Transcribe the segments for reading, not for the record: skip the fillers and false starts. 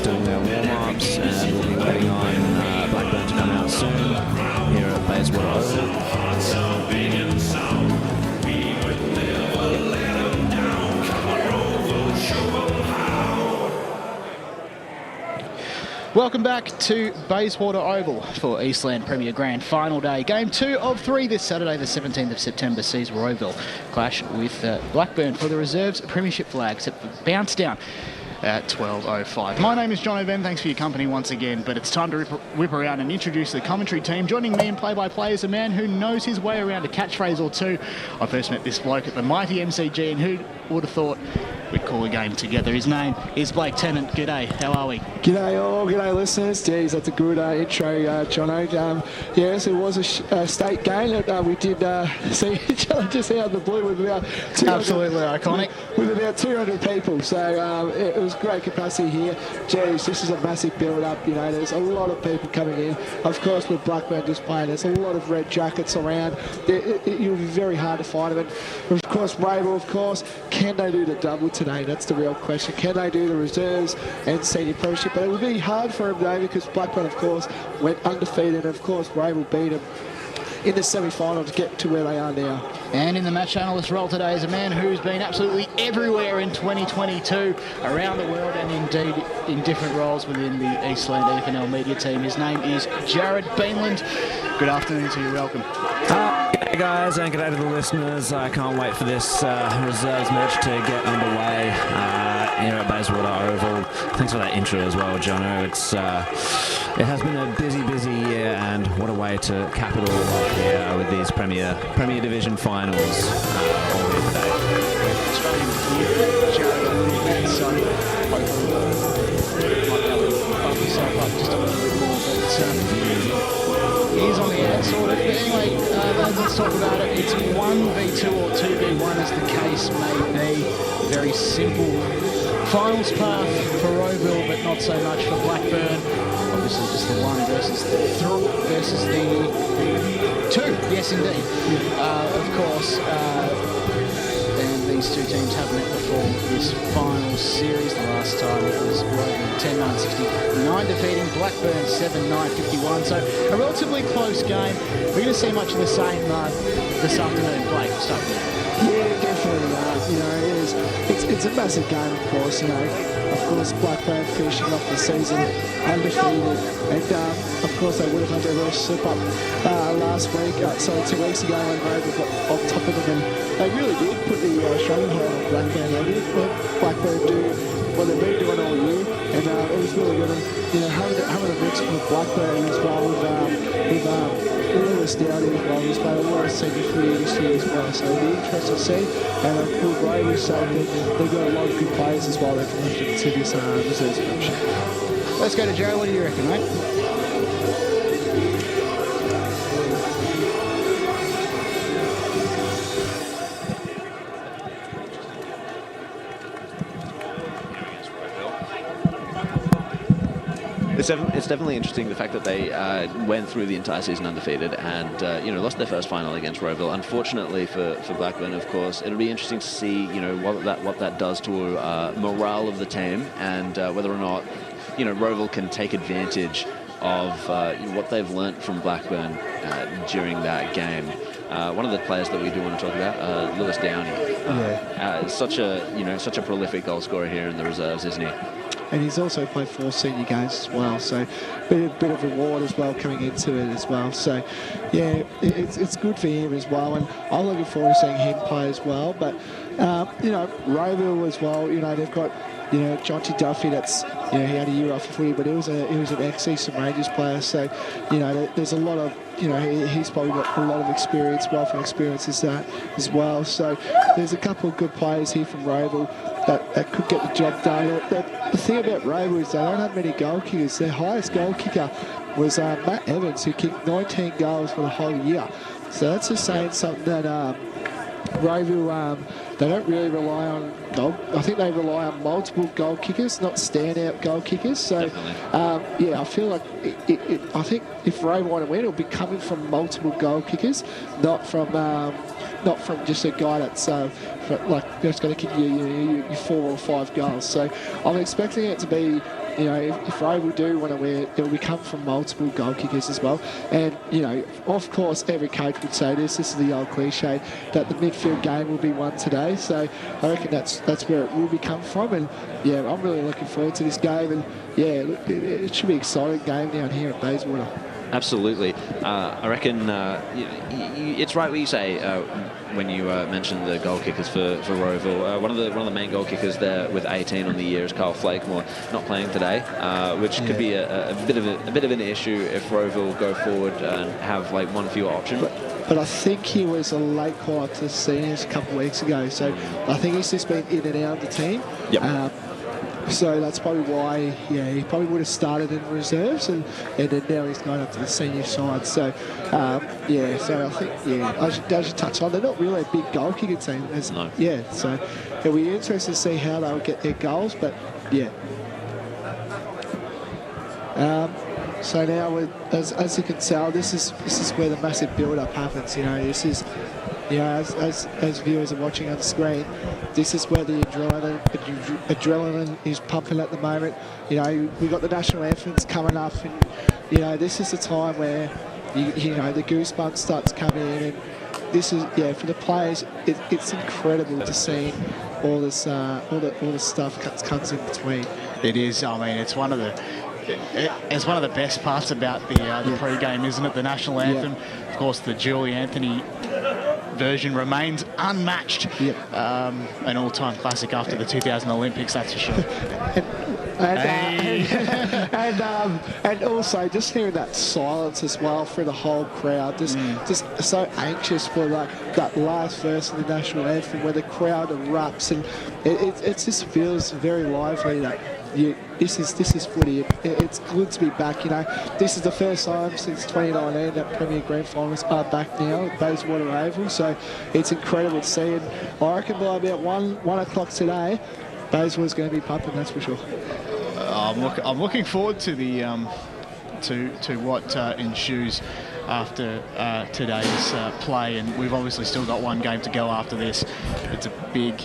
doing their warm-ups, and we'll be waiting on Blackburn to come out soon here at Bayswater Oval. Welcome back to Bayswater Oval for Eastland Premier Grand Final Day. Game 2 of 3 this Saturday, the 17th of September, sees Rowville clash with Blackburn for the reserves premiership flag, set for bounce down at 12:05. My name is John O'Ben. Thanks for your company once again, but it's time to whip around and introduce the commentary team. Joining me in play-by-play is a man who knows his way around a catchphrase or two. I first met this bloke at the mighty MCG, and who would have thought we'd call a game together. His name is Blake Tennant. G'day, how are we? G'day all, g'day listeners. Geez, that's a good intro, Jono. Yes, it was a state game that we did see each other just out of the blue with about 200, absolutely iconic. With about 200 people, so it was great capacity here. Geez, this is a massive build-up, there's a lot of people coming in. Of course, with Blackburn just playing, there's a lot of red jackets around. It'll be very hard to find them. And of course, Rowville, of course, can they do the double today? That's the real question. Can they do the reserves and senior premiership? But it would be hard for them though, because Blackburn, of course, went undefeated, and of course, Rowville beat them in the semi-final to get to where they are now. And in the match analyst role today is a man who's been absolutely everywhere in 2022, around the world, and indeed in different roles within the Eastland EFNL media team. His name is Jared Beanland. Good afternoon to you. Welcome. G'day guys, and g'day to the listeners. I can't wait for this reserves match to get underway here at Bayswater Oval. Thanks for that intro as well, Jono. It has been a busy year, and what a way to cap it all off here with these Premier Division finals all here today. Struggling with Jared a little bit, so hopefully might be able to bump himself up just a little bit more, but he is on the out sort of. But anyway, let's talk about it. It's 1v2 or 2v1 as the case may be. Very simple finals path for Rowville, but not so much for Blackburn. Obviously just the 1 versus the 3 versus the 2. Yes, indeed. Of course, and these two teams have met before this finals series. The last time it was Rowville 10-9-69 defeating Blackburn 7-9-51. So a relatively close game. We're going to see much of the same this afternoon. Blake, start with you. Yeah, definitely. It's a massive game, of course. Of course, Blackburn finishing off the season undefeated, and of course they would have had their real slip up last week. 2 weeks ago when Rowville got on top of them, and they really did put the stranglehold on Blackburn. They did let Blackburn do what they've been doing all year, and it was really good. And having a mix with Blackburn as well with Lewis down here as well. He's played a lot of senior footy this year as well, so it'll be interesting to see. And with Rowville's sake, they've got a lot of good players as well that can lift into this reserves match. Let's go to Joe. What do you reckon, mate? It's definitely interesting, the fact that they went through the entire season undefeated and lost their first final against Rowville. Unfortunately for Blackburn, of course, it'll be interesting to see what that does to morale of the team, and whether or not Rowville can take advantage of what they've learnt from Blackburn during that game. One of the players that we do want to talk about, Lewis Downey, such a prolific goal scorer here in the reserves, isn't he? And he's also played 4 senior games as well, so bit of reward as well coming into it as well. So yeah, it's good for him as well, and I'm looking forward to seeing him play as well. But Rowville as well, they've got Jonty Duffy, that's he had a year off of footy, but he was an ex-Eastern Rangers player, so there's a lot of he's probably got a lot of experience, wealth of experience as well. So there's a couple of good players here from Rowville that could get the job done. The thing about Rowville is they don't have many goal kickers. Their highest goal kicker was Matt Evans, who kicked 19 goals for the whole year. So that's just saying something that Rowville, they don't really rely on goal. I think they rely on multiple goal kickers, not standout goal kickers. So, I feel like I think if Rowville want to win, it'll be coming from multiple goal kickers, not from not from just a guy that's just going to kick you 4 or 5 goals. So I'm expecting it to be, if Rowville do want to win, it will come from multiple goal kickers as well. And, of course, every coach would say this is the old cliche, that the midfield game will be won today. So I reckon that's where it will be come from. And, yeah, I'm really looking forward to this game. And, yeah, it should be an exciting game down here at Bayswater. Absolutely. I reckon it's right what you say when you mentioned the goal kickers for Rowville. One of the main goal kickers there with 18 on the year is Carl Flakemore, not playing today, which could be a bit of an issue if Rowville go forward and have like one fewer option. But I think he was a late caller to the seniors a couple of weeks ago, so I think he's just been in and out of the team. Yep. So that's probably why, he probably would have started in reserves, and then now he's going up to the senior side. So, so I think, I should touch on, they're not really a big goal kicker team. No. Yeah, so it'll be interesting to see how they'll get their goals, but, yeah. So now, as you can tell, this is where the massive build-up happens. This is, as viewers are watching on the screen, this is where the adrenaline is pumping at the moment. We've got the national anthems coming up, and this is the time where the goosebumps starts coming in, and this is for the players. It's incredible to see all this all the stuff that comes in between. It is. I mean, it's one of the best parts about the pre-game, isn't it? The national anthem, of course, the Julie Anthony version remains unmatched. An all-time classic after the 2000 Olympics, that's for sure. And also just hearing that silence as well for the whole crowd, just so anxious for that last verse of the national anthem where the crowd erupts, and it just feels very lively that this is footy. It's good to be back. This is the first time since 2019 that Premier Grand Finals are back now at Bayswater Rowville, so it's incredible to see. And I reckon by about 1 o'clock today, Bayswater's going to be pumping, that's for sure. I'm looking forward to the to what ensues after today's play, and we've obviously still got one game to go after this. It's a big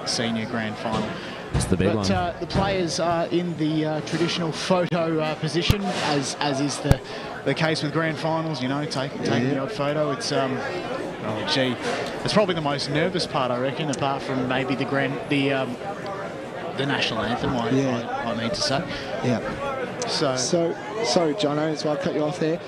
senior grand final. It's the big one. The players are in the traditional photo position, as is the case with grand finals. Taking the odd photo. It's it's probably the most nervous part, I reckon, apart from maybe the national anthem. I mean to say. Yeah. So sorry, Jono, so I'll cut you off there.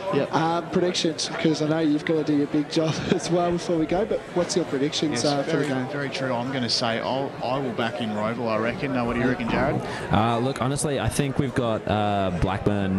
Predictions, because I know you've got to do your big job as well before we go, but what's your predictions for the game? Very true. I'm going to say I will back in Rowville, I reckon. What do you reckon, Jared? Look, honestly, I think we've got Blackburn.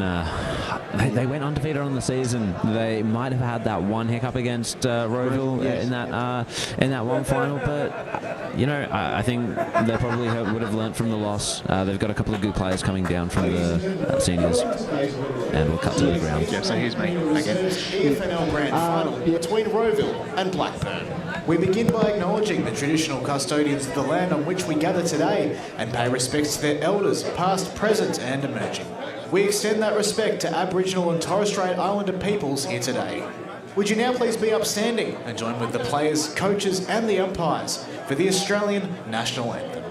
They went undefeated on the season. They might have had that one hiccup against Rowville in that one final, but I think they probably would have learnt from the loss. They've got a couple of good players coming down from the seniors, and we'll cut to the ground. So here's me again. EFNL Grand Final between Rowville and Blackburn. We begin by acknowledging the traditional custodians of the land on which we gather today and pay respects to their elders, past, present and emerging. We extend that respect to Aboriginal and Torres Strait Islander peoples here today. Would you now please be upstanding and join with the players, coaches and the umpires for the Australian National Anthem.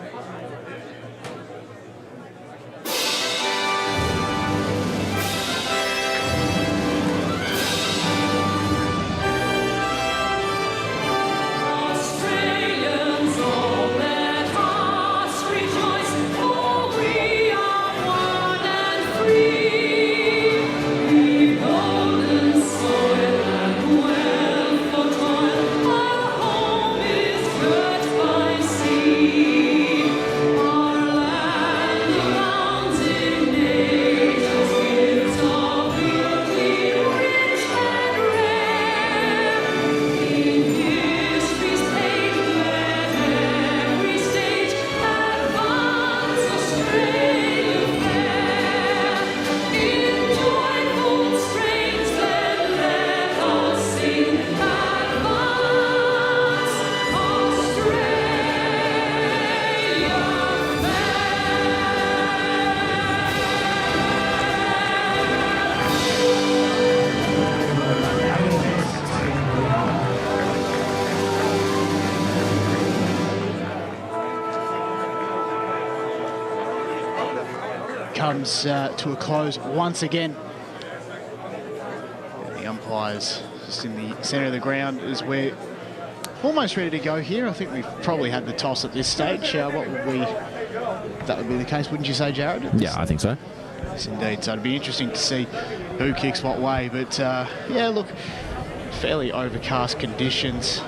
Sea. comes to a close once again. The umpires just in the centre of the ground as we're almost ready to go here. I think we've probably had the toss at this stage. That would be the case, wouldn't you say, Jared? Yeah, I think so. Yes, indeed. So it'd be interesting to see who kicks what way. But, yeah, look, fairly overcast conditions.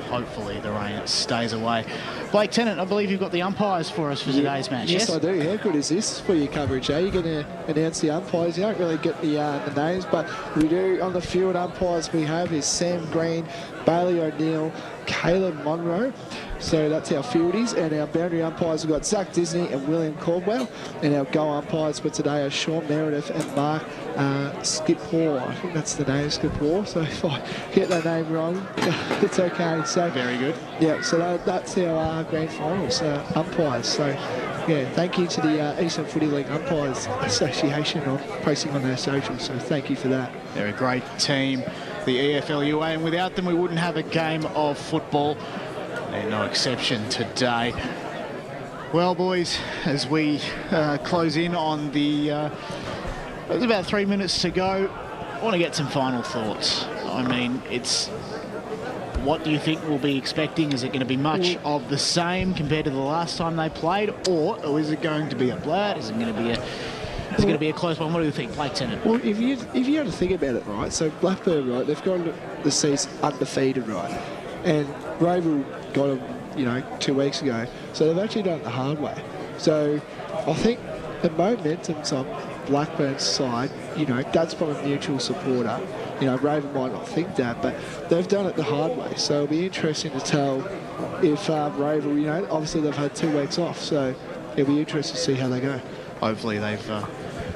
Hopefully the rain stays away. Blake Tennant, I believe you've got the umpires for us for today's match, yes? Yes, I do. How good is this for your coverage, eh? You're going to announce the umpires. You don't really get the names, but we do. On the field umpires we have is Sam Green, Bailey O'Neill, Caleb Monroe. So that's our fieldies. And our boundary umpires, we've got Zach Disney and William Caldwell. And our goal umpires for today are Sean Meredith and Mark Skipor. I think that's the name, Skipor. So if I get that name wrong, it's okay. So very good. Yeah, so that's our grand finals umpires. So, yeah, thank you to the Eastern Footy League Umpires Association on posting on their socials. So thank you for that. They're a great team, the EFLUA, and without them we wouldn't have a game of football. They're no exception today. Well, boys, as we close in on the... there's about 3 minutes to go. I want to get some final thoughts. I mean, it's... What do you think we'll be expecting? Is it going to be much of the same compared to the last time they played? Or is it going to be a blowout? Is it going to be a... It's going to be a close one. What do you think, Blake Tennant? Well, if you had to think about it, right, so Blackburn, right, they've gone the season undefeated, right, and Rowville got them, 2 weeks ago, so they've actually done it the hard way. So I think the momentum's on Blackburn's side. That's from a mutual supporter. Rowville might not think that, but they've done it the hard way. So it'll be interesting to tell if Rowville, obviously they've had 2 weeks off, so it'll be interesting to see how they go. Hopefully they've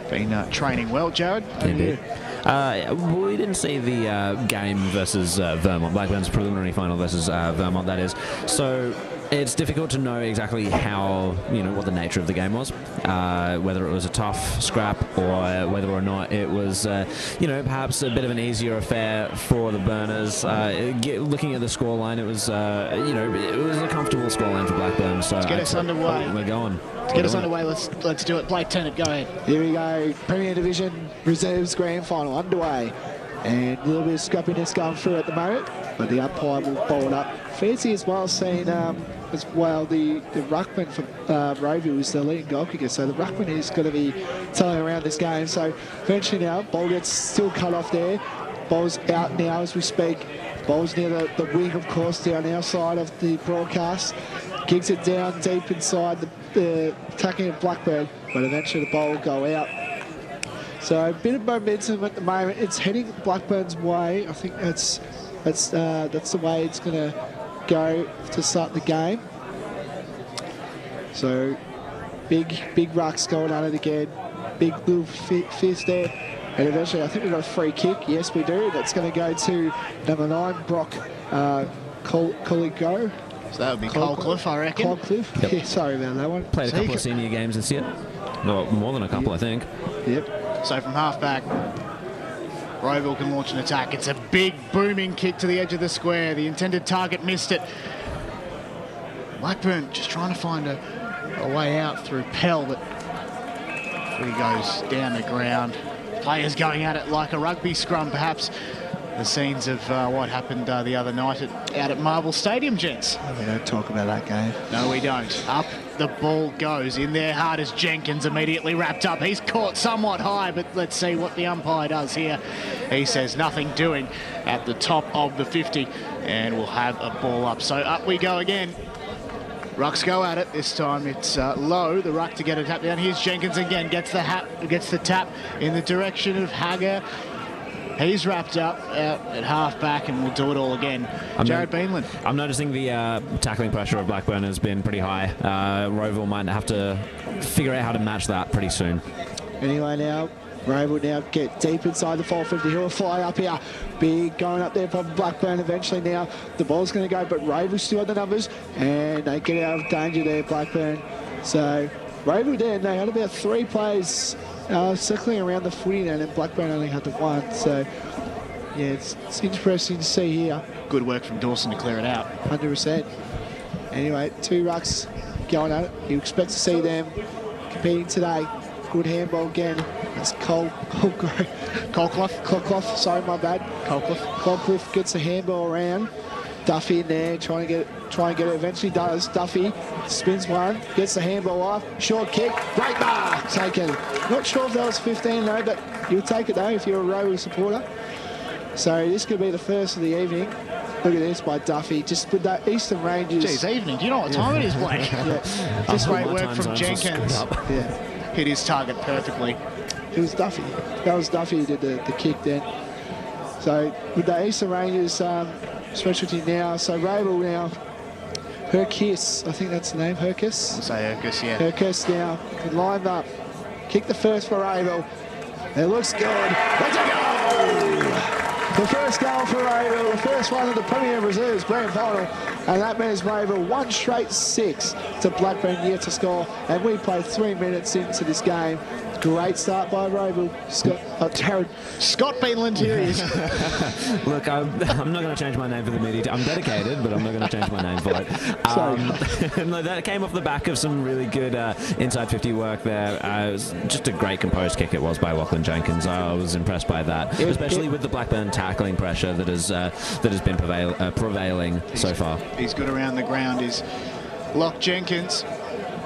been training well, Jared. Indeed. We didn't see the game versus Vermont, Blackburn's preliminary final versus Vermont, that is. So it's difficult to know exactly how, what the nature of the game was, whether it was a tough scrap or whether or not it was, perhaps a bit of an easier affair for the Burners. Looking at the scoreline, it was, it was a comfortable scoreline for Blackburn. So let's get us underway. We're going. Let's get us underway. Let's do it. Blake Tennant, go ahead. Here we go. Premier Division Reserves Grand Final underway. And a little bit of scrappiness going through at the moment, but the umpire will bowl it up. Fancy as well, seeing as well the ruckman for Rowville is the leading goal kicker, so the ruckman is going to be telling around this game. So eventually now, ball gets still cut off there. Ball's out now as we speak. Ball's near the wing, of course, down our side of the broadcast. Kicks it down deep inside the attacking of Blackburn, but eventually the ball will go out. So a bit of momentum at the moment. It's heading Blackburn's way. I think that's the way it's going to go to start the game. So big rucks going on it again. Big little fist there. And eventually I think we've got a free kick. Yes, we do. That's going to go to number 9, Brock Colico. So that would be Colcliffe, I reckon. Colcliffe. Yep. Yeah, sorry about that one. Played a couple of senior games this year. No, more than a couple, I think. Yep. So from half-back, Rowville can launch an attack. It's a big, booming kick to the edge of the square. The intended target missed it. Blackburn just trying to find a way out through Pell, but he goes down the ground. Players going at it like a rugby scrum, perhaps. The scenes of what happened the other night out at Marble Stadium, gents. We don't talk about that game. No, we don't. Up the ball goes. In there hard as Jenkins, immediately wrapped up. He's caught somewhat high, but let's see what the umpire does here. He says nothing doing at the top of the 50, and we'll have a ball up. So up we go again. Rucks go at it. This time it's low. The ruck to get a tap down. Here's Jenkins again. Gets the tap in the direction of Hager. He's wrapped up out at half-back, and we'll do it all again. Jared Beanland. I'm noticing the tackling pressure of Blackburn has been pretty high. Rowville might have to figure out how to match that pretty soon. Anyway, now, Rowville now get deep inside the 450. He'll fly up here. Big going up there from Blackburn eventually now. The ball's going to go, but Rowville still had the numbers, and they get out of danger there, Blackburn. So, Rowville there, they had about 3 players circling around the footy then, and Blackburn only had the 1. So, yeah, it's interesting to see here. Good work from Dawson to clear it out. 100%. Anyway, 2 rucks going at it. You expect to see them competing today. Good handball again. That's Colclough. Sorry, my bad. Colclough gets the handball around. Duffy in there, trying to get it. Eventually does. Duffy spins one, gets the handball off. Short kick, great bar, taken. Not sure if that was 15 though, but you'll take it though if you're a Rowville supporter. So this could be the first of the evening. Look at this by Duffy, just with that Eastern Ranges. Geez, evening. Do you know what time it is, Blake? Yeah. Just great work from Jenkins. Yeah. Hit his target perfectly. It was Duffy. That was Duffy who did the kick then. So with the Eastern Ranges specialty now, so Rowville now, Herkiss, I think that's the name, Herkiss. I'll say Herkiss, yeah. Herkiss now, lined up. Kick the first for Rowville. It looks good. Let's go! The first goal for Rowville, the first one of the Premier Reserves Grand Final, and that means Rowville 1 straight 6 to Blackburn yet to score, and we play 3 minutes into this game. Great start by Rowville. Scott Beanland here is. Look, I'm not going to change my name for the media. I'm dedicated, but I'm not going to change my name for it. No, that came off the back of some really good inside 50 work there. It was just a great composed kick it was by Lachlan Jenkins. I was impressed by that, especially with the Blackburn tackling pressure that has been prevailing so far. He's good around the ground. Is Lock Jenkins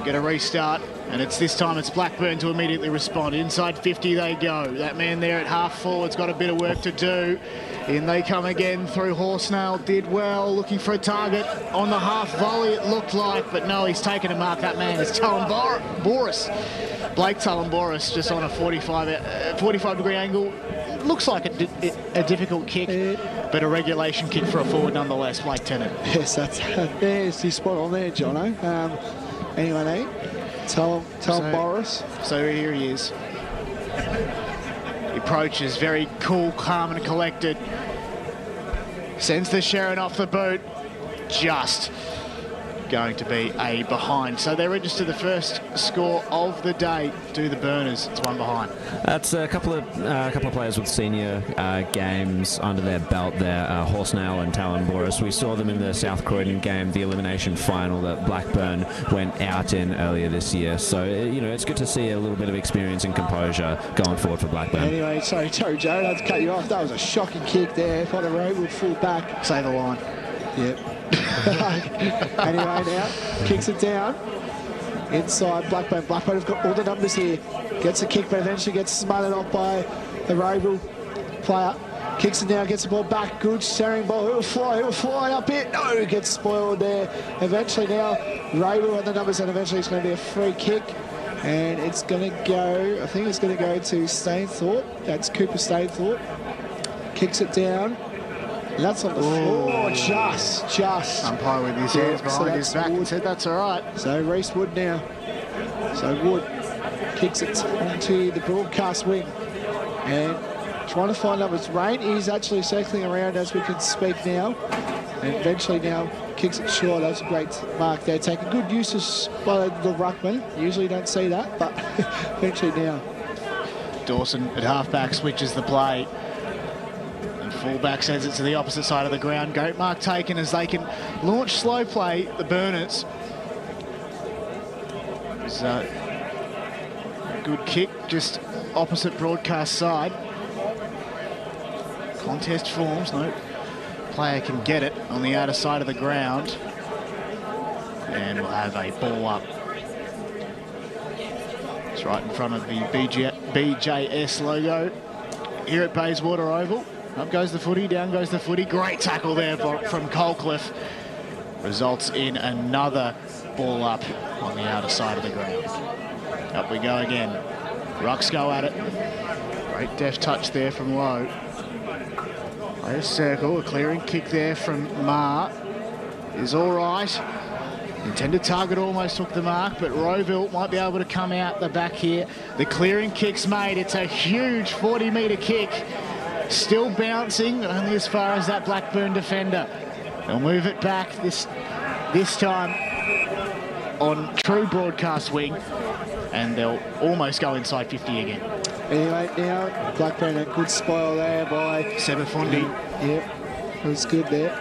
get a restart? And this time it's Blackburn to immediately respond. Inside 50 they go. That man there at half forward's got a bit of work to do. In they come again through Horsnail. Did well, looking for a target on the half volley it looked like, but no, he's taken a mark. That man is Boris. Blake Boris just on a 45 degree angle. Looks like a difficult kick, but a regulation kick for a forward nonetheless. Blake Tennant. Yes, there's his spot on there, Jono. Anyway, Tell Boris. So here he is. He approaches very cool, calm and collected. Sends the Sharon off the boot. Just going to be a behind. So they register the first score of the day to the Burners. It's 1 behind. That's a couple of players with senior games under their belt there, Horsnail and Talon Boris. We saw them in the South Croydon game, the elimination final that Blackburn went out in earlier this year. So, it's good to see a little bit of experience and composure going forward for Blackburn. Anyway, sorry, Joe, I had to cut you off. That was a shocking kick there by the Rowville full back. Say the line. Yep. Anyway, now kicks it down inside Blackburn. Blackburn have got all the numbers here. Gets a kick, but eventually gets smothered off by the Rowville player. Kicks it down, gets the ball back. Good sharing ball. It will fly up it. No, gets spoiled there. Eventually now Rowville have the numbers, and eventually it's going to be a free kick. And it's going to go, I think it's going to go to Stainthorpe. That's Cooper Stainthorpe. Kicks it down. And that's on the floor, just. Umpire with his hands behind his back and said that's all right. So Reece Wood now. So Wood kicks it onto the broadcast wing. And trying to find numbers. Rain is actually circling around as we can speak now. And eventually now kicks it short. That's a great mark there. Taking good uses by the ruckman. Usually don't see that, but eventually now. Dawson at halfback switches the play. Fullback sends it to the opposite side of the ground. Goat mark taken as they can launch slow play, the Burners. It's a good kick, just opposite broadcast side. Contest forms, no player can get it on the outer side of the ground. And we'll have a ball up. It's right in front of the BJS logo here at Bayswater Oval. Up goes the footy, down goes the footy. Great tackle there from Colclough. Results in another ball up on the outer side of the ground. Up we go again. Rucks go at it. Great deft touch there from Lowe. Play a circle, a clearing kick there from Ma. Is all right. Intended target almost took the mark, but Rowville might be able to come out the back here. The clearing kick's made. It's a huge 40-metre kick. Still bouncing, only as far as that Blackburn defender. They'll move it back this time on true broadcast wing, and they'll almost go inside 50 again. Anyway, now Blackburn a good spoil there by Sebafundi. Yep, it was good there.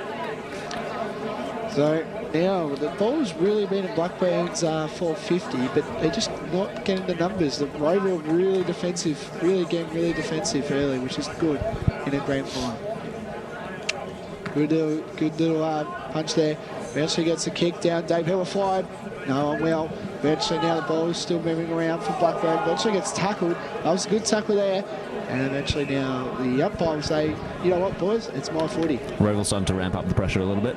So right now, the ball's really been in Blackburn's 450, but they're just not getting the numbers. The Rowville really defensive, really defensive early, which is good in a grand final. Good little punch there. Eventually gets the kick down. Dave Hill fired. No one well. Eventually now the ball is still moving around for Blackburn. Eventually gets tackled. That was a good tackle there. And eventually now the umpire will say, you know what, boys, it's my footy. Rowville starting to ramp up the pressure a little bit.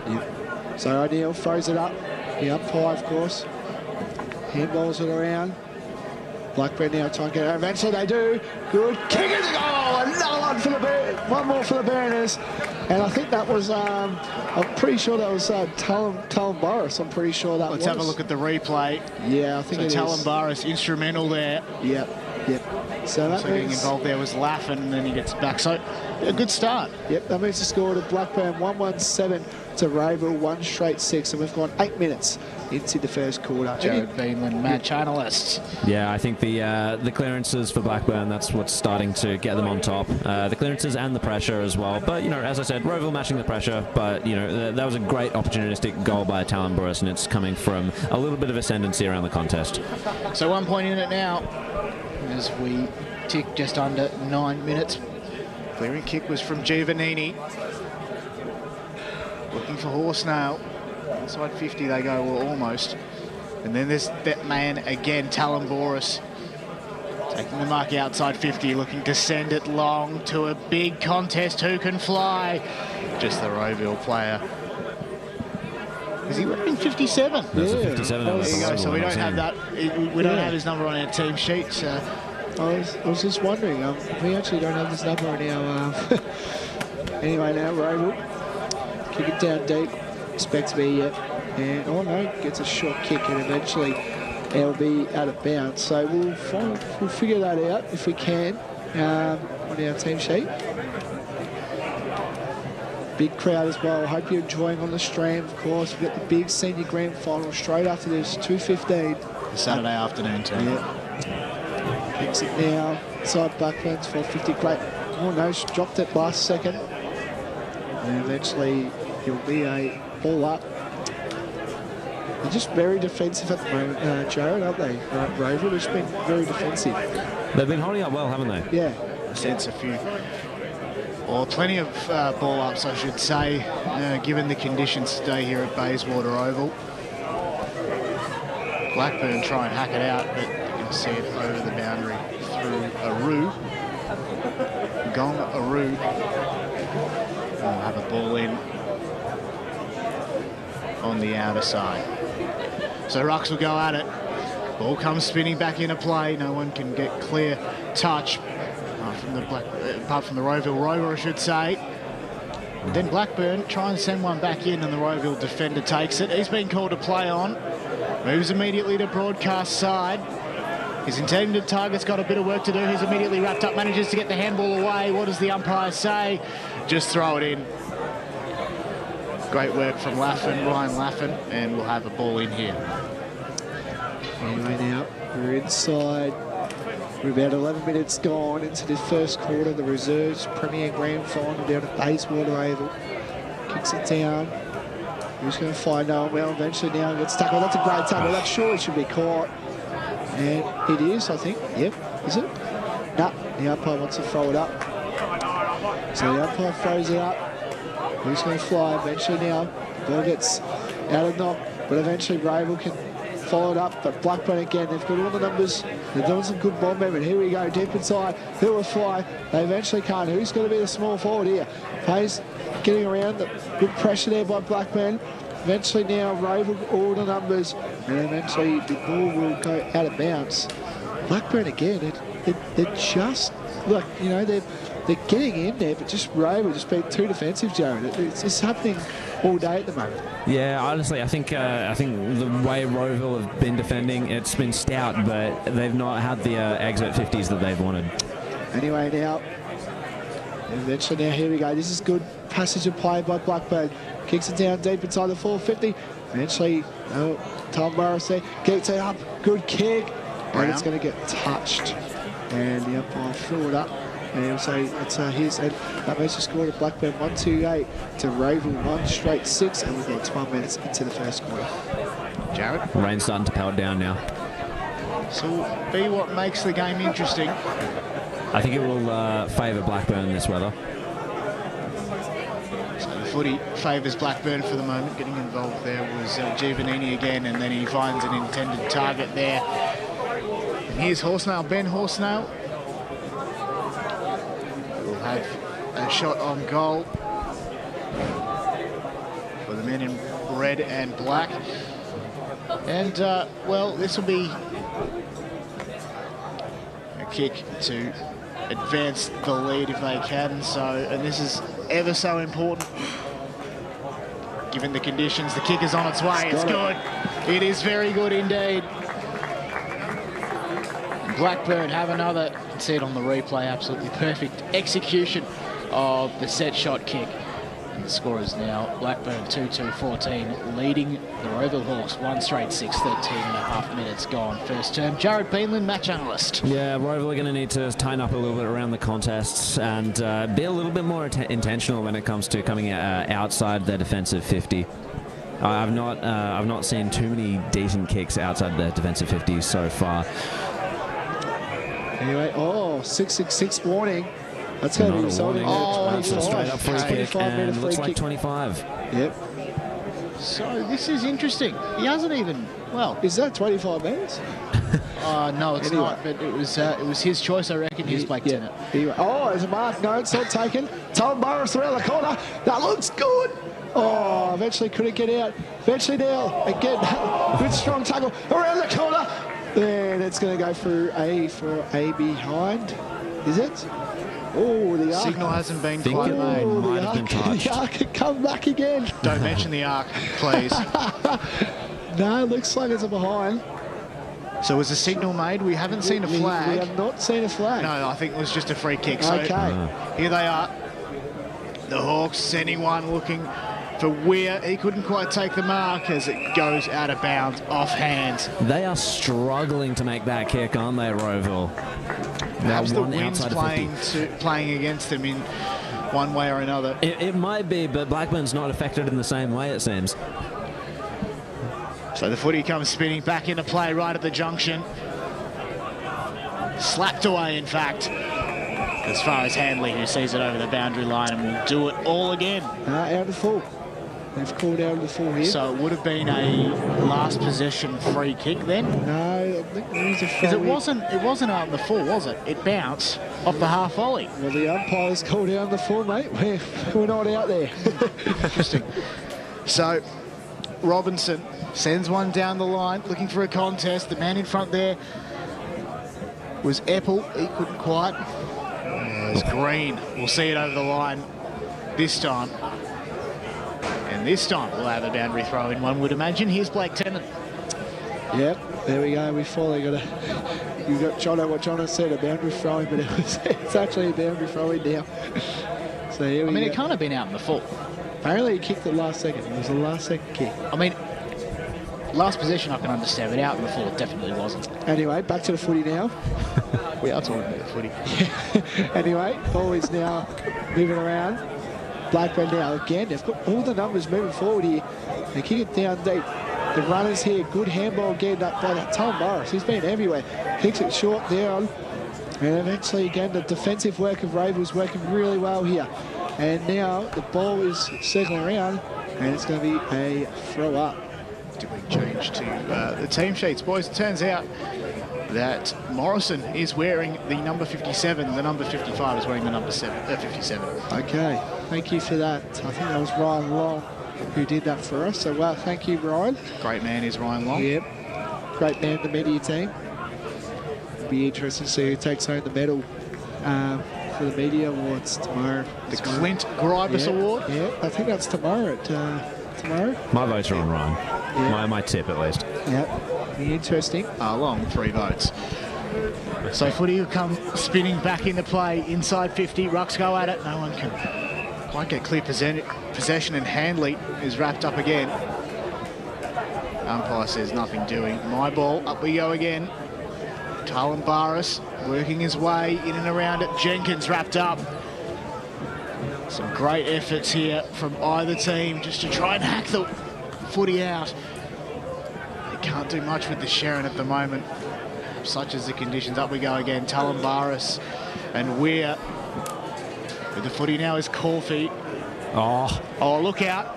Yep. So O'Neill throws it up. The umpire, of course, handballs it around. Blackburn now trying to get it. Eventually they do. Good kick in the goal. Another one for the one more for the Burners. And I think that was, I'm pretty sure that was Talon Burris. I'm pretty sure that was. Let's have a look at the replay. Yeah, I think so it Talon is. Burris instrumental there. Yep. So that getting involved there was Laffin, and then he gets back. So a good start. Yep, that means the score to Blackburn 1-1-7 to Rowville 1 straight 6, and we've gone 8 minutes into the first quarter. Jared Beanland, match analyst. Yeah, I think the clearances for Blackburn, that's what's starting to get them on top. The clearances and the pressure as well. But, you know, as I said, Rowville matching the pressure, but, you know, that was a great opportunistic goal by Talon Burris, and it's coming from a little bit of ascendancy around the contest. So 1 point in it now as we tick just under 9 minutes. Clearing kick was from Giovannini. Looking for Horsnail. Inside 50 they go, well, almost. And then there's that man again, Talon Burris. Taking the mark outside 50, looking to send it long to a big contest. Who can fly? Just the Rowville player. Is he wearing 57? That's a 57. There There you go, so we don't have that. We don't have his number on our team sheet. So. I was just wondering, we actually don't have this number on our... Anyway, now Rowville, kick it down deep, expects to be yet, and oh no, gets a short kick, and eventually it'll be out of bounds. So we'll figure that out if we can on our team sheet. Big crowd as well. Hope you're enjoying on the stream, of course. We've got the big senior grand final straight after this, 2:15. Saturday afternoon team. Yeah. Kicks it now. Side Blackburns 450. Great. Oh no, she dropped it last second. And eventually it'll be a ball up. They're just very defensive at the moment, Jared, aren't they? Rowville has been very defensive. They've been holding up well, haven't they? Yeah. Sense a few. Or plenty of ball ups, I should say, given the conditions today here at Bayswater Oval. Blackburn try and hack it out, but you can see it over the boundary through Aru. Gong Aru. We'll have a ball in on the outer side. So Rucks will go at it. Ball comes spinning back into play. No one can get clear touch apart from the Rowville rover, I should say. But then Blackburn try and send one back in, and the Rowville defender takes it. He's been called to play on. Moves immediately to broadcast side. His intended target's got a bit of work to do. He's immediately wrapped up, manages to get the handball away. What does the umpire say? Just throw it in. Great work from Ryan Laffin, and we'll have a ball in here. Anyway, now we're inside. We're about 11 minutes gone into the first quarter. The reserves Premier Grand Final down at Bayswater Oval. Kicks it down. Who's going to find Owen well? Eventually now gets tackled. That's a great tackle. That surely should be caught. And it is, I think. Yep. Is it? No. The umpire wants to throw it up. So the umpire throws it up. Who's going to fly? Eventually now. The ball gets out of knock. But eventually Rowville can follow it up. But Blackburn again, they've got all the numbers. They're doing some good ball movement. Here we go. Deep inside. Who will fly? They eventually can't. Who's going to be the small forward here? Pays getting around. Good pressure there by Blackburn. Eventually now Rowville all the numbers, and eventually the ball will go out of bounds. Blackburn again, they're just, look, you know, they're getting in there, but just Rowville just being too defensive, Jared. It's happening all day at the moment. Yeah, honestly, I think the way Rowville have been defending, it's been stout, but they've not had the exit 50s that they've wanted. Anyway, now, eventually now, here we go. This is good passage of play by Blackburn. Kicks it down deep inside the 450. Eventually, Tom Burris there gets it up. Good kick. And it's going to get touched. And the umpire threw it up. And so it's his, and that makes the score to Blackburn 128 to Rowville 1 straight 6, and we've got 12 minutes into the first quarter. Jared? Rain's starting to pelt down now. So be what makes the game interesting. I think it will favour Blackburn in this weather. So the footy favours Blackburn for the moment. Getting involved there was Giovannini again, and then he finds an intended target there. And here's Horsnail, Ben Horsnail. Will have a shot on goal for the men in red and black. And, well, this will be a kick to advance the lead if they can. So, and this is ever so important given the conditions. The kick is on its way. It's good. It is very good indeed. Blackburn have another, you can see it on the replay, absolutely perfect execution of the set shot kick. And the score is now Blackburn 2-2-14, leading the Rowville Hawks 1 straight 6, 13.5 minutes gone. First term, Jared Beanland, match analyst. Yeah, Rowville are going to need to tighten up a little bit around the contests and be a little bit more intentional when it comes to coming outside their defensive 50. I've not seen too many decent kicks outside their defensive 50 so far. Anyway, 666 warning. That's going to be resulting. That's a straight up free kick, and looks like 25. Yep. So this is interesting. He hasn't even, well. Is that 25 minutes? No, it's not, but it was his choice, I reckon. He's Blake Tennant. There's a mark. No, it's not taken. Tom Burris around the corner. That looks good. Oh, eventually couldn't get out. Eventually now, again, good strong tackle around the corner. And it's going to go through for a behind. Is it? Oh, the arc. Signal hasn't been quite made. Might have been touched. The arc can come back again. Don't mention the arc, please. No, it looks like it's a behind. So was a signal made? We haven't seen a flag. We have not seen a flag. No, I think it was just a free kick. So Okay. Here they are. The Hawks sending one looking for Weir. He couldn't quite take the mark as it goes out of bounds, off hands. They are struggling to make that kick, aren't they, Rowville? Perhaps the wind's playing against them in one way or another. It might be, but Blackburn's not affected in the same way, it seems. So the footy comes spinning back into play right at the junction. Slapped away, in fact, as far as Handley, who sees it over the boundary line and will do it all again. Out of the full. They've called out of the full here. So it would have been a last possession free kick then? No, I think there is a because it wasn't out in the full, was it? It bounced off the half volley. Well, the umpires called out the full, mate. We're not out there. Interesting. So Robinson sends one down the line, looking for a contest. The man in front there was Epple. He couldn't quite. It's Green. We'll see it over the line this time. And this time we'll have a boundary throw in, one would imagine. Here's Blake Tennant. Yep, there we go. We finally got you got Jono, what Jono said, a boundary throwing, but it's actually a boundary throwing now. So here we go. It can't have been out in the full. Apparently he kicked it last second. It was a last second kick. I mean, last possession I can understand, but out in the full it definitely wasn't. Anyway, back to the footy now. We are talking about the footy. Anyway, ball is now moving around. Blackburn now again. They've got all the numbers moving forward here. They kick it down deep. The runners here. Good handball again up by that Tom Morris. He's been everywhere. Kicks it short down. And eventually again the defensive work of Rowville is working really well here. And now the ball is circling around and it's going to be a throw up. Doing change to the team sheets, boys. It turns out that Morrison is wearing the number 57. The number 55 is wearing the number 57. Okay, thank you for that. I think that was Ryan Long who did that for us. So, well, thank you, Ryan. Great man is Ryan Long. Yep, great man, the media team. It'll be interesting to see who takes home the medal for the media awards tomorrow. The Clint Gribus Award? Yeah, I think that's tomorrow. Tomorrow. My votes are on Ryan. Yeah. My tip, at least. Yep, be interesting. Long, 3 votes. So footy will come spinning back into play inside 50. Rucks go at it. No one can quite get clear possession, and Handley is wrapped up again. Umpire says nothing doing. My ball. Up we go again. Talon Barris working his way in and around it. Jenkins wrapped up. Some great efforts here from either team just to try and hack the footy out. They can't do much with the Sharon at the moment, such as the conditions. Up we go again. Talon Barris and Weir with the footy now is Corfy. Oh, look out.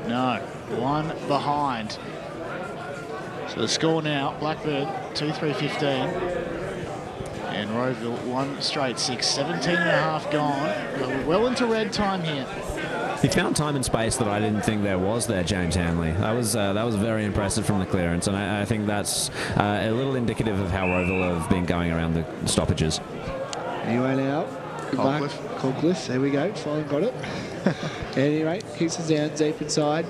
No. One behind. So the score now, Blackburn 2-3-15. And Rowville 1 straight 6. 17 and a half gone. We're well into red time here. He found time and space that I didn't think there was there, James Hanley. That was very impressive from the clearance, and I think that's a little indicative of how Rowville have been going around the stoppages. Anyway now, Colcliffe, there we go, finally got it. Anyway, kicks us down deep inside.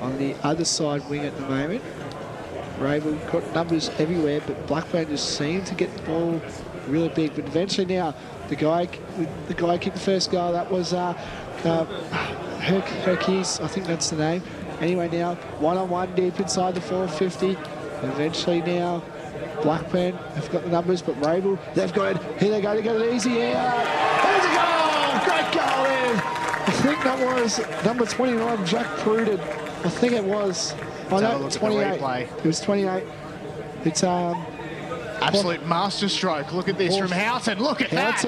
On the other side wing at the moment. Rowville got numbers everywhere, but Blackburn just seemed to get the ball really big. But eventually now, the guy kicked the first goal. That was Herkes, I think that's the name. Anyway now, one-on-one deep inside the 450. Eventually now, Blackburn have got the numbers, but Rowville, they've got it. Here they go to get it easy. There's a goal! Great goal there. I think that was number 29, Jack Pruden. I think it was. Oh no, 28. It was 28. It's absolute master stroke. Look at this from Houghton. Look at that.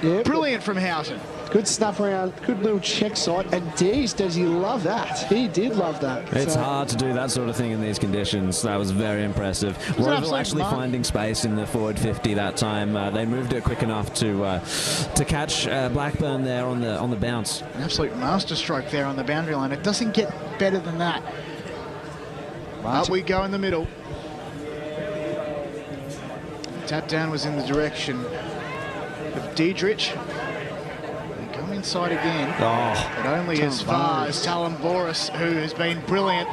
Yeah, brilliant from Houghton. Good snuff around, good little check side, and Dees, does he love that? He did love that. It's hard to do that sort of thing in these conditions. That was very impressive. Rowville actually finding space in the forward 50 that time. They moved it quick enough to catch Blackburn there on the bounce. An absolute master stroke there on the boundary line. It doesn't get better than that. Up we go in the middle. Tap down was in the direction of Diedrich. Inside again, but only as far as Talon Boris, who has been brilliant.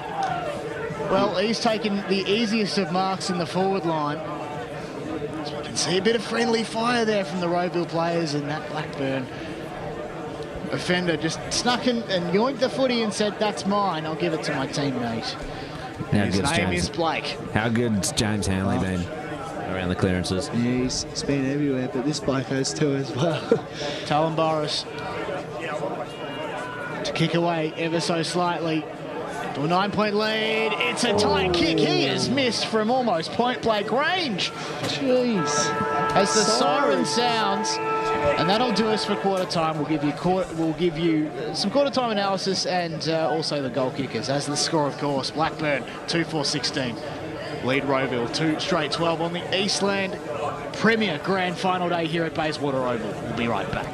Well, he's taken the easiest of marks in the forward line. So we can see a bit of friendly fire there from the Rowville players, and that Blackburn offender just snuck in and yoinked the footy and said, "That's mine, I'll give it to my teammate." His name is Blake. How good's James Hanley been around the clearances? Yeah, he's been everywhere, but this bloke has too as well. Talon Boris to kick away ever so slightly to a 9-point lead. It's a tight kick. He has missed from almost point-blank range. Jeez. As the siren sounds, and that'll do us for quarter time. We'll give you some quarter time analysis and also the goal kickers. As the score, of course, Blackburn 2-4-16. Lead Rowville 2 straight 12 on the Eastland Premier Grand Final day here at Bayswater Oval. We'll be right back.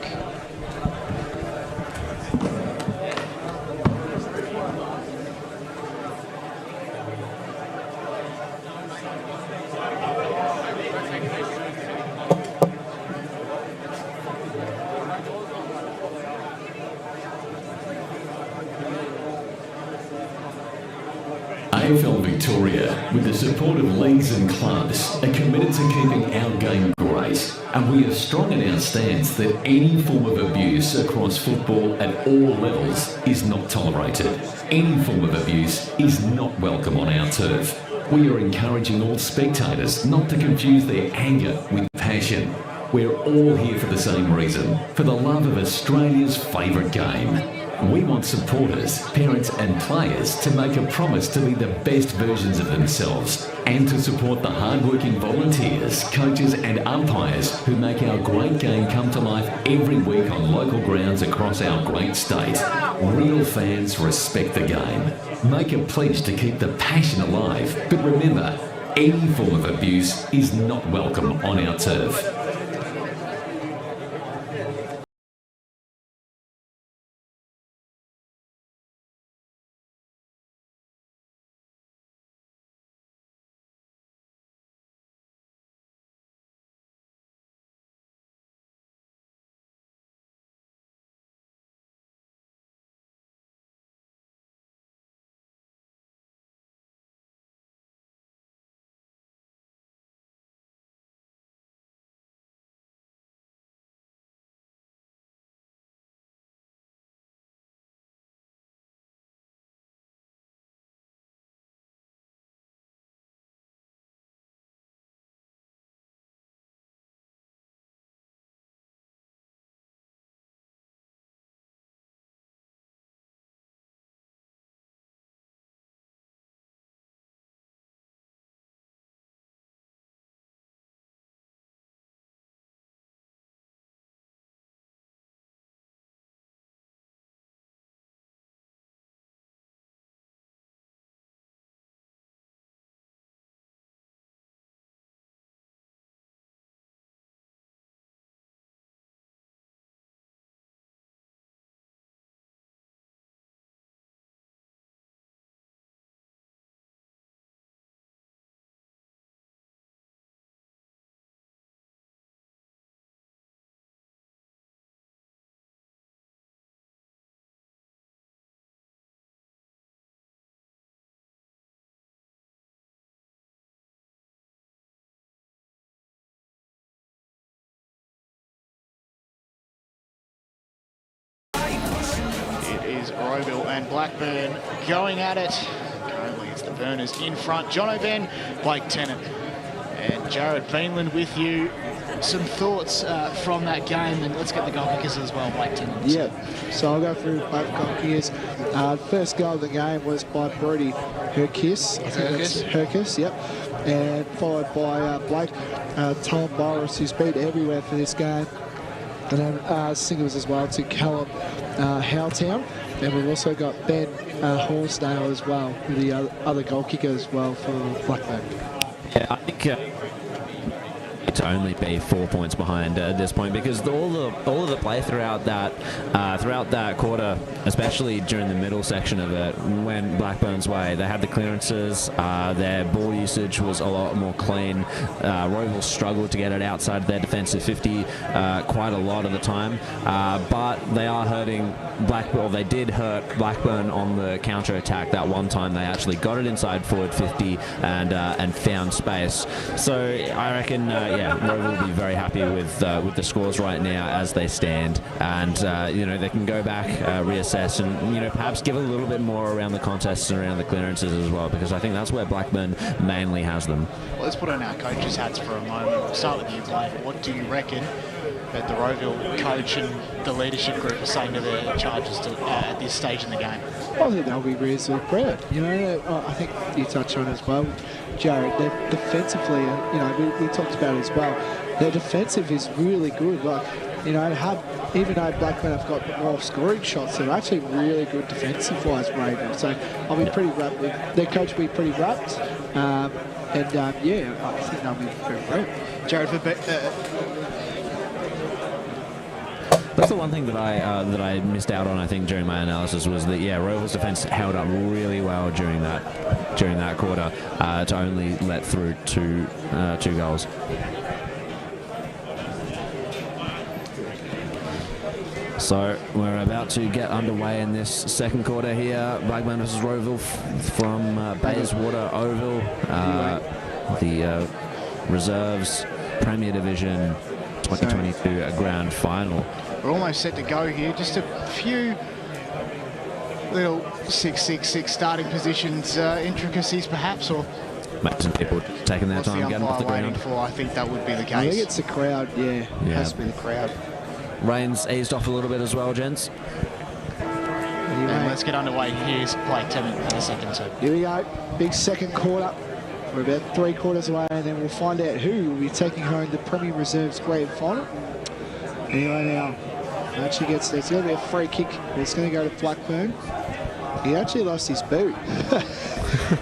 AFL Victoria, with the support of leagues and clubs, are committed to keeping our game great, and we are strong in our stance that any form of abuse across football at all levels is not tolerated. Any form of abuse is not welcome on our turf. We are encouraging all spectators not to confuse their anger with passion. We're all here for the same reason, for the love of Australia's favourite game. We want supporters, parents and players to make a promise to be the best versions of themselves and to support the hard-working volunteers, coaches and umpires who make our great game come to life every week on local grounds across our great state. Real fans respect the game. Make a pledge to keep the passion alive, but remember, any form of abuse is not welcome on our turf. Rowville and Blackburn going at it. Currently it's the Burners in front. John O'Ben, Blake Tennant and Jared Beanland with you. Some thoughts from that game, and let's get the goal kickers as well, Blake Tennant. Yeah, so I'll go through both goal kickers. First goal of the game was by Brody Herkis. Herkis, yep. And followed by Blake Tom Boris, who's been everywhere for this game. And then singles as well to Callum Howtown. And we've also got Ben Horsdale as well, with the other goal kicker as well for Blackburn. Yeah, I think to only be 4 points behind at this point, because all of the play throughout that quarter, especially during the middle section of it, went Blackburn's way. They had the clearances, their ball usage was a lot more clean. Rowville struggled to get it outside their defensive 50 quite a lot of the time, but they are hurting Blackburn. They did hurt Blackburn on the counter attack that one time. They actually got it inside forward 50 and found space. So I reckon, Rowville will be very happy with the scores right now as they stand, and they can go back, reassess, and perhaps give a little bit more around the contests and around the clearances as well, because I think that's where Blackburn mainly has them. Well, let's put on our coaches' hats for a moment. We'll start with you, Blake. What do you reckon that the Rowville coach and the leadership group are saying to their charges at this stage in the game? I think they'll be reasonably proud. I think you touched on it as well, Jared. They're defensively, we talked about it as well. Their defensive is really good. Even though Blackburn have got more scoring shots, they're actually really good defensive-wise, Rowville. So I'll be pretty wrapped with their coach. Will be pretty wrapped, I think they'll be very proud. Jared, That's the one thing that I missed out on, I think, during my analysis, was that Rowville's defence held up really well during that quarter to only let through two goals. So we're about to get underway in this second quarter here. Blackburn versus Rowville from Bayswater Oval, the Reserves Premier Division 2022 Grand Final. We're almost set to go here. Just a few little 6-6-6 starting positions, intricacies perhaps, or some people taking their time getting off the ground. I think that would be the case. I think it's the crowd, It has to be the crowd. Rain's eased off a little bit as well, gents. And let's get underway. Here's Blake Tennant in a second, too. Here we go. Big second quarter. We're about 3 quarters away, and then we'll find out who will be taking home the Premier Reserves Grand Final. Anyway, now, actually gets there. It's going to be a free kick. It's going to go to Blackburn. He actually lost his boot.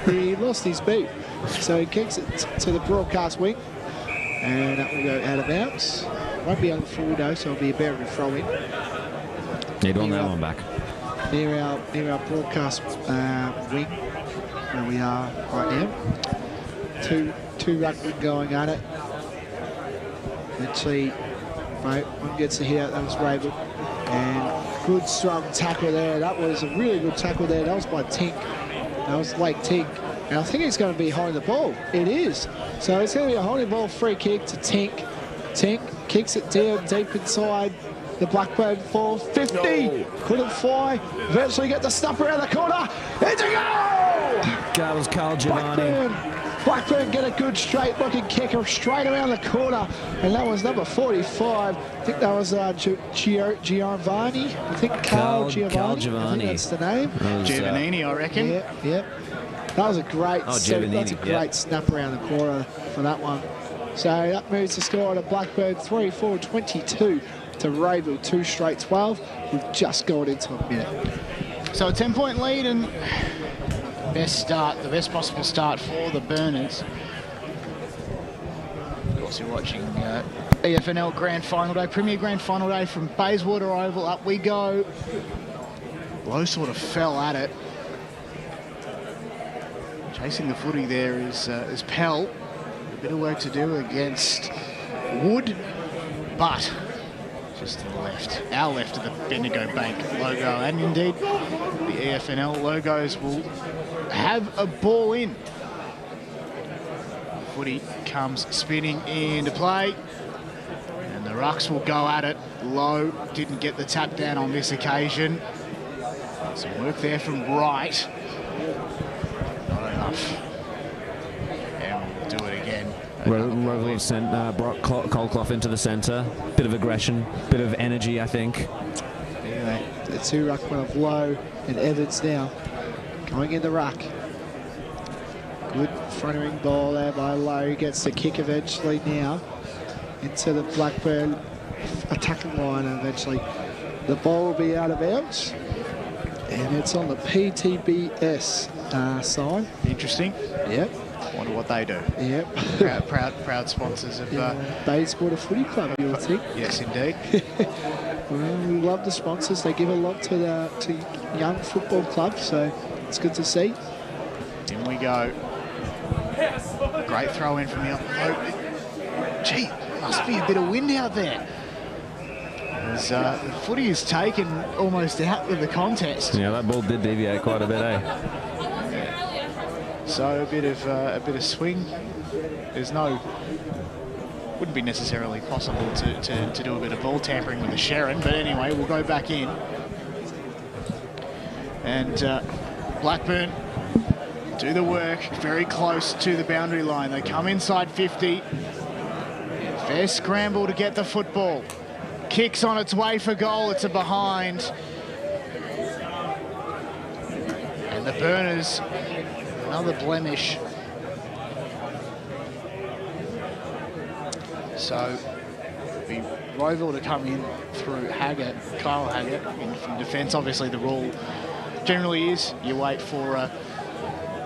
He lost his boot. So he kicks it to the broadcast wing, and that will go out of bounds. Won't be on the full though, so it'll be a better to throw in. Need on that one back. Near our broadcast wing, where we are right now. Two ruckmen going at it. Actually, one gets a hit out. That was Rowville, and good strong tackle there. That was a really good tackle there. That was by Tink. That was Lake Tink. And I think he's going to be holding the ball. It is. So it's going to be a holding ball free kick to Tink. Tink kicks it down deep inside the Blackburn 450. No. Couldn't fly. Eventually get the snap around the corner. It's a goal! That was Carl Giovanni. Blackburn get a good straight looking kicker straight around the corner. And that was number 45. I think that was Giovanni. I think Carl Giovanni. Carl Giovanni. I think that's the name. Giovannini, I reckon. Yeah. That was a great snap around the corner for that one. So that moves the score to Blackburn 3-4-22 to Rowville 2 straight 12. We've just gone into a minute. So a 10-point lead, and the best possible start for the Burners. Of course, you're watching EFNL Grand Final Day, Premier Grand Final Day from Bayswater Oval. Up we go. Lowe sort of fell at it. Chasing the footy there is Pell. A bit of work to do against Wood, but just to the left, our left of the Bendigo Bank logo, and indeed the EFNL logos will have a ball in. Footy comes spinning into play, and the Rucks will go at it. Lowe didn't get the tap down on this occasion. Some work there from right. Not enough. And we'll do it again. Rowville have sent Brock Colclough into the centre. Bit of aggression, bit of energy, I think. Anyway, The two ruckmen of Lowe and Evans now going in the ruck. Good front-ring ball there by Lowe. Gets the kick eventually now into the Blackburn attacking line, and eventually the ball will be out of bounds. And it's on the PTBS side. interesting. Yep. Wonder what they do. Yep. Proud sponsors of. Bayswater Footy Club, you would think. Yes, indeed. Well, we love the sponsors. They give a lot to young football clubs, so it's good to see. In we go. Great throw in from the up. Gee, must be a bit of wind out there. As the footy is taken almost out of the contest. Yeah, that ball did deviate quite a bit, eh? So a bit of swing. There's no. Wouldn't be necessarily possible to do a bit of ball tampering with the Sharon, but anyway, we'll go back in. And Blackburn do the work very close to the boundary line. They come inside 50. Fair scramble to get the football. Kicks on its way for goal. It's a behind. And the Burners, another blemish. So be Rowville to come in through Haggett, Kyle Haggett in from defence. Obviously the rule generally is you wait for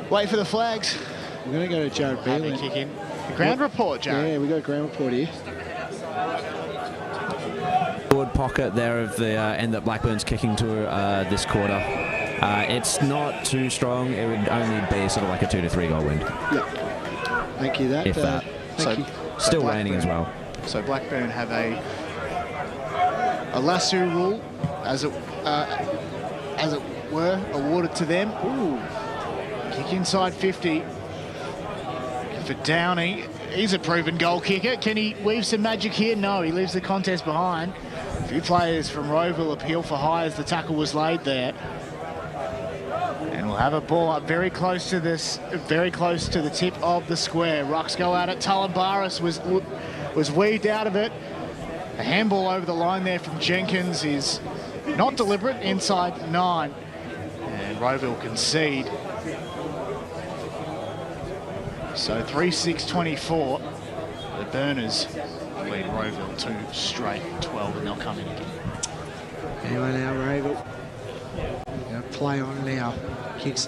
the flags. We're going to go to Jared Happy Beelan. kick in. The ground report, Jared. Yeah, we got a ground report here. Forward pocket there of the end that Blackburn's kicking to this quarter. It's not too strong. It would only be sort of like a 2 to 3 goal wind. Yeah. Thank you, that. If that. Thank you. Still Blackburn- raining as well. So Blackburn have a lasso rule, as it were, awarded to them. Ooh. Kick inside 50 for Downey. He's a proven goal kicker. Can he weave some magic here? No, he leaves the contest behind. A few players from Rowville appeal for high as the tackle was laid there. And we'll have a ball up very close to the tip of the square. Rucks go at it. Talumbaris was weaved out of it. A handball over the line there from Jenkins is not deliberate, inside 9. And Rowville concede. So 3-6-24. The Burners lead Rowville 2 straight 12, and they'll come in again. Anyway, now Rowville. Going to play on now. Kicks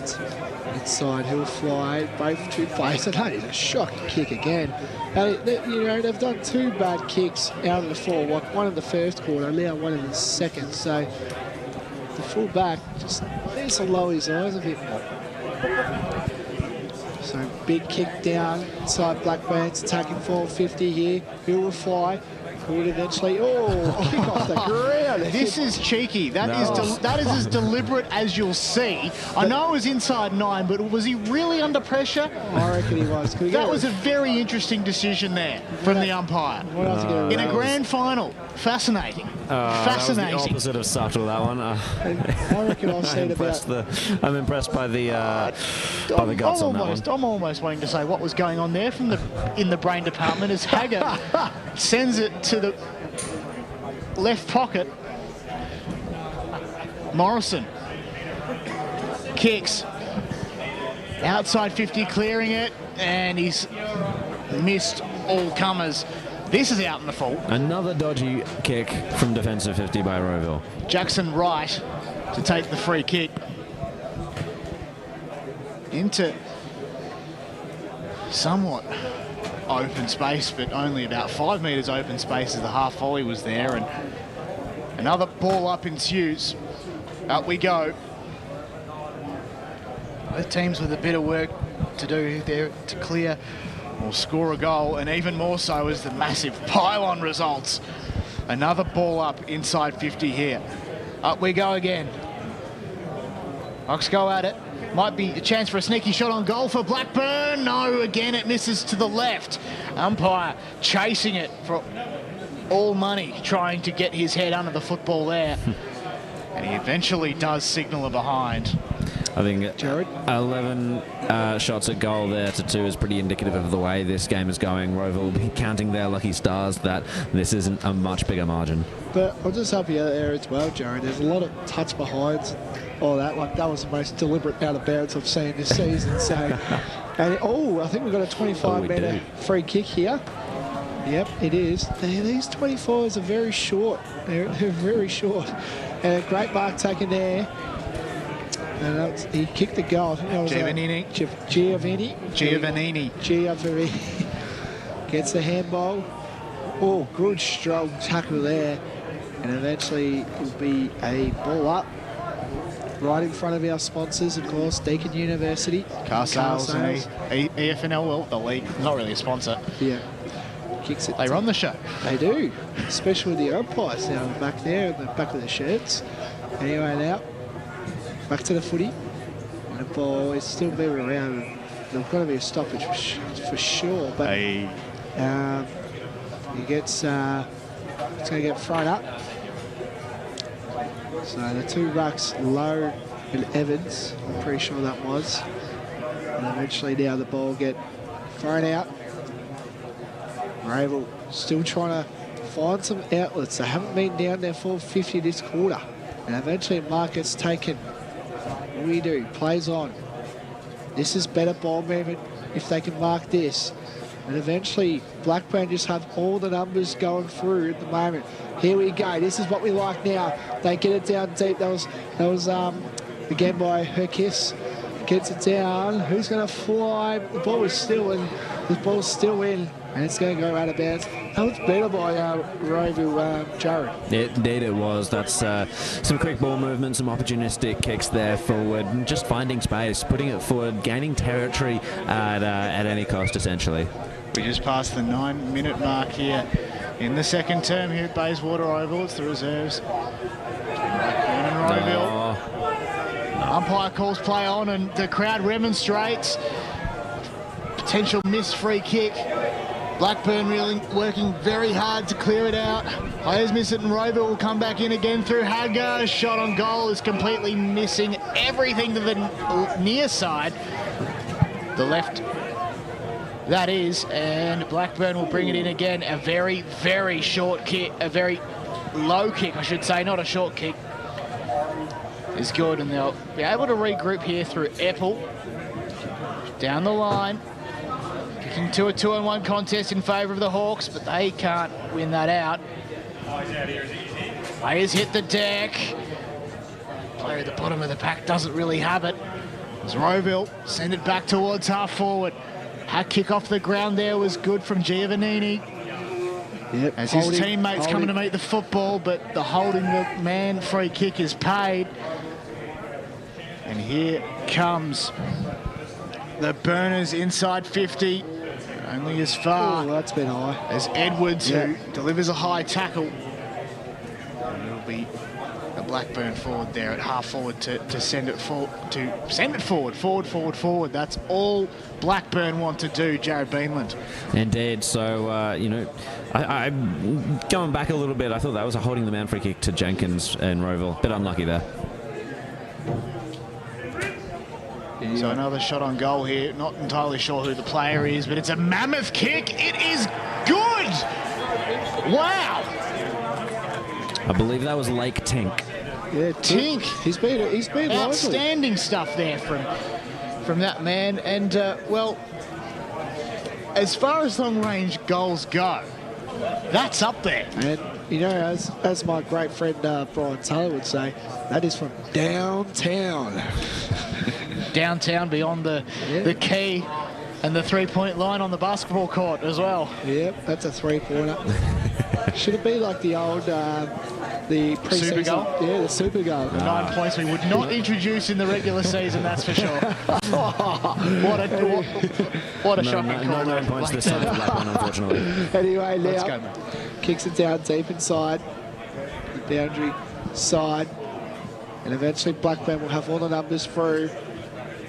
inside. He'll fly. Both two players. And that is a shocking kick again. They've done 2 bad kicks out of the 4. One in the first quarter, now one in the second. So the full back just needs to lower his eyes a bit more. So big kick down inside Blackburn's attacking forward 50 here. Who will fly? Could eventually, kick off the ground. This is cheeky. That is as deliberate as you'll see. I know it was inside 9, but was he really under pressure? I reckon he was. That was a very interesting decision there from the umpire. In a grand final. Fascinating. Fascinating. That was the opposite of subtle, that one. I reckon I've seen I'm impressed by the guts on that one. I'm almost wanting to say what was going on there in the brain department as Haggett sends it to the left pocket. Morrison kicks outside 50, clearing it, and he's missed all comers. This is out in the full. Another dodgy kick from defensive 50 by Rowville. Jackson Wright to take the free kick into somewhat open space, but only about 5 metres open space as the half volley was there, and another ball up ensues. Up we go. Both teams with a bit of work to do there to clear or score a goal, and even more so as the massive pile-on results. Another ball up inside 50 here. Up we go again. Hawks go at it. Might be a chance for a sneaky shot on goal for Blackburn. No, again it misses to the left. Umpire chasing it for all money, trying to get his head under the football there. And he eventually does signal a behind. I think Jared? 11 shots at goal there to 2 is pretty indicative of the way this game is going. Rowville will be counting their lucky stars that this isn't a much bigger margin. But I'll just help you out there as well, Jared. There's a lot of touch behinds, all that. Like, that was the most deliberate out of bounds I've seen this season. So, and I think we've got a 25-metre free kick here. Yep, it is. These 24s are very short. They're very short. And a great mark taken there. And he kicked the goal. Giovannini. Giovannini gets the handball. Oh, good strong tackle there. And eventually it'll be a ball up. Right in front of our sponsors, of course, Deakin University. Car Sales and EFNL, well, the league. Not really a sponsor. Yeah. Kicks it. They run the show. They do. Especially with the umpires now back there in the back of the shirts. Anyway, now. Back to the footy. And the ball is still moving around. There's got to be a stoppage for sure. But he gets... it's going to get thrown up. So the 2 rucks, Lowe and Evans, I'm pretty sure that was. And eventually now the ball get thrown out. Rowville still trying to find some outlets. They haven't been down there 450 this quarter. And eventually mark gets taken. What do you do? Plays on. This is better ball movement if they can mark this. And eventually Blackburn just have all the numbers going through at the moment. Here we go. This is what we like now. They get it down deep. That was again by Herkis. Gets it down. Who's going to fly? The ball is still in. The ball's still in. And it's going to go out of bounds. That was better by Rowville, Jared. Indeed it was. That's some quick ball movement, some opportunistic kicks there forward, and just finding space, putting it forward, gaining territory at any cost, essentially. We just passed the 9-minute mark here in the second term here at Bayswater Oval. It's the reserves. Blackburn and Rowville. Umpire calls play on and the crowd remonstrates. Potential missed free kick. Blackburn really working very hard to clear it out. Players miss it and Rowville will come back in again through Hagar. Shot on goal is completely missing everything to the near side. The left, that is, and Blackburn will bring it in again. A very, very short kick, a very low kick, I should say, not a short kick, is good, and they'll be able to regroup here through Apple. Down the line. Kicking to a 2-on-1 contest in favour of the Hawks, but they can't win that out. Players hit the deck. Player at the bottom of the pack doesn't really have it. As Rowville send it back towards half forward. Hack kick off the ground there was good from Giovannini. Yep, as his teammates coming to meet the football, but the holding the man free kick is paid. And here comes the Burners inside 50. Only as far that's been high. As Edwards, who delivers a high tackle. And it'll be a Blackburn forward there at half forward to send it forward. That's all Blackburn want to do, Jared Beanland. Indeed. So, I going back a little bit, I thought that was a holding the man free kick to Jenkins and Rowville. Bit unlucky there. So another shot on goal here. Not entirely sure who the player is, but it's a mammoth kick. It is good. Wow. I believe that was Lake Tink. Yeah, Tink. He's been outstanding stuff there from that man. And well, as far as long range goals go, that's up there. And as my great friend Brian Taylor would say, that is from downtown. Downtown beyond the key and the 3-point line on the basketball court as well. Yep, that's a 3-pointer. Should it be like the old the pre-season? Super goal? Yeah, the super goal. 9 points we would not introduce in the regular season, that's for sure. What a shocking call. 9 points this time for Blackburn, unfortunately. Anyway, now let's go, man. Kicks it down deep inside the boundary side, and eventually Blackburn will have all the numbers through.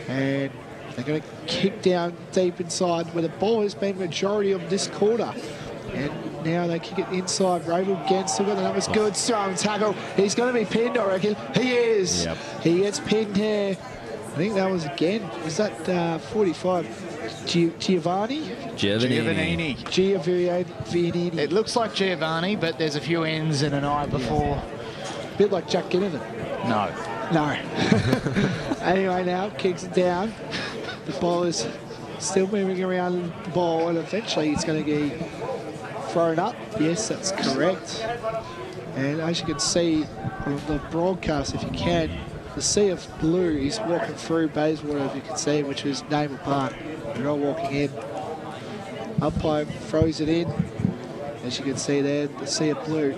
And they're going to kick down deep inside where the ball has been majority of this quarter. And now they kick it inside. Rowville again, still got the numbers. Good, strong tackle. He's going to be pinned, I reckon. He is. Yep. He gets pinned here. I think that was again. Was that 45? Giovanni? Giovannini. Giovannini. It looks like Giovanni, but there's a few N's and an I before. A bit like Jack Ginnivan. No. Anyway, now kicks it down. The ball is still moving around the ball, and eventually it's going to be thrown up. Yes, that's correct. And as you can see on the broadcast, if you can, the sea of blue is walking through Bayswater, if you can see, which is Naval Park. They're all walking in. Umpire throws it in. As you can see there, the sea of blue.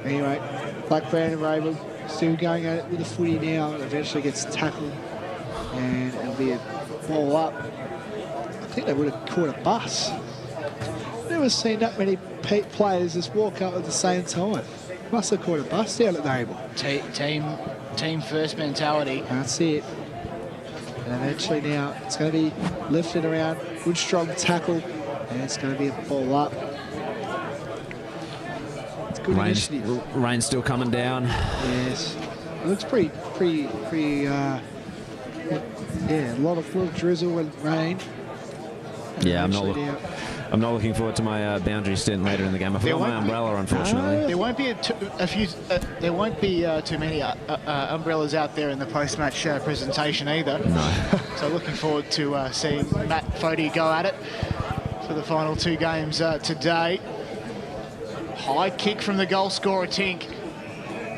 Anyway, Blackburn and Rowville still going at it with the footy now, and eventually gets tackled. And it'll be a ball up. I think they would have caught a bus. Never seen that many players just walk up at the same time. Must have caught a bus down at Naval. Team first mentality. That's it. And eventually now it's going to be lifted around. Good strong tackle. And it's going to be a ball up. It's good initiative. Rain's still coming down. Yes. It looks pretty yeah, a lot of drizzle and rain. And Yeah, I'm not looking forward to my boundary stint later in the game. I forgot my umbrella, unfortunately. There won't be too many umbrellas out there in the post-match presentation either. No. So looking forward to seeing Matt Fody go at it for the final two games today. High kick from the goal scorer, Tink,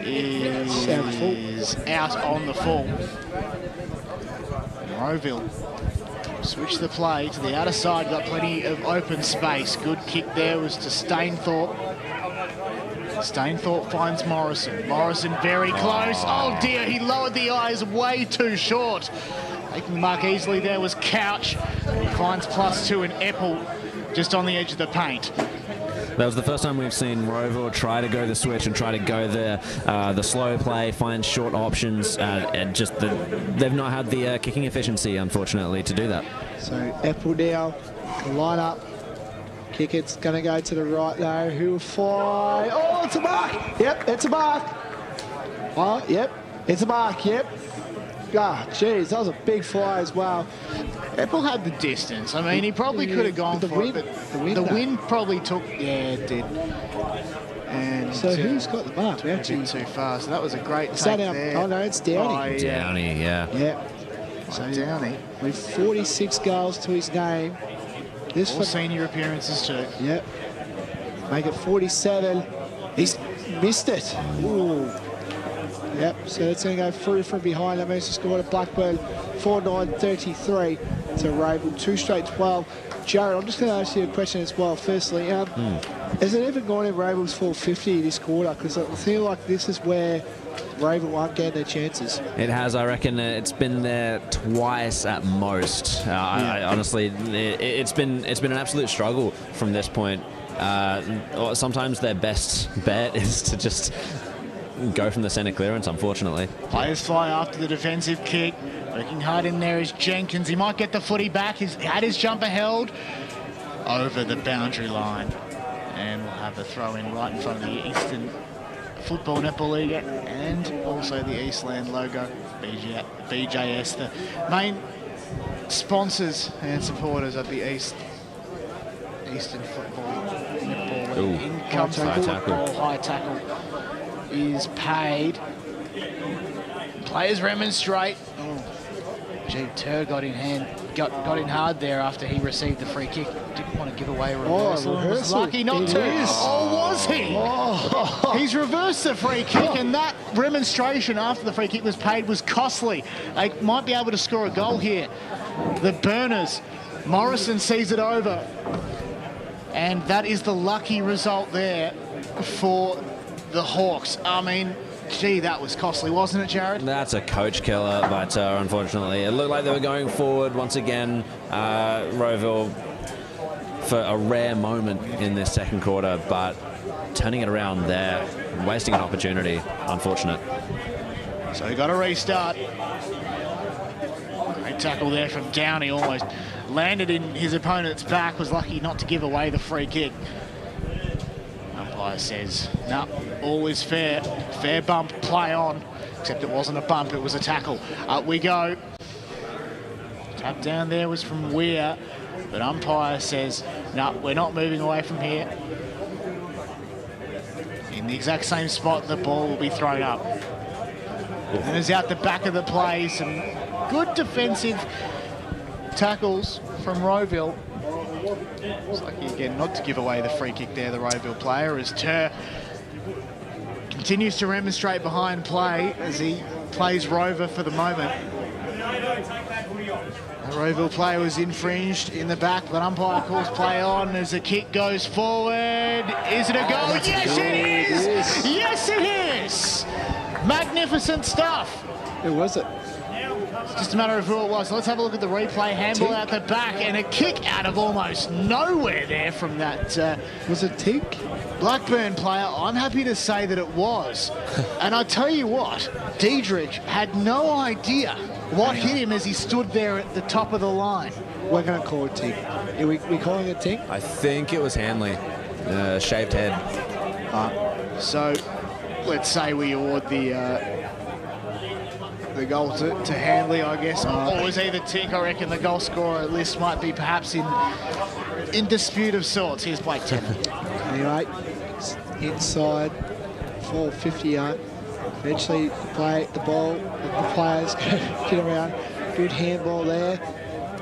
is out on the full. Rowville switch the play to the outer side, got plenty of open space. Good kick there was to Stainthorpe. Stainthorpe finds Morrison. Morrison very close. Oh dear, he lowered the eyes way too short. Making the mark easily there was Couch. He finds +2 in Epple just on the edge of the paint. That was the first time we've seen Rowville try to go the switch and try to go the slow play, find short options, and just they've not had the kicking efficiency, unfortunately, to do that. So Epple now can line up. Kick it's going to go to the right though. Who will fly? Oh, it's a mark. Yep, it's a mark. Oh, yep, it's a mark. Yep. Ah, geez, that was a big fly as well. Epple had the distance. I mean, he probably could have gone for it, but the wind probably took... Yeah, it did. And so who's got the mark? We actually too far. So that was a great take there. Oh, no, it's Downey. Downey, yeah. Yeah. So Downey. With 46 goals to his name. This All senior appearances too. Yep. Make it 47. He's missed it. Ooh. Yep, so it's going to go through from behind. That means to score at Blackburn 4-9-33 to Rowville, 2 straight 12. Jared, I'm just going to ask you a question as well. Firstly, has it ever gone in Rowville's 450 this quarter? Because I feel like this is where Rowville aren't getting their chances. It has, I reckon. It's been there twice at most. I honestly, it's been an absolute struggle from this point. Sometimes their best bet is to just go from the centre clearance, unfortunately. Players fly after the defensive kick. Working hard in there is Jenkins. He might get the footy back. He's had his jumper held over the boundary line. And we'll have a throw in right in front of the Eastern Football Netball League and also the Eastland logo, BJS, the main sponsors and supporters of the Eastern Football Netball League. Income football, high tackle is paid. Players remonstrate. Gee, Tur got in hard there after he received the free kick. Didn't want to give away a reversal. Was lucky not to. Oh, was he? Oh. He's reversed the free kick, and that remonstration after the free kick was paid was costly. They might be able to score a goal here. The Burners. Morrison sees it over. And that is the lucky result there for the Hawks. I mean, gee, that was costly, wasn't it, Jared? That's a coach killer, but unfortunately, it looked like they were going forward once again. Rowville for a rare moment in this second quarter, but turning it around there, wasting an opportunity. Unfortunate. So he got a restart. Great tackle there from Downey, almost landed in his opponent's back. Was lucky not to give away the free kick. Umpire says, no, all is fair. Fair bump, play on. Except it wasn't a bump, it was a tackle. Up we go. Tap down there was from Weir, but umpire says, no, we're not moving away from here. In the exact same spot, the ball will be thrown up. And it's out the back of the play. Some good defensive tackles from Rowville. Looks like again not to give away the free kick there, the Rowville player, as Ter continues to demonstrate behind play as he plays Rover for the moment. The Rowville player was infringed in the back, but umpire calls play on as the kick goes forward. Is it a goal? Yes, it is! Yes, it is! Magnificent stuff. Who was it? It's just a matter of who it was. Let's have a look at the replay. Handball out the back and a kick out of almost nowhere there from that. Was it Tink? Blackburn player. I'm happy to say that it was. And I tell you what, Diedrich had no idea what hit him as he stood there at the top of the line. We're going to call it Tink. Are we calling it Tink? I think it was Hanley. Shaved head. So let's say we award the goal to Hanley, I guess. Or was either Tink. I reckon the goal scorer list might be perhaps in dispute of sorts. Here's Blake Tennant. Anyway, inside for 50 yard. Eventually the ball, the players get around. Good handball there.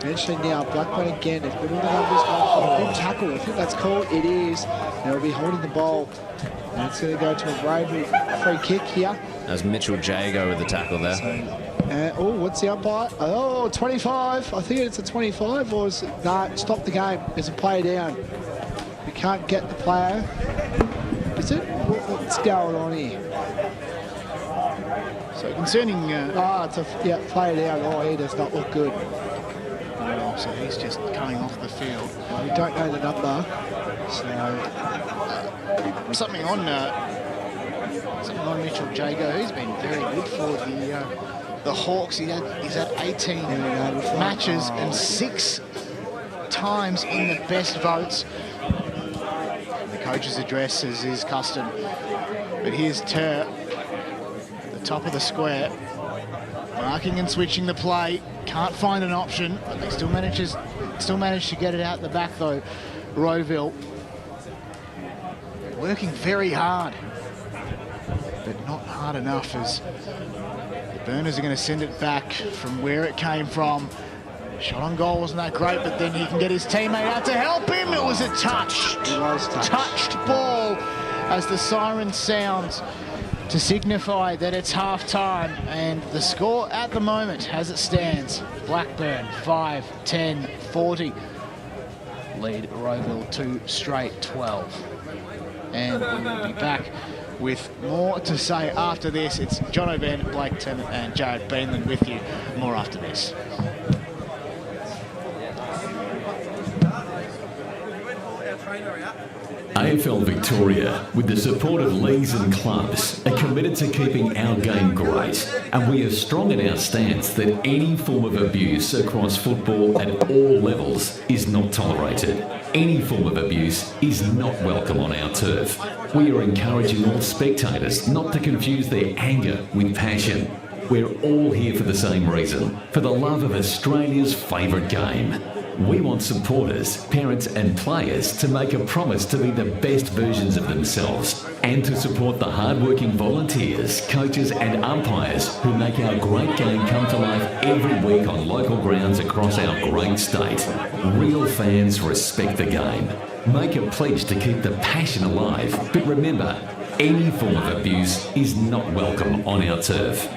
Eventually now Blackburn again. They've got all the numbers on. Good tackle. I think that's called. It is. They'll be holding the ball. And it's going to go to a Rowville free kick here. That was Mitchell Jago with the tackle there. So, what's the umpire? Oh, 25. I think it's a 25. Or is it? No, stop the game. There's a player down. We can't get the player. Is it? What's going on here? So concerning... it's a player down. Oh, he does not look good. So he's just coming off the field. We don't know the number. So... Something on Mitchell Jago. He's been very good for the Hawks. He's had 18 matches and 6 times in the best votes. The coach's address is his custom. But here's Ter at the top of the square, marking and switching the play. Can't find an option, but they still manage to get it out the back though. Rowville working very hard, but not hard enough as the Burners are going to send it back from where it came from. Shot on goal wasn't that great, but then he can get his teammate out to help him. It was a touched ball as the siren sounds to signify that it's half-time, and the score at the moment, as it stands, Blackburn 5-10-40. Lead Rowville 2 straight 12. And we will be back with more to say after this. It's John O'Ben, Blake Tennant and Jared Beanland with you. More after this. AFL Victoria, with the support of leagues and clubs, are committed to keeping our game great, and we are strong in our stance that any form of abuse across football at all levels is not tolerated. Any form of abuse is not welcome on our turf. We are encouraging all spectators not to confuse their anger with passion. We're all here for the same reason, for the love of Australia's favourite game. We want supporters, parents and players to make a promise to be the best versions of themselves and to support the hard-working volunteers, coaches and umpires who make our great game come to life every week on local grounds across our great state. Real fans respect the game. Make a pledge to keep the passion alive, but remember, any form of abuse is not welcome on our turf.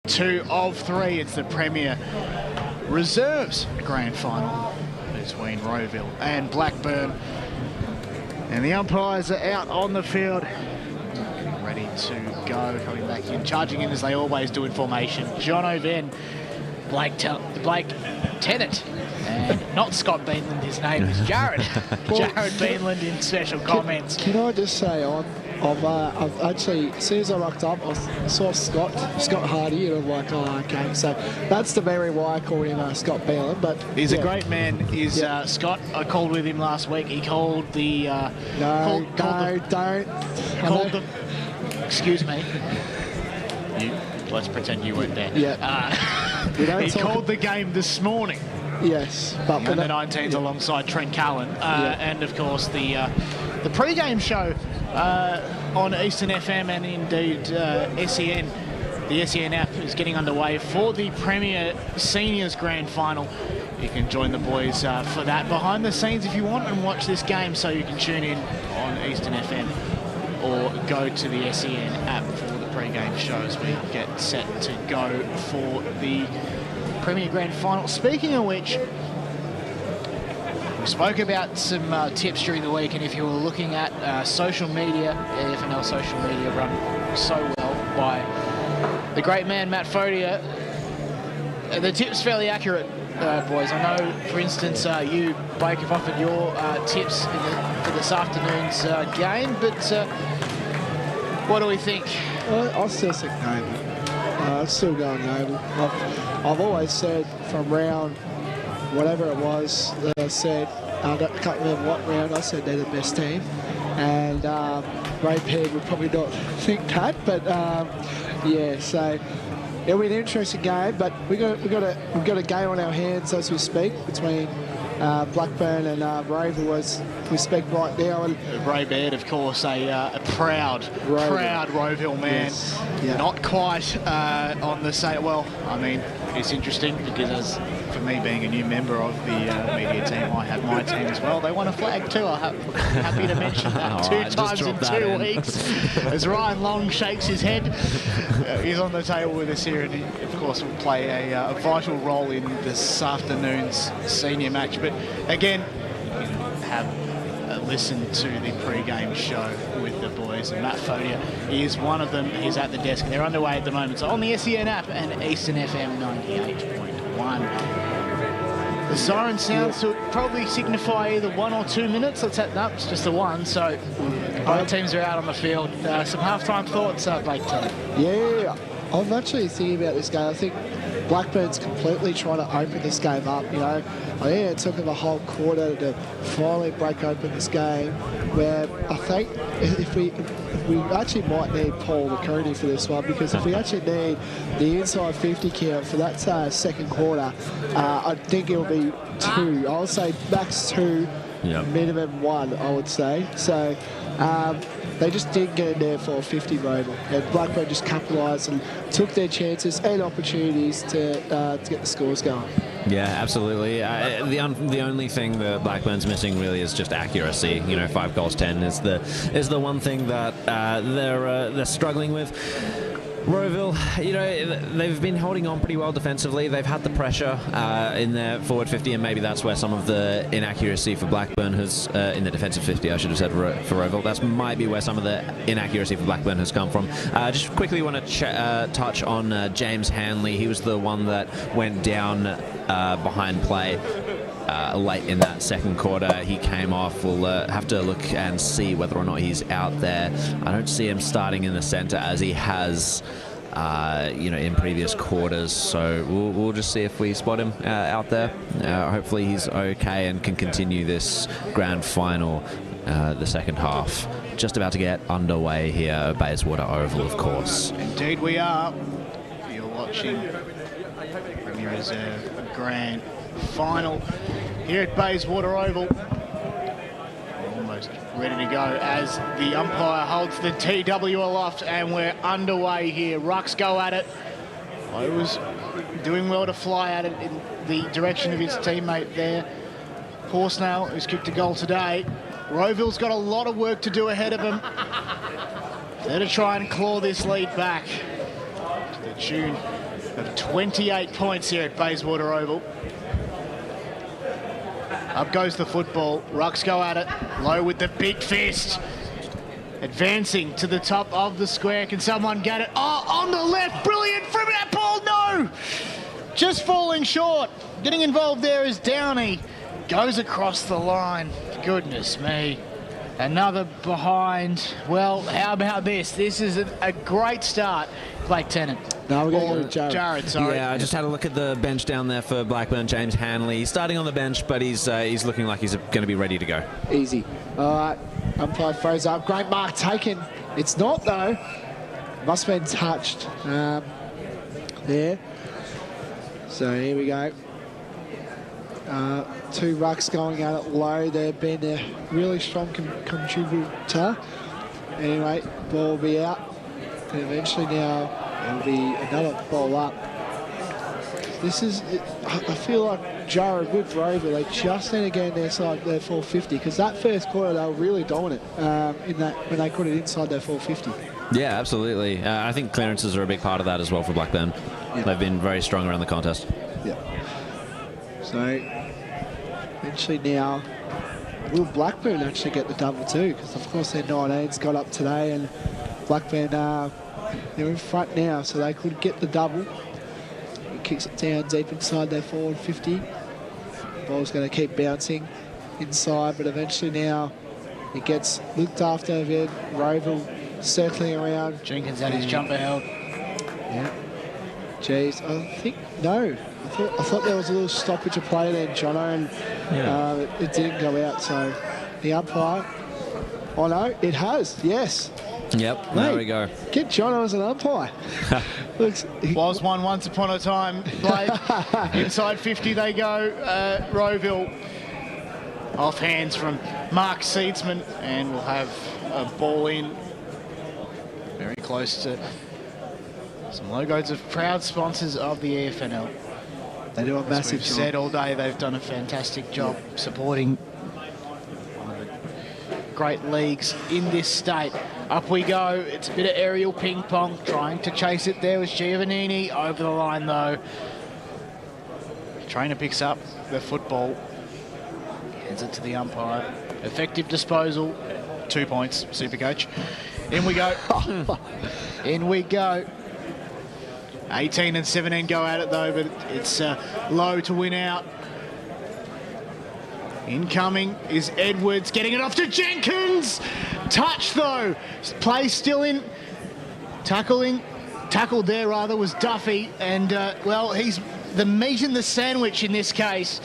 2 of 3. It's the Premier Reserves Grand Final between Rowville and Blackburn. And the umpires are out on the field, ready to go, coming back in, charging in as they always do in formation. John O'Ven, Blake Tennant, and not Scott Beanland, his name is Jared. Jared Beanland in special comments. Can I just say, I've actually, as soon as I rocked up, I saw Scott Hardy, and I'm like, oh, okay. So that's the very why I called him Scott Beanland. But he's a great man. Is Scott? I called with him last week. He called the. Don't. Excuse me. Let's pretend you weren't there. Yeah. He called the game this morning. Yes, but the 19s alongside Trent Cullen, and of course the pre-game show on Eastern FM and indeed SEN. The SEN app is getting underway for the Premier Seniors Grand Final. You can join the boys for that behind the scenes if you want and watch this game. So you can tune in on Eastern FM or go to the SEN app for the pre-game show as we get set to go for the Premier Grand Final. Speaking of which, we spoke about some tips during the week, and if you were looking at social media, EFNL social media run so well by the great man Matt Fodia, the tips fairly accurate, boys. I know, for instance, you, Blake, have offered your tips for this afternoon's game, but what do we think? I still think Noble. I'm still going Noble. I've always said from round whatever it was that I said, I can't remember what round, I said they're the best team. And Ray Peg would probably not think that, but yeah, so it'll be an interesting game, but we've got a game on our hands as we speak between Blackburn and Rowville as we speak right now. And Ray Baird, of course, a proud Rowville man. Yes. Yeah. Not quite on the same. Well, I mean, it's interesting because for me being a new member of the media team, I have my team as well. They won a flag too. I'm happy to mention that two times in 2 weeks. As Ryan Long shakes his head, he's on the table with us here, and he, of course, will play a vital role in this afternoon's senior match. But again, have listen to the pre-game show with the boys, and Matt Fodia is one of them. He's at the desk, and they're underway at the moment. So on the SEN app and Eastern FM 98.1. The siren sounds to probably signify either 1 or 2 minutes. Let's set that up. It's just the one. So both teams are out on the field. Some halftime thoughts, Blake Tennant. Yeah, I'm actually thinking about this game. I think Blackburn's completely trying to open this game up, you know. I think it took them a whole quarter to finally break open this game, where I think if we actually might need Paul McCrory for this one, because if we actually need the inside 50 count for that second quarter, I think it'll be 2. I would say max 2, minimum 1, I would say. So they just didn't get in there for 50 Rowville, and Blackburn just capitalised and took their chances and opportunities to get the scores going. Yeah, absolutely. The only thing that Blackburn's missing really is just accuracy. 5 goals 10 is the one thing that they're struggling with. Rowville, they've been holding on pretty well defensively. They've had the pressure in their forward 50, and maybe that's where some of the inaccuracy for Blackburn has, in the defensive 50, I should have said for Rowville, that might be where some of the inaccuracy for Blackburn has come from. Just quickly want to touch on James Hanley. He was the one that went down behind play late in that second quarter. He came off. We'll have to look and see whether or not he's out there. I don't see him starting in the centre as he has in previous quarters, so we'll just see if we spot him out there. Hopefully he's okay and can continue this grand final. The second half just about to get underway here at Bayswater Oval, of course. Indeed we are. You're watching Premier Reserve Grand Final here at Bayswater Oval. Almost ready to go as the umpire holds the TW aloft, and we're underway here. Rucks go at it. I was doing well to fly at it in the direction of his teammate there. Horsnail, who's kicked a goal today. Rowville's got a lot of work to do ahead of him. They're to try and claw this lead back to the tune of 28 points here at Bayswater Oval. Up goes the football. Rucks go at it. Low with the big fist. Advancing to the top of the square. Can someone get it? Oh, on the left. Brilliant from that ball. No! Just falling short. Getting involved there is Downey. Goes across the line. Goodness me. Another behind. Well, how about this? This is a great start. Blake Tennant. No, we're going to go with Jared. Jared, sorry. Yeah, I just had a look at the bench down there for Blackburn. James Hanley. He's starting on the bench, but he's looking like he's going to be ready to go. Easy. All right. Umpire throws up. Great mark taken. It's not, though. Must have been touched there. So here we go. Two rucks going at it low. They've been a really strong contributor. Anyway, ball will be out. And eventually now it'll be another ball up. This is, I feel like Jared with Rowville, they just need to get in their side their 450, because that first quarter they were really dominant in that when they put it inside their 450. Yeah, absolutely. I think clearances are a big part of that as well for Blackburn. Yeah. They've been very strong around the contest. Yeah. So eventually now, will Blackburn actually get the double too? Because of course their 19s got up today, and Blackburn they're in front now, so they could get the double. He kicks it down deep inside their forward 50. Ball's going to keep bouncing inside, but eventually now it gets looked after again. Rowville circling around. Jenkins had his jumper held. Yeah. Jeez, I think no. I thought there was a little stoppage of play there, Jono, and it didn't go out. So the umpire. Oh no, it has. Yes. Yep. There we go. Get Jono as an umpire. Was one once upon a time. Blake. Inside 50 they go. Rowville off hands from Mark Seedsman, and we'll have a ball in. Very close to some logos of proud sponsors of the EFNL. They do a massive job. job. Said all day they've done a fantastic job supporting one of the great leagues in this state. Up we go. It's a bit of aerial ping pong. Trying to chase it there was Giovannini. Over the line though. Trainer picks up the football. Hands it to the umpire. Effective disposal. 2 points. Supercoach. In we go. In we go. 18 and 17 go at it though, but it's low to win out. Incoming is Edwards, getting it off to Jenkins. Touch though. Play still in. Tackled there rather was Duffy, and well, he's the meat in the sandwich in this case.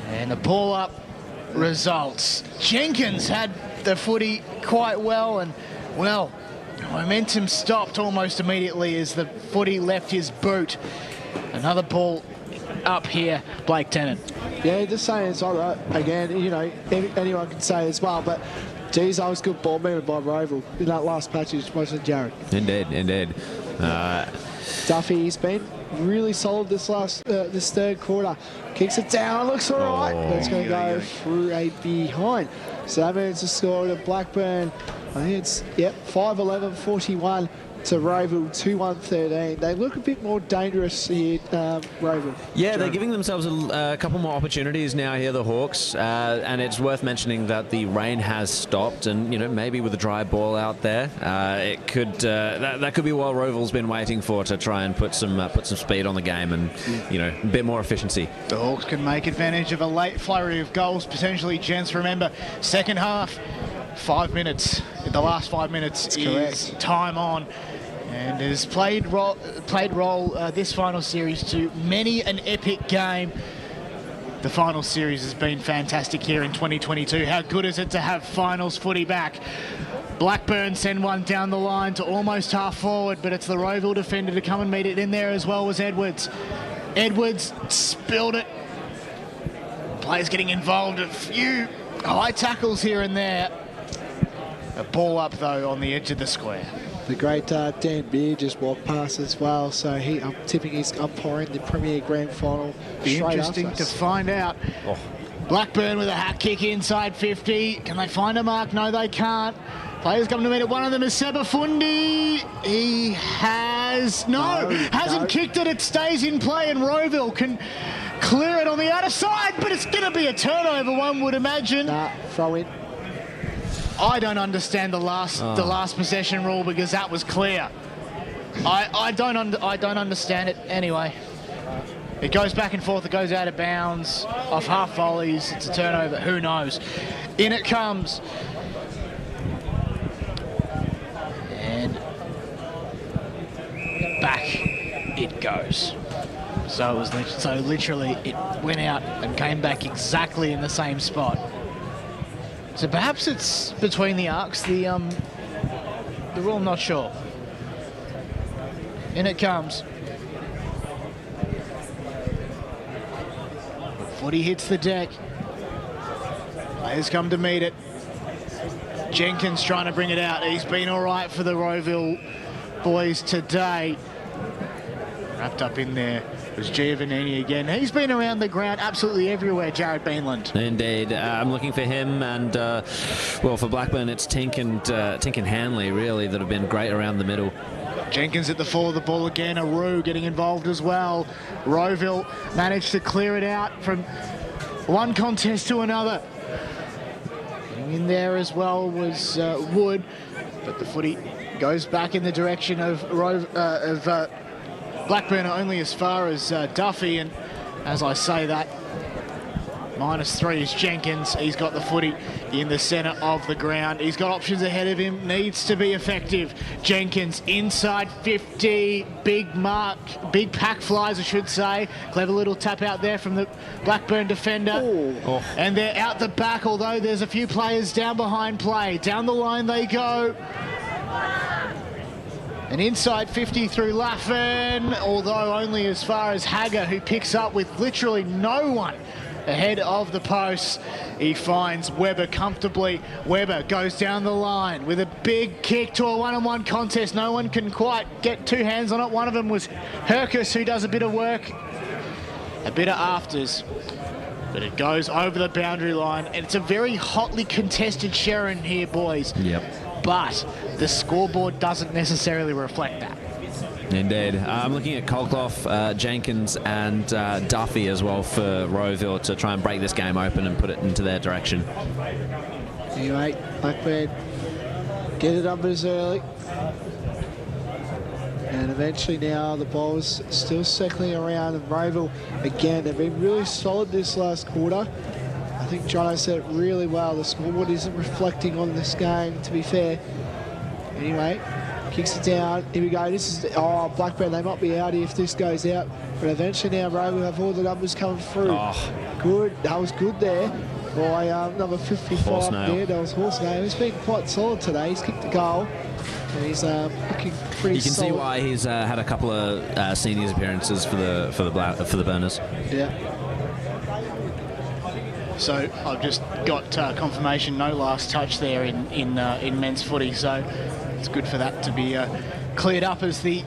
And the ball up results. Jenkins had the footy quite well, and well, momentum stopped almost immediately as the footy left his boot. Another ball up here, Blake Tennant. Yeah, just saying it's all right. Again, you know, anyone can say as well, but geez, that was good ball movement by Rowville in that last patch. It wasn't Jared. Indeed. Duffy's been really solid this third quarter. Kicks it down, looks all right, but it's going to go through a behind. So that means the score to Blackburn. I think it's 5-11-41 to Rowville 2-1-13. They look a bit more dangerous here, Rowville. Yeah, they're giving themselves a couple more opportunities now here, the Hawks, and it's worth mentioning that the rain has stopped, and you know, maybe with a dry ball out there, it could that could be what Rowville's been waiting for, to try and put some speed on the game and you know, a bit more efficiency. The Hawks can make advantage of a late flurry of goals potentially. Gents, remember, second half. 5 minutes. The last 5 minutes is time on, and has played role this final series to many an epic game. The final series has been fantastic here in 2022. How good is it to have finals footy back? Blackburn send one down the line to almost half forward, but it's the Rowville defender to come and meet it in there, as well was Edwards. Edwards spilled it. Players getting involved. A few high tackles here and there. A ball up, though, on the edge of the square. The great Dan Beard just walked past as well, so I'm tipping he's umpiring the Premier Grand Final. Be interesting to find out. Oh. Blackburn with a hat kick inside 50. Can they find a mark? No, they can't. Players come to meet it. One of them is Sebafundi. He has kickers. No, hasn't kicked it. It stays in play, and Rowville can clear it on the outer side, but it's going to be a turnover, one would imagine. Nah, throw in. I don't understand the last possession rule because that was clear. I don't understand it anyway. It goes back and forth. It goes out of bounds off half volleys. It's a turnover. Who knows? In it comes. And back it goes. So it was literally it went out and came back exactly in the same spot. So perhaps it's between the arcs. The rule, I'm not sure. In it comes. Footy hits the deck. Players come to meet it. Jenkins trying to bring it out. He's been all right for the Rowville boys today. Wrapped up in there was Giovannini again. He's been around the ground absolutely everywhere, Jared Beanland. Indeed. I'm looking for him, and well, for Blackburn, it's Tink and Hanley, really, that have been great around the middle. Jenkins at the fall of the ball again. Aru getting involved as well. Rowville managed to clear it out from one contest to another. Getting in there as well was Wood, but the footy goes back in the direction of Blackburn only as far as Duffy, and as I say that, -3 is Jenkins. He's got the footy in the centre of the ground. He's got options ahead of him, needs to be effective. Jenkins inside 50, big mark, big pack flies I should say. Clever little tap out there from the Blackburn defender. Oh. And And they're out the back, although there's a few players down behind play. Down the line they go. And inside 50 through Laffin, although only as far as Hagger, who picks up with literally no one ahead of the post. He finds Webber comfortably. Webber goes down the line with a big kick to a one-on-one contest. No one can quite get two hands on it. One of them was Hercus, who does a bit of work, a bit of afters. But it goes over the boundary line, and it's a very hotly contested Sharon here, boys. Yep. But the scoreboard doesn't necessarily reflect that. Indeed. I'm looking at Kolkloff, Jenkins and Duffy as well for Rowville to try and break this game open and put it into their direction. Anyway, Blackburn get it numbers early. And eventually now the ball's still circling around, and Rowville, again, they've been really solid this last quarter. I think Jono said it really well. The scoreboard isn't reflecting on this game, to be fair. Anyway, kicks it down. Here we go. This is Blackburn. They might be out here if this goes out, but eventually now Rowville have all the numbers coming through. Oh. Good. That was good there by number 55 there. That was Horsenail. He's been quite solid today. He's kicked the goal, and he's looking pretty. You can solid. see why he's had a couple of seniors appearances for the Burners. Yeah. So I've just got confirmation, no last touch there in men's footy. So it's good for that to be cleared up as the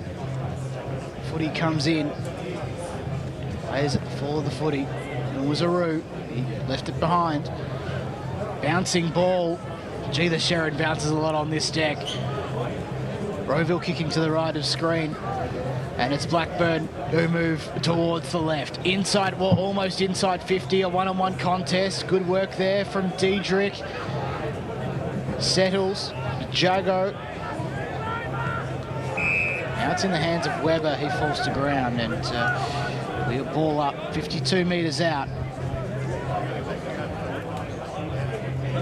footy comes in. Players at the fall of the footy. It was Aru. He left it behind. Bouncing ball. Gee, the Sheridan bounces a lot on this deck. Rowville kicking to the right of screen. And it's Blackburn who move towards the left. Inside, well, almost inside 50, a one-on-one contest. Good work there from Diedrich. Settles. Jago. Now it's in the hands of Webber. He falls to ground, and we'll ball up 52 metres out.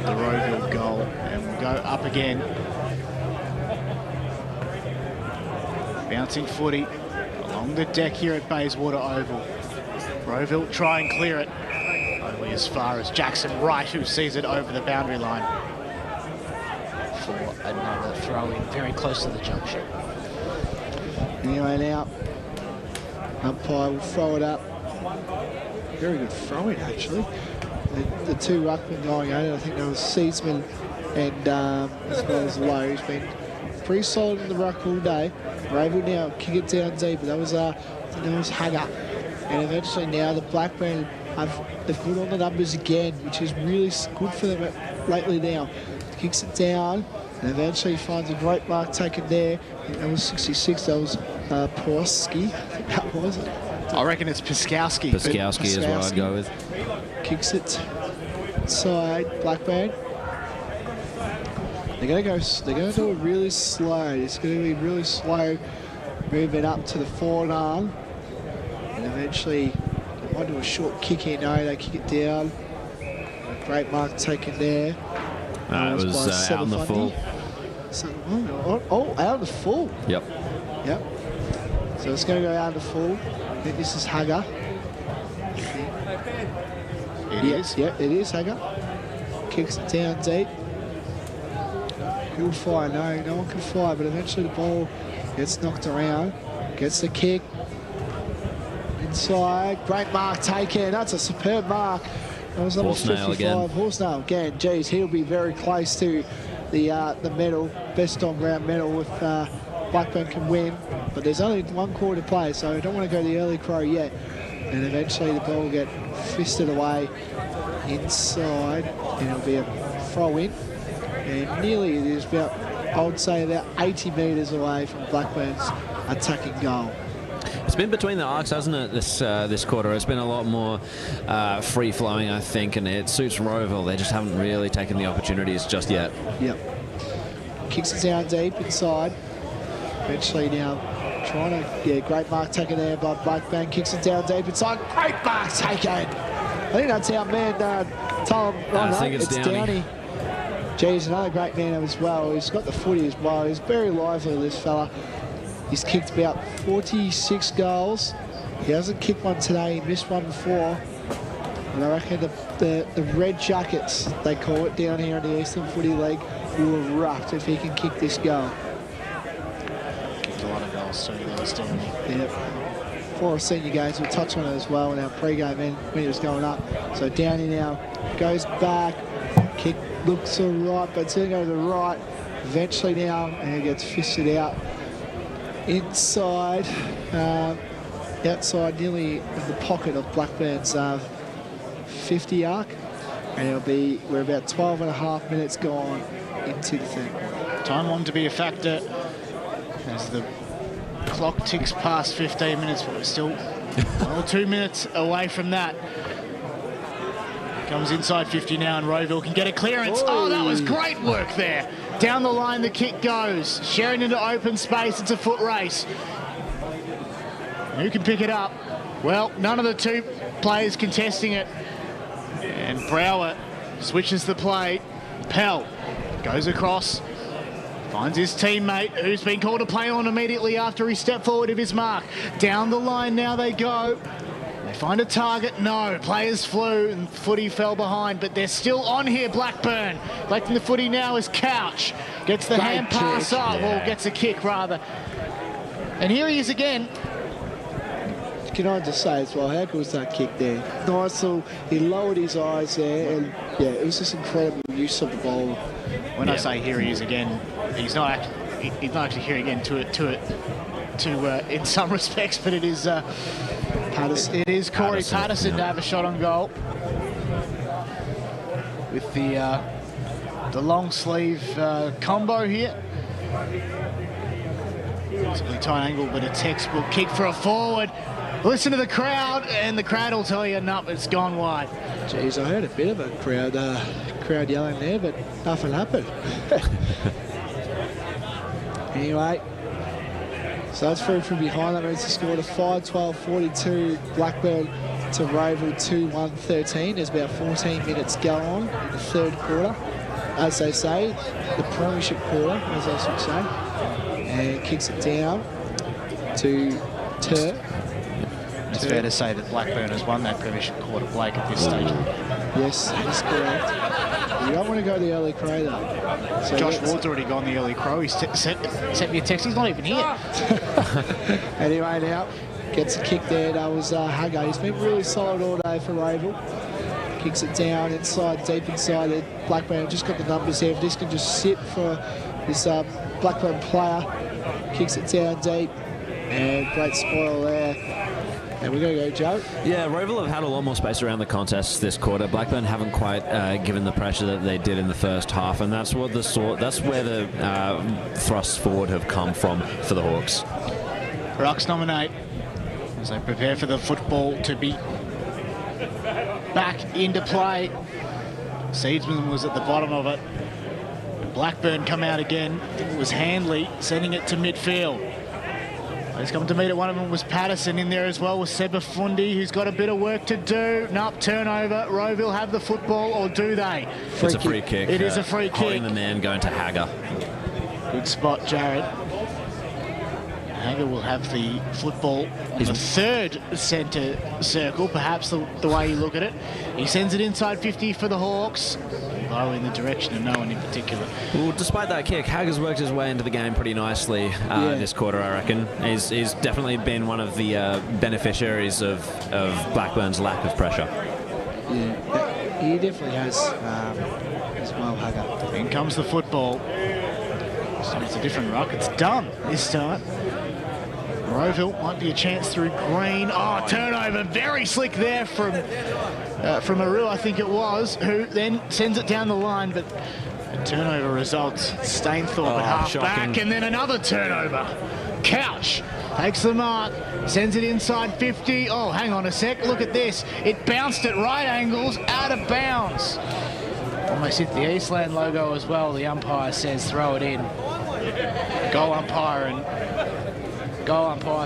The Rowville goal, and we'll go up again. Bouncing footy along the deck here at Bayswater Oval. Rowville try and clear it. Only as far as Jackson Wright, who sees it over the boundary line for another throw-in very close to the junction. Anyway, now umpire will throw it up. Very good throw-in, actually. The two ruckmen going over, I think there was Seatsman and as well as Lowe, who's been pretty solid in the ruck all day. Rowville now kick it down deep, but that was Hagger. And eventually now the Blackburn they've put on the numbers again, which is really good for them lately now. Kicks it down. And eventually finds a great mark taken there. That was 66. That was Porski. That was it. I reckon it's Piskowski. Piskowski is what I'd go with. Kicks it inside Blackburn. They're going to do it really slow. It's going to be really slow moving up to the forward arm. And eventually they might do a short kick here. No, they kick it down. Great mark taken there. It was out in the full. So, out of the full. Yep. So it's going to go out of the full. I think this is Hagger. It is. Yeah, it is Hagger. Kicks it down deep. He'll fire. No one can fire, but eventually the ball gets knocked around. Gets the kick. Inside. Great mark taken. That's a superb mark. That was number 55. Horsenail again. Geez, he'll be very close to the medal, best on ground medal if Blackburn can win. But there's only one quarter to play, so I don't want to go the early crow yet. And eventually the ball will get fisted away inside, and it'll be a throw in. And nearly it is about, I would say, about 80 metres away from Blackburn's attacking goal. It's been between the arcs, hasn't it, this quarter? It's been a lot more free-flowing, I think, and it suits Rowville. They just haven't really taken the opportunities just yet. Yep. Kicks it down deep inside. Eventually now trying to, great mark taken there by Blackburn. Kicks it down deep inside. Great mark taken. I think that's our man, Tom. I think it's Downey. Geez, another great man as well. He's got the footy as well. He's very lively, this fella. He's kicked about 46 goals. He hasn't kicked one today. He missed one before. And I reckon the Red Jackets, they call it down here in the Eastern Footy League, will erupt if he can kick this goal. Kicked a lot of goals too, those Downey. Yep. For senior games, we'll touch on it as well in our pre-game when he was going up. So Downey now goes back. Kick looks all right, but it's going to go to the right. Eventually now, and he gets fisted out. Inside, outside nearly in the pocket of Blackburn's 50 arc, and we're about 12 and a half minutes gone into the thing. Time on to be a factor as the clock ticks past 15 minutes, but we're still 2 minutes away from that. Comes inside 50 now, and Rowville can get a clearance. Oh, that was great work there. Down the line, the kick goes. Sharing into open space, it's a foot race. Who can pick it up? Well, none of the two players contesting it. And Brower switches the play. Pell goes across, finds his teammate, who's been called to play on immediately after he stepped forward of his mark. Down the line now they go. They find a target. No, players flew and footy fell behind, but they're still on here, Blackburn. Collecting the footy now is Couch. Gets the hand pass up, or gets a kick rather. And here he is again. Can I just say as well, how good was that kick there? Nice little, he lowered his eyes there, and yeah, it was just incredible use of the ball. When I say here he is again, he's not actually here again in some respects, but it is Patterson. It is Corey Patterson to have a shot on goal with the long sleeve combo here. Possibly tight angle, but a textbook kick for a forward. Listen to the crowd, and the crowd will tell you, no, it's gone wide. Jeez, I heard a bit of a crowd yelling there, but nothing happened. Anyway, so that's through from behind. That means to score to 5-12-42. Blackburn to Rowville 2-1-13. There's about 14 minutes go on in the third quarter. As they say, the premiership quarter, as I should say. And kicks it down to Tur. It's fair to say that Blackburn has won that premiership quarter, Blake, at this stage. Yes, that's correct. You don't want to go the early crow, though. So Josh Ward's already gone the early crow. He sent me a text. He's not even here. Anyway, now gets a kick there. That was Hagger. He's been really solid all day for Rowville. Kicks it down inside, deep inside it. Blackburn just got the numbers here. If this can just sit for this Blackburn player. Kicks it down deep. And great spoil there. And we're going to go, Joe. Yeah, Rowville have had a lot more space around the contest this quarter. Blackburn haven't quite given the pressure that they did in the first half, and that's where the thrusts forward have come from for the Hawks. Rucks nominate as they prepare for the football to be back into play. Seedsman was at the bottom of it. Blackburn come out again. It was Handley sending it to midfield. He's coming to meet it. One of them was Patterson in there as well with Sebafundi, who's got a bit of work to do. Nope, turnover. Rowville have the football, or do they? It's a free kick. It is a free kick. Holding the man going to Hagger. Good spot, Jared. Hagger will have the football on the third centre circle, perhaps the way you look at it. He sends it inside 50 for the Hawks. Low in the direction of no one in particular. Well, despite that kick, Hagger's worked his way into the game pretty nicely this quarter, I reckon. He's definitely been one of the beneficiaries of Blackburn's lack of pressure. Yeah, he definitely has as well, Hagger. In comes the football. So it's a different ruck. It's done this time. Rowville might be a chance through Green. Oh, turnover. Very slick there from Aru, I think it was, who then sends it down the line, but a turnover results. Stainthorpe at half back, and then another turnover. Couch takes the mark, sends it inside 50. Oh, hang on a sec. Look at this. It bounced at right angles, out of bounds. Almost hit the Eastland logo as well. The umpire says throw it in. Goal umpire,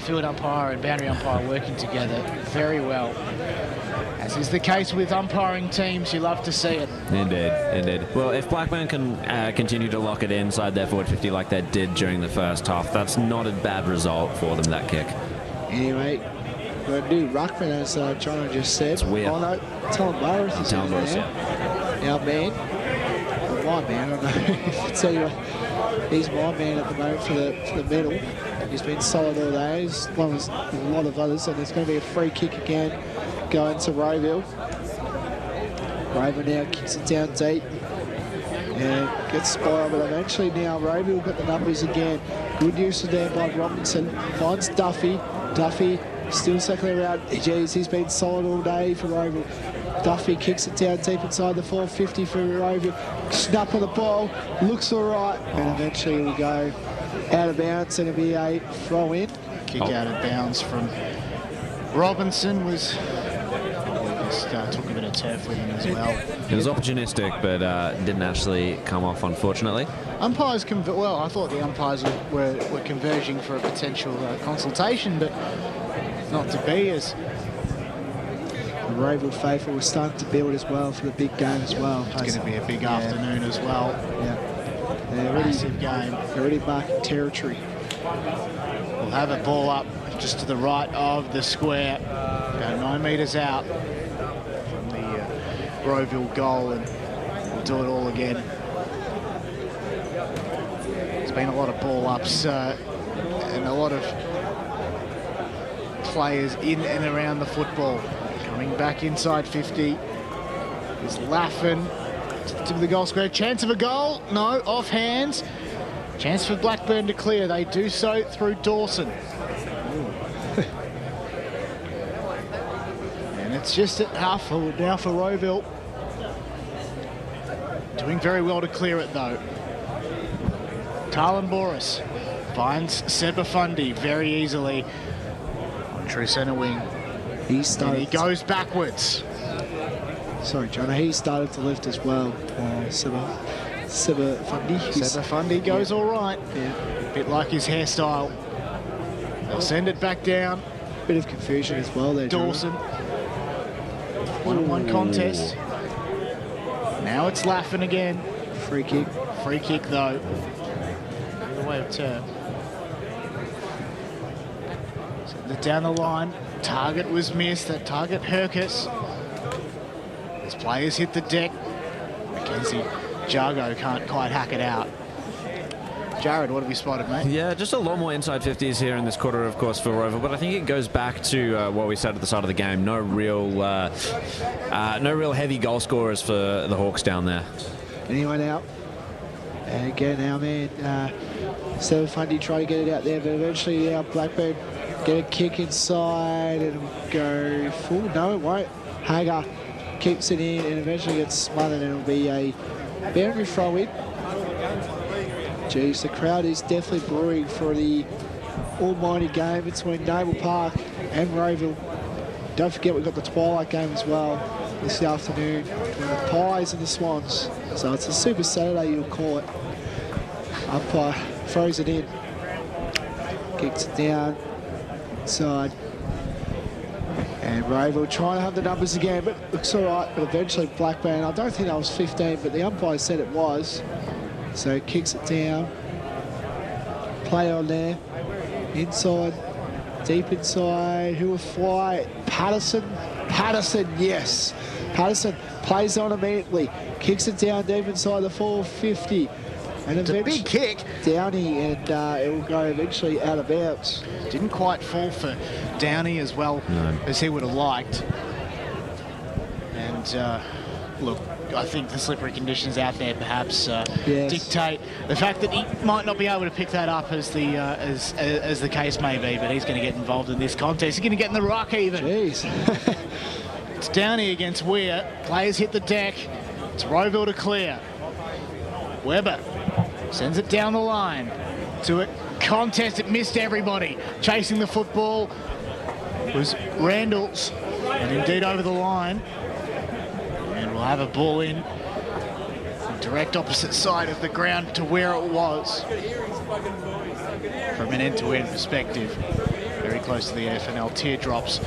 field umpire and boundary umpire working together very well. As is the case with umpiring teams, you love to see it. Indeed. Well, if Blackburn can continue to lock it inside their forward 50 like they did during the first half, that's not a bad result for them, that kick. Anyway, we're going to do ruckman, as John just said. It's weird. Oh, no, Talon Burris is in there. Yeah. Our man, or my man, I don't know. Tell you what, he's my man at the moment for the medal. He's been solid all day, as well as a lot of others, and there's going to be a free kick again going to Rowville. Rowville now kicks it down deep and gets spoiled, but eventually now Rowville got the numbers again. Good use of there by Robinson. Finds Duffy. Duffy still circling around. Geez, he's been solid all day for Rowville. Duffy kicks it down deep inside the 450 for Rowville. Snap on the ball, looks all right, and eventually we go out of bounds, and it'll be a throw in. Kick out of bounds from Robinson was took a bit of turf with him as well. It was opportunistic, but didn't actually come off, unfortunately. Umpires I thought the umpires were converging for a potential consultation, but not to be, as The Rowville faithful was starting to build as well for the big game as well. It's going to be a big afternoon as well. Yeah. They're Massive game. already marking territory. We'll have a ball up just to the right of the square, about 9 metres out from the Rowville goal, and we'll do it all again. There's been a lot of ball ups and a lot of players in and around the football. Coming back inside 50 is Laffin to the goal square. Chance of a goal? No, off hands. Chance for Blackburn to clear. They do so through Dawson. And it's just at half forward now for Rowville. Doing very well to clear it though. Tarlan Boris finds Sebafundi very easily on true centre wing. And he goes backwards. Sorry, John. He started to lift as well. Sebafundi. Sebafundi goes all right. Yeah. A bit like his hairstyle. They'll send it back down. Bit of confusion as well there, Dawson. One-on-one contest. Now it's Laffin again. Free kick. Free kick though. The way of turn. Send it down the line. Target was missed. That target Hercus. As players hit the deck, Mackenzie Jargo can't quite hack it out. Jared, what have you spotted, mate? Yeah, just a lot more inside 50s here in this quarter, of course, for Rowville, but I think it goes back to what we said at the start of the game. No real heavy goal scorers for the Hawks down there. Anyone out? And again, our man, Stephen Fundy try to get it out there, but eventually Blackburn get a kick inside and it'll go full. No, it won't. Hager kicks it in and eventually gets smothered and it'll be a boundary throw in. Geez, the crowd is definitely brewing for the almighty game between Naval Park and Rowville. Don't forget we've got the Twilight game as well this afternoon between the Pies and the Swans. So it's a Super Saturday, you'll call it. Umpire throws it in, kicks it down, inside. And Rowville trying to have the numbers again, but looks all right. But eventually Blackburn, I don't think that was 15, but the umpire said it was. So kicks it down. Play on there. Inside. Deep inside. Who will fly? Patterson. Patterson, yes. Patterson plays on immediately. Kicks it down deep inside the 450. And it's a big kick. Downey, and it will go eventually out of bounds. Didn't quite fall for Downey as well as he would have liked. And look, I think the slippery conditions out there perhaps dictate the fact that he might not be able to pick that up as the case may be, but he's going to get involved in this contest. He's going to get in the ruck even. Jeez. It's Downey against Weir. Players hit the deck. It's Rowville to clear. Weber sends it down the line to a contest. It missed everybody. Chasing the football was Randalls, and indeed over the line. And we'll have a ball in direct opposite side of the ground to where it was. From an end-to-end perspective, very close to the EFNL teardrops.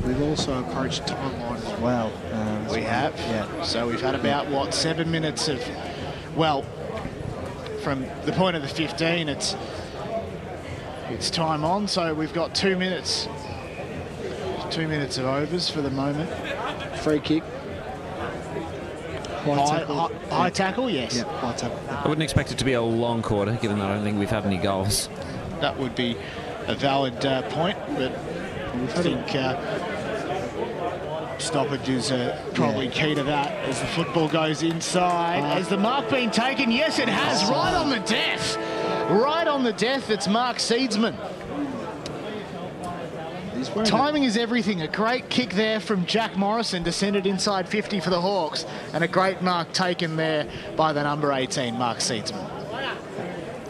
We've also approached timeline as well. We have. Yeah. So we've had about, what, 7 minutes of, well, from the point of the 15, it's time on. So we've got 2 minutes. 2 minutes of overs for the moment. Free kick. High tackle, yes. Yeah, high tackle. I wouldn't expect it to be a long quarter, given that I don't think we've had any goals. That would be a valid point, but I think stoppages are probably key to that as the football goes inside. Has the mark been taken? Yes, it has. Right on the death. Right on the death. It's Mark Seedsman. Timing is everything. A great kick there from Jack Morrison to send it inside 50 for the Hawks, and a great mark taken there by the number 18, Mark Seedsman.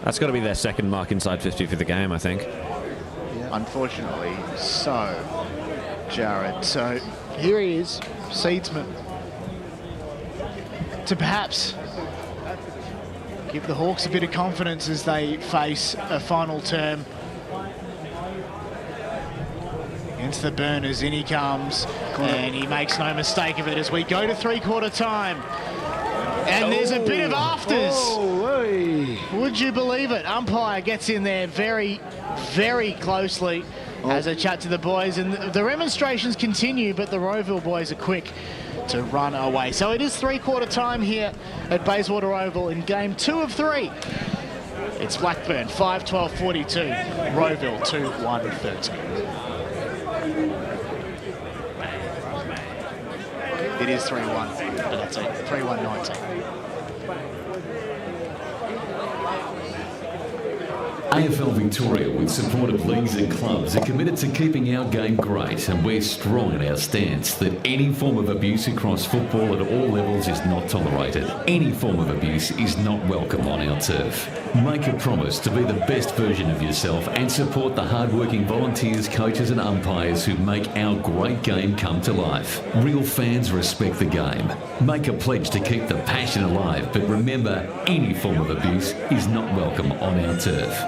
That's got to be their second mark inside 50 for the game, I think. Yeah. Unfortunately, so, Jared. So here he is, Seedsman, to perhaps give the Hawks a bit of confidence as they face a final term. Against the Burners, in he comes, and he makes no mistake of it as we go to three-quarter time. And there's a bit of afters. Would you believe it? Umpire gets in there very, very closely, has a chat to the boys, and the demonstrations continue, but the Rowville boys are quick to run away. So it is three-quarter time here at Bayswater Oval in game 2 of 3. It's Blackburn 5-12-42, Rowville 2-1-13. It is 3-1, but that's it, 3-1-19. AFL Victoria, with support of leagues and clubs, are committed to keeping our game great, and we're strong in our stance that any form of abuse across football at all levels is not tolerated. Any form of abuse is not welcome on our turf. Make a promise to be the best version of yourself and support the hard-working volunteers, coaches and umpires who make our great game come to life. Real fans respect the game. Make a pledge to keep the passion alive, but remember, any form of abuse is not welcome on our turf.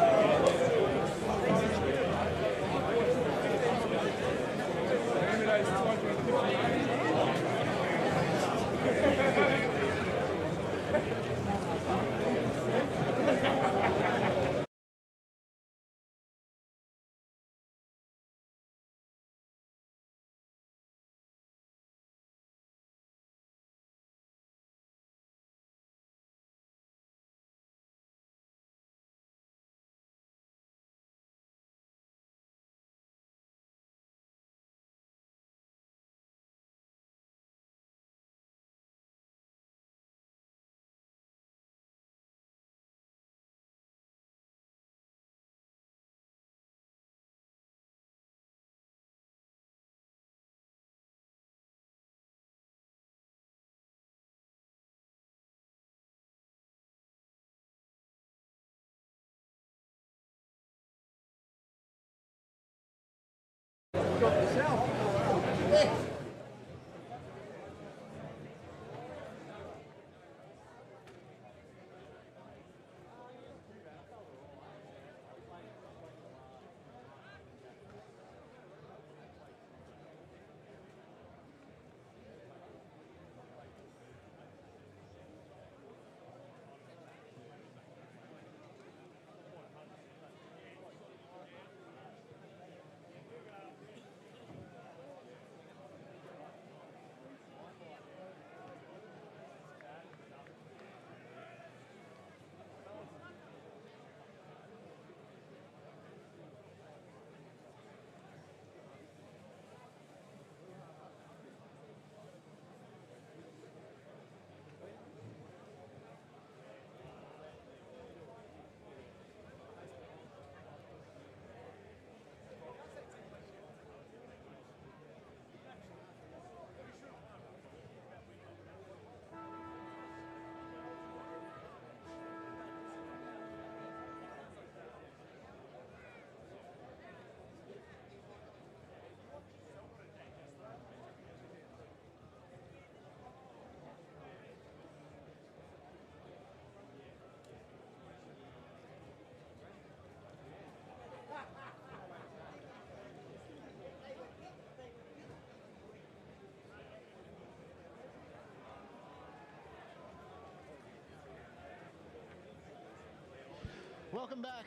Welcome back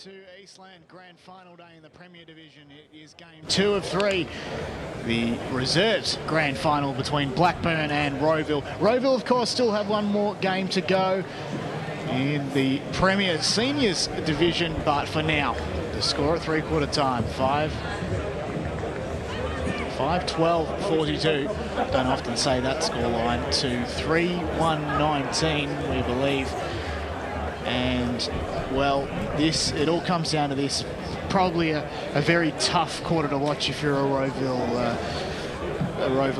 to Eastland Grand Final Day in the Premier Division. It is game 2 of 3. The reserves Grand Final between Blackburn and Rowville. Rowville, of course, still have one more game to go in the Premier Seniors Division, but for now, the score at three-quarter time, 5-12-42. Don't often say that scoreline to 3-1-19, we believe. And, well, it all comes down to this. Probably a very tough quarter to watch if you're a Rowville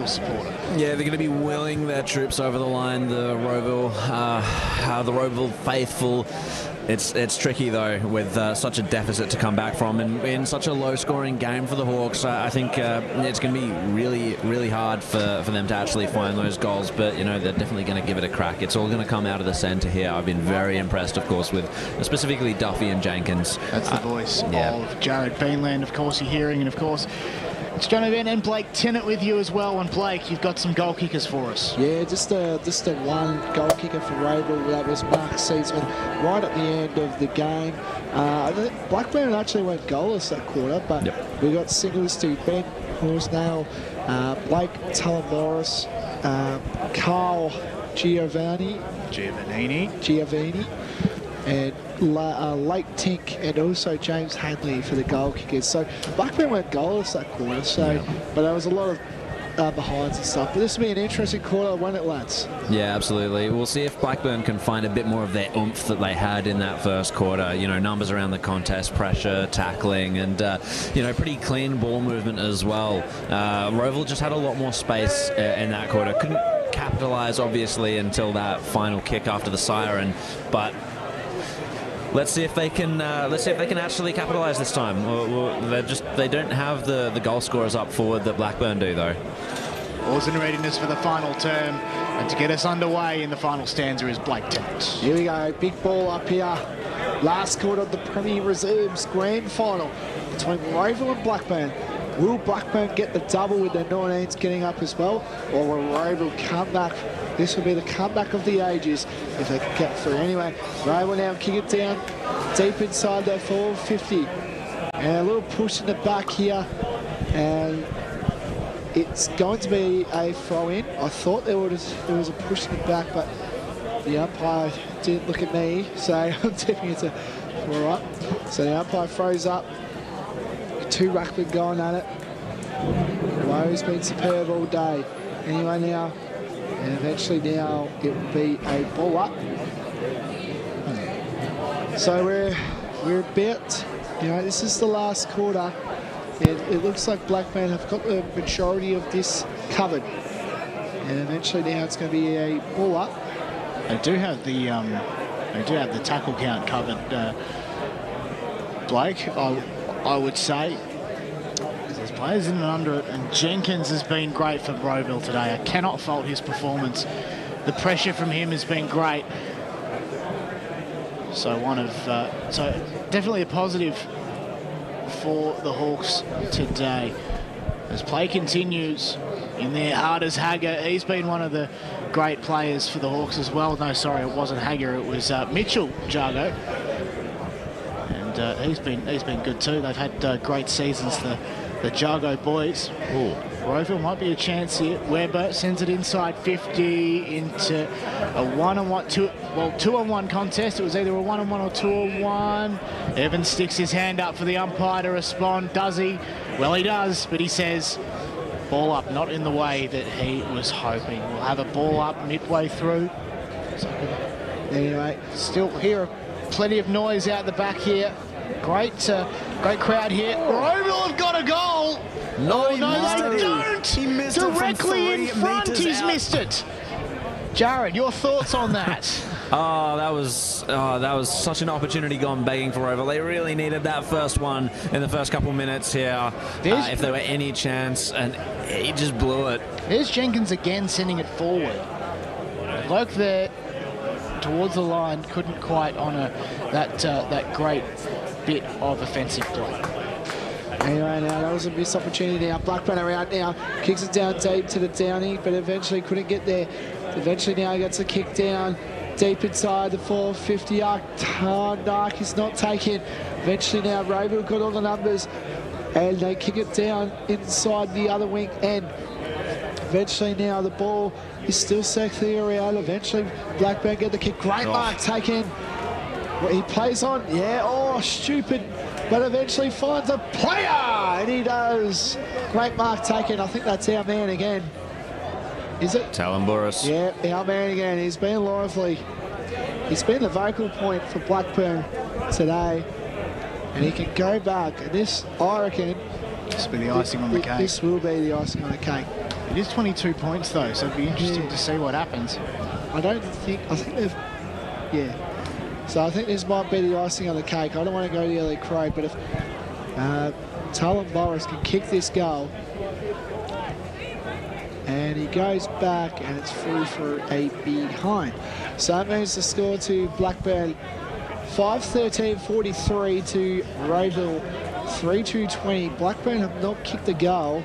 supporter. Yeah, they're going to be willing their troops over the line. The Rowville faithful. It's tricky though with such a deficit to come back from, and in such a low-scoring game for the Hawks. I think it's going to be really, really hard for them to actually find those goals. But you know, they're definitely going to give it a crack. It's all going to come out of the centre here. I've been very impressed, of course, with specifically Duffy and Jenkins. That's the voice of Jared Beanland, of course, you're hearing, and of course, it's John Van and Blake Tennant with you as well. And Blake, you've got some goal kickers for us. Yeah, just a one goal kicker for Rowville. That was Mark Seatsman right at the end of the game. Blackburn actually went goalless that quarter, but we got singles to Ben Horsnail, Blake Talamorris, Carl Giovanni, and Lake Tink, and also James Hadley for the goal kickers. So Blackburn went goalless that quarter. But there was a lot of behinds and stuff. But this will be an interesting quarter, won't it, lads? Yeah, absolutely. We'll see if Blackburn can find a bit more of their oomph that they had in that first quarter. You know, numbers around the contest, pressure, tackling, and you know, pretty clean ball movement as well. Rowville just had a lot more space in that quarter. Couldn't capitalise obviously until that final kick after the siren, but let's see if they can actually capitalise this time. They don't have the goal scorers up forward that Blackburn do though. All's in readiness for the final term, and to get us underway in the final stanza is Blake Tennant. Here we go, big ball up here. Last quarter of the Premier Reserves Grand Final between Rowville and Blackburn. Will Blackburn get the double with their 19s getting up as well, or will Rowville come back? This will be the comeback of the ages if they can get through. Anyway, Rowville now kick it down deep inside their forward 50. And a little push in the back here. And it's going to be a throw-in. I thought there was a push in the back, but the umpire didn't look at me, so I'm tipping it to throw up. So the umpire throws up. Two ruckmen going at it. Row's been superb all day. Anyway now, and eventually now it will be a ball up. So we're about, you know, this is the last quarter. It looks like Blackburn have got the majority of this covered. And eventually now it's going to be a ball up. They do have the tackle count covered, Blake. I would say There's players in and under it, and Jenkins has been great for Rowville today. I cannot fault his performance. The pressure from him has been great. So so definitely a positive for the Hawks today. As play continues in there, hard as Hager. He's been one of the great players for the Hawks as well. No, sorry, it wasn't Hager. It was Mitchell Jargo. And he's been good too. They've had great seasons, the Jargo boys. Ooh. Rowville might be a chance here. Weber sends it inside 50 into a 1-on-1, 2-on-1 contest. It was either a 1-on-1 or 2-on-1. Evans sticks his hand up for the umpire to respond. Does he? Well, he does, but he says, ball up, not in the way that he was hoping. We'll have a ball up midway through. So, anyway, still hear plenty of noise out the back here. Great crowd here. Rowville have got a goal. No, they don't. He missed Directly it in front, he's out. missed it. Jared, your thoughts on that? That was such an opportunity gone begging for Rowville. They really needed that first one in the first couple minutes here. If there were any chance, and he just blew it. There's Jenkins again sending it forward. Bloke there towards the line couldn't quite honour that great bit of offensive play. Anyway, now that was a missed opportunity now. Blackburn around now, kicks it down deep to the Downey, but eventually couldn't get there. Eventually now gets a kick down deep inside the 450 arc. Dark is not taken. Eventually now Rowville got all the numbers and they kick it down inside the other wing end. Eventually now the ball is still sexy around. Eventually Blackburn get the kick. Great mark taken. What he plays on, stupid, but eventually finds a player, and he does. Great mark taken. I think that's our man again. Is it? Talamburis. Yeah, our man again. He's been lively. He's been the vocal point for Blackburn today, and he can go back. And this, I reckon, this will be the icing on the cake. This will be the icing on the cake. It is 22 points though, so it'll be interesting to see what happens. I think they've, So I think this might be the icing on the cake. I don't want to go the early crow, but if Talon Boris can kick this goal, and he goes back, and it's free for a behind. So that moves the score to Blackburn 5-13-43 to Rowville 3-2-20. Blackburn have not kicked a goal,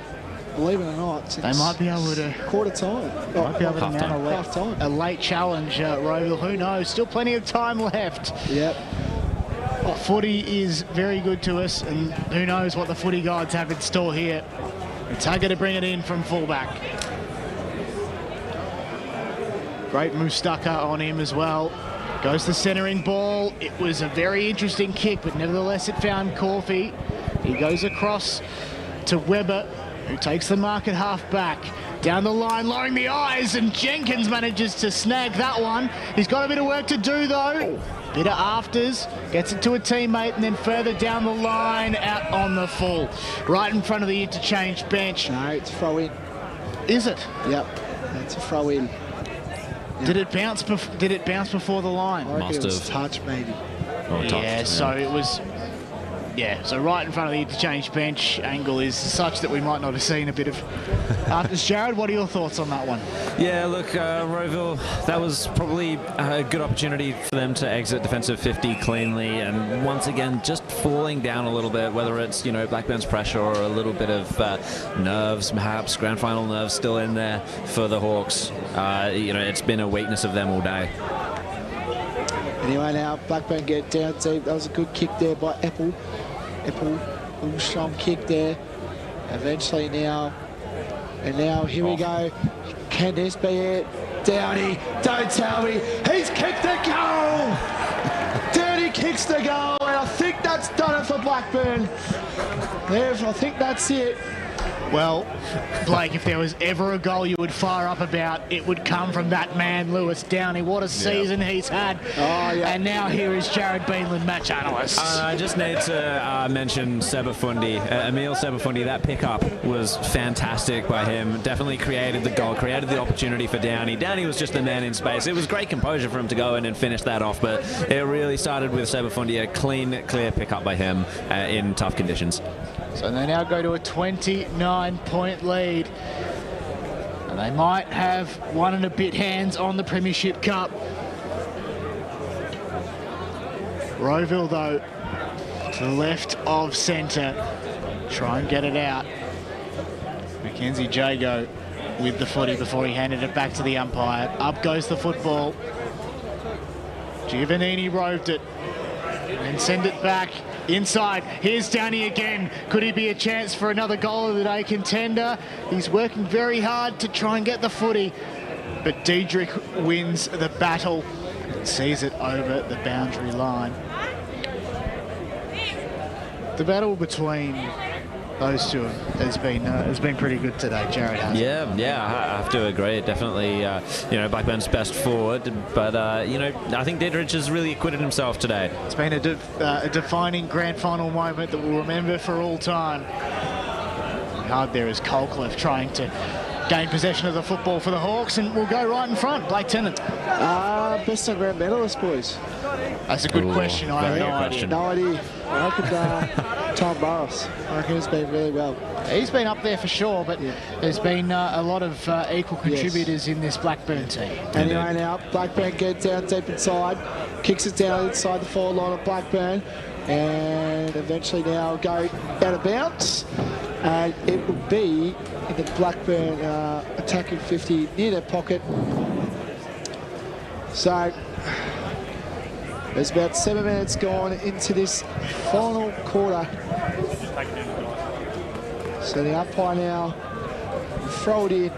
believe it or not, since they might be able to quarter time. Might be able to mount half time. A late challenge, Rowville. Who knows? Still plenty of time left. Yep. Footy is very good to us, and who knows what the footy gods have in store here. It's Hager to bring it in from fullback. Great Mustaka on him as well. Goes the centering ball. It was a very interesting kick, but nevertheless it found Corfy. He goes across to Weber, who takes the mark at half back. Down the line, lowering the eyes, and Jenkins manages to snag that one. He's got a bit of work to do though. Bit of afters, gets it to a teammate, and then further down the line, out on the full. Right in front of the interchange bench. No, it's throw in. Is it? Yep, it's a throw in. Yep. Did it bounce before the line? I reckon Must it was have. touch maybe. So it was. Yeah, so right in front of the interchange bench, angle is such that we might not have seen a bit of afters. Jared, what are your thoughts on that one? Yeah, look, Rowville, that was probably a good opportunity for them to exit defensive 50 cleanly, and once again, just falling down a little bit, whether it's, Blackburn's pressure or a little bit of nerves, perhaps, grand final nerves still in there for the Hawks. It's been a weakness of them all day. Anyway, now Blackburn get down deep. That was a good kick there by Apple. Little strong kick there. Eventually now, and now here we go. Can this be it? Downey, don't tell me. He's kicked the goal! Downey kicks the goal, and I think that's done it for Blackburn. I think that's it. Well, Blake, if there was ever a goal you would fire up about, it would come from that man, Lewis Downey. What a season he's had. And now here is Jared Beanland, match analyst. I just need to mention Sebafundi, Emil Sebafundi. That pickup was fantastic by him. Definitely created the goal, created the opportunity for Downey. Downey was just the man in space. It was great composure for him to go in and finish that off, but it really started with Sebafundi, a clean, clear pickup by him in tough conditions. So they now go to a 29-point lead. And they might have 1 and a bit hands on the Premiership Cup. Rowville, though, to the left of centre. Try and get it out. Mackenzie Jago with the footy before he handed it back to the umpire. Up goes the football. Giovannini roved it. And send it back inside. Here's Downey again. Could he be a chance for another goal of the day contender? He's working very hard to try and get the footy. But Diedrich wins the battle and sees it over the boundary line. The battle between those two has been pretty good today, Jared has. Yeah, I have to agree. Definitely, Blackburn's best forward, but I think Diedrich has really acquitted himself today. It's been a defining grand final moment that we'll remember for all time. Hard there is Colcliffe trying to gain possession of the football for the Hawks, and we'll go right in front. Blake Tennant. Best on ground medalist, boys. That's a good question. I have no idea. No idea. I reckon Tom Burris. I reckon he's been really well. He's been up there for sure, but there's been a lot of equal contributors in this Blackburn team. Anyway, now Blackburn gets down deep inside, kicks it down inside the forward line of Blackburn, and eventually now go out of bounds. And it will be in the Blackburn attacking 50 near their pocket. So there's about 7 minutes gone into this final quarter. So the umpire now throw it in.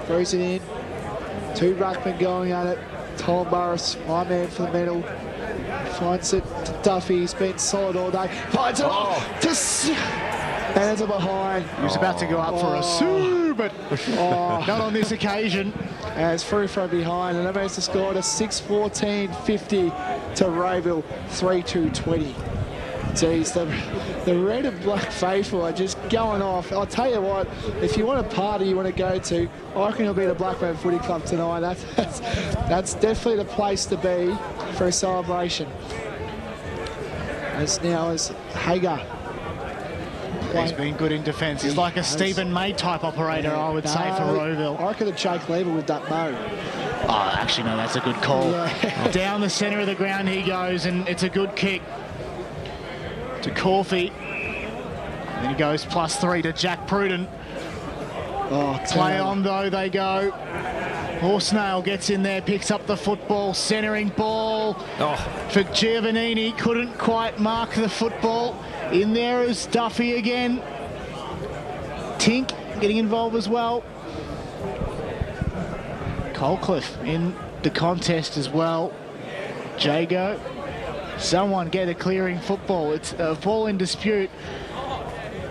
Throws it in. 2 ruckmen going at it. Tom Burris, my man for the medal. Finds it to Duffy. He's been solid all day. Finds it and it's a behind. He was about to go up for a sue, but not on this occasion. And it's through from behind, and that makes the score to 6-14-50 to Rowville, 3-2-20. Geez, the red and black faithful are just going off. I'll tell you what, if you want a party you want to go to, I reckon it'll be the Blackburn Footy Club tonight. That's definitely the place to be for a celebration. As now as Hager. He's been good in defence. He's like a Stephen May type operator, I would say, for Rowville. I reckon the Jake Lever with that mo. Oh, actually, no, that's a good call. Yeah. Down the centre of the ground he goes, and it's a good kick to Corfy. And then he goes +3 to Jack Pruden. Play on, though, they go. Horsnail gets in there, picks up the football, centering ball for Giovannini. Couldn't quite mark the football. In there is Duffy again. Tink getting involved as well. Colcliffe in the contest as well. Jago. Someone get a clearing football. It's a ball in dispute,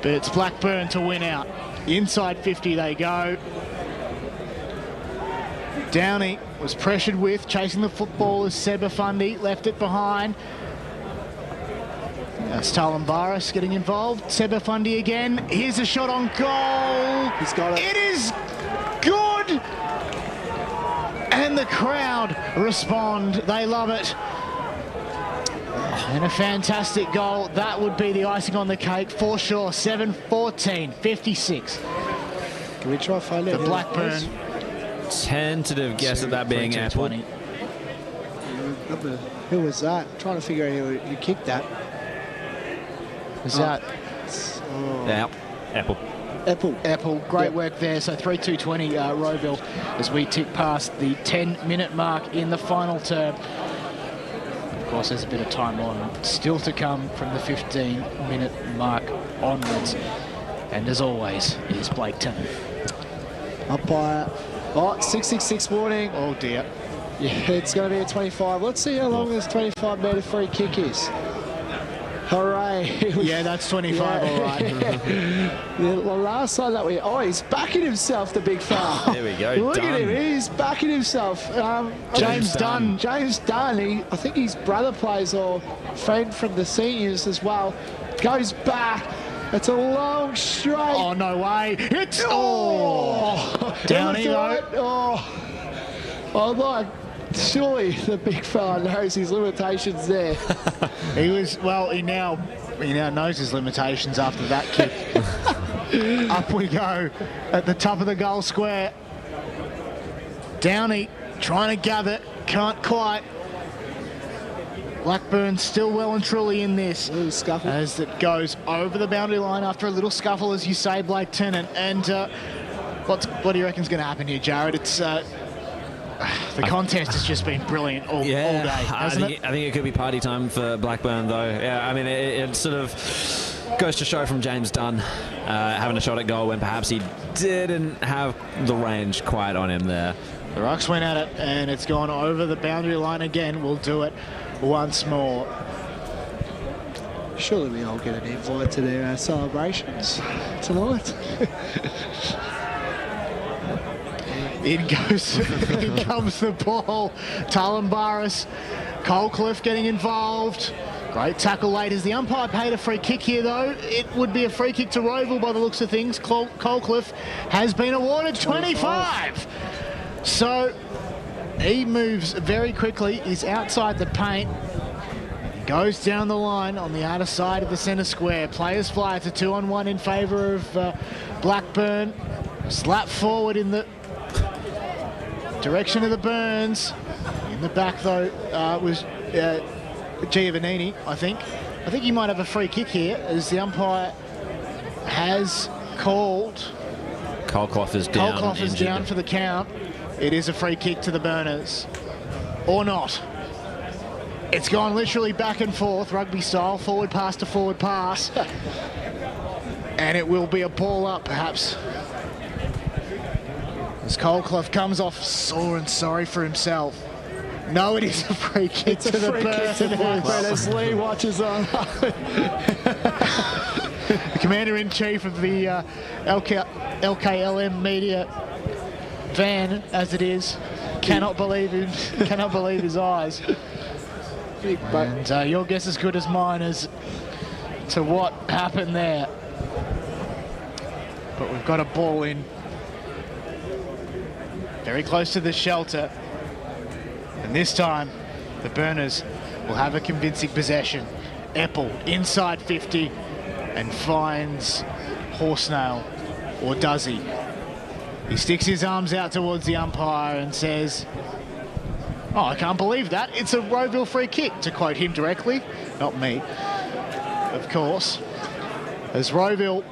but it's Blackburn to win out. Inside 50 they go. Downey was pressured with, chasing the football as Seba Fundy left it behind. Stalin Barras getting involved. Seba Fundy again. Here's a shot on goal. He's got it. It is good. And the crowd respond. They love it. And a fantastic goal. That would be the icing on the cake for sure. 7-14-56. Can we try to find out? The Blackburn. Tentative guess at that being Apple. Who was that? I'm trying to figure out who kicked that. Was that? Apple. Apple. Great work there. So 3-2-20 Rowville as we tick past the 10-minute mark in the final term. Of course, there's a bit of time on still to come from the 15-minute mark onwards. And as always, is Blake Tennant. Umpire. 6-6-6 warning. Oh dear. Yeah, it's going to be a 25. Let's see how long this 25-metre free kick is. Hooray. Yeah, that's 25, all right. The last time that he's backing himself, the big fella. There we go. Look at him, he's backing himself. James Dunn. James Dunn, I think his brother plays or friend from the seniors as well. Goes back. It's a long straight. Oh, no way. It's... Downey, though. surely the big fella knows his limitations there. He now knows his limitations after that kick. Up we go at the top of the goal square. Downey trying to gather, can't quite. Blackburn still well and truly in this. Little scuffle. As it goes over the boundary line after a little scuffle, as you say, Blake Tennant. And what do you reckon's going to happen here, Jared? It's the contest has just been brilliant all day, hasn't it? I think it could be party time for Blackburn, though. Yeah, I mean, it sort of goes to show from James Dunn having a shot at goal when perhaps he didn't have the range quite on him there. The Rucks went at it, and it's gone over the boundary line again. We'll do it once more. Surely we all get an invite to their celebrations tonight. In comes the ball. Talambaris, Colcliffe getting involved. Great tackle late as the umpire paid a free kick here, though. It would be a free kick to Rowville by the looks of things. Colcliffe has been awarded 25. So he moves very quickly. He's outside the paint. Goes down the line on the outer side of the centre square. Players fly. It's a 2-on-1 in favour of Blackburn. Slap forward in the direction of the Burns. In the back, though, was Giovannini, I think. I think he might have a free kick here, as the umpire has called. Colcliffe is down. Colcliffe is down for the count. It is a free kick to the Burners. Or not. It's gone literally back and forth, rugby style, forward pass to forward pass. And it will be a ball up, perhaps. As Colcliffe comes off sore and sorry for himself. No, it is a free kick to the Burners. As Lee watches on. The Commander-in-Chief of the LKLM media van, as it is, cannot believe his eyes. And your guess is as good as mine as to what happened there. But we've got a ball in very close to the shelter, and this time the Burners will have a convincing possession. Eppel inside 50 and finds Horsnail, or does he? He sticks his arms out towards the umpire and says, "Oh, I can't believe that. It's a Rowville free kick," to quote him directly, not me, of course. As Rowville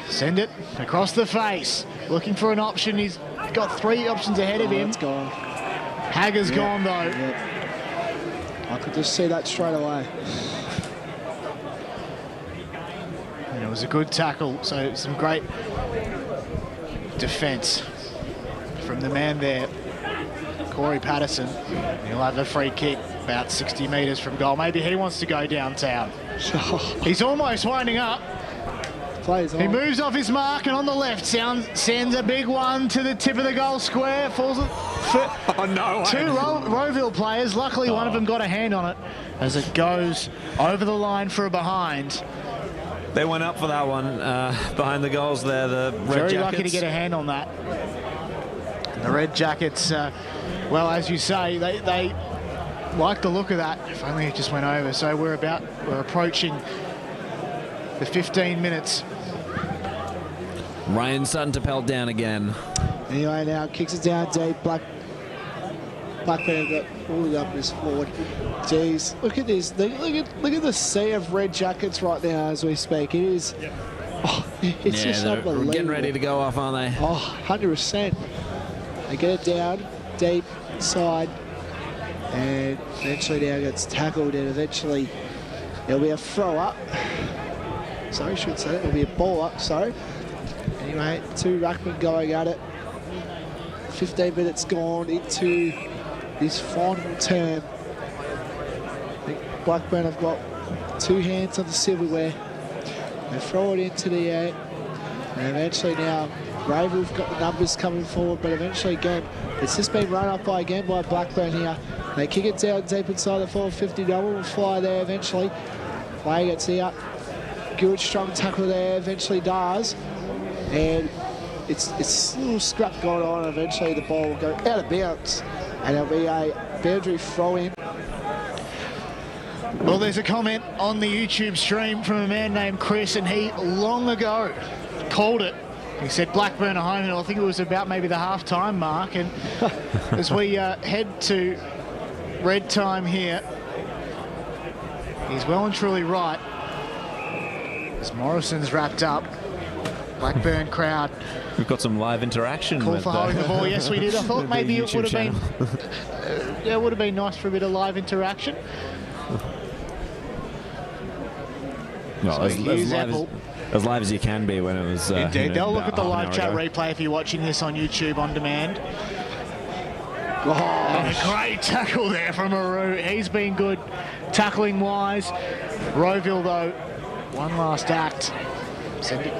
send it across the face, looking for an option. He's got 3 options ahead of him. It's gone. Hagger's gone, though. Yep. I could just see that straight away. And it was a good tackle, so some great defence from the man there, Corey Patterson. He'll have a free kick about 60 metres from goal. Maybe he wants to go downtown. He's almost winding up. He moves off his mark, and on the left sends a big one to the tip of the goal square. Falls for 2 Rowville players. Luckily, one of them got a hand on it as it goes over the line for a behind. They went up for that one behind the goals there, the Red Very Jackets. lucky to get a hand on that. And the Red Jackets, well, as you say, they like the look of that. If only it just went over. So we're approaching the 15 minutes. Ryan Sutton to pelt down again. Anyway, now kicks it down deep. Blackburn got pulled up his forward. Jeez, look at this. Look at the sea of Red Jackets right now as we speak. It is. Yep. Oh, it's just unbelievable. Getting ready to go off, aren't they? Oh, 100%. They get it down deep inside, and eventually now gets tackled, and eventually there'll be a throw up. Sorry, I should say it. It'll be a ball up. Sorry. Anyway, 2 ruckmen going at it. 15 minutes gone into this final term. I think Blackburn have got 2 hands on the silverware. They throw it into the air, and eventually now Rowville have got the numbers coming forward, but eventually again it's just been run up by Blackburn here. They kick it down deep inside the 450. No one will fly there eventually. Player gets here. Good strong tackle there, eventually does, and it's a little scrap going on. Eventually the ball will go out of bounds, and it'll be a boundary throw in. Well, there's a comment on the YouTube stream from a man named Chris, and he long ago called it. He said Blackburn are home, and I think it was about maybe the half-time mark. And as we head to red time here, he's well and truly right. As Morrison's wrapped up, Blackburn crowd. We've got some live interaction. Call with for holding the ball. Yes, we did. I thought maybe it would have been, yeah, it would have been nice for a bit of live interaction. Well, So as live as you can be when it was. Indeed, they'll look at the live chat ago. replay if you're watching this on YouTube on demand. And a great tackle there from Aru. He's been good tackling wise. Rowville though, one last act. Send it.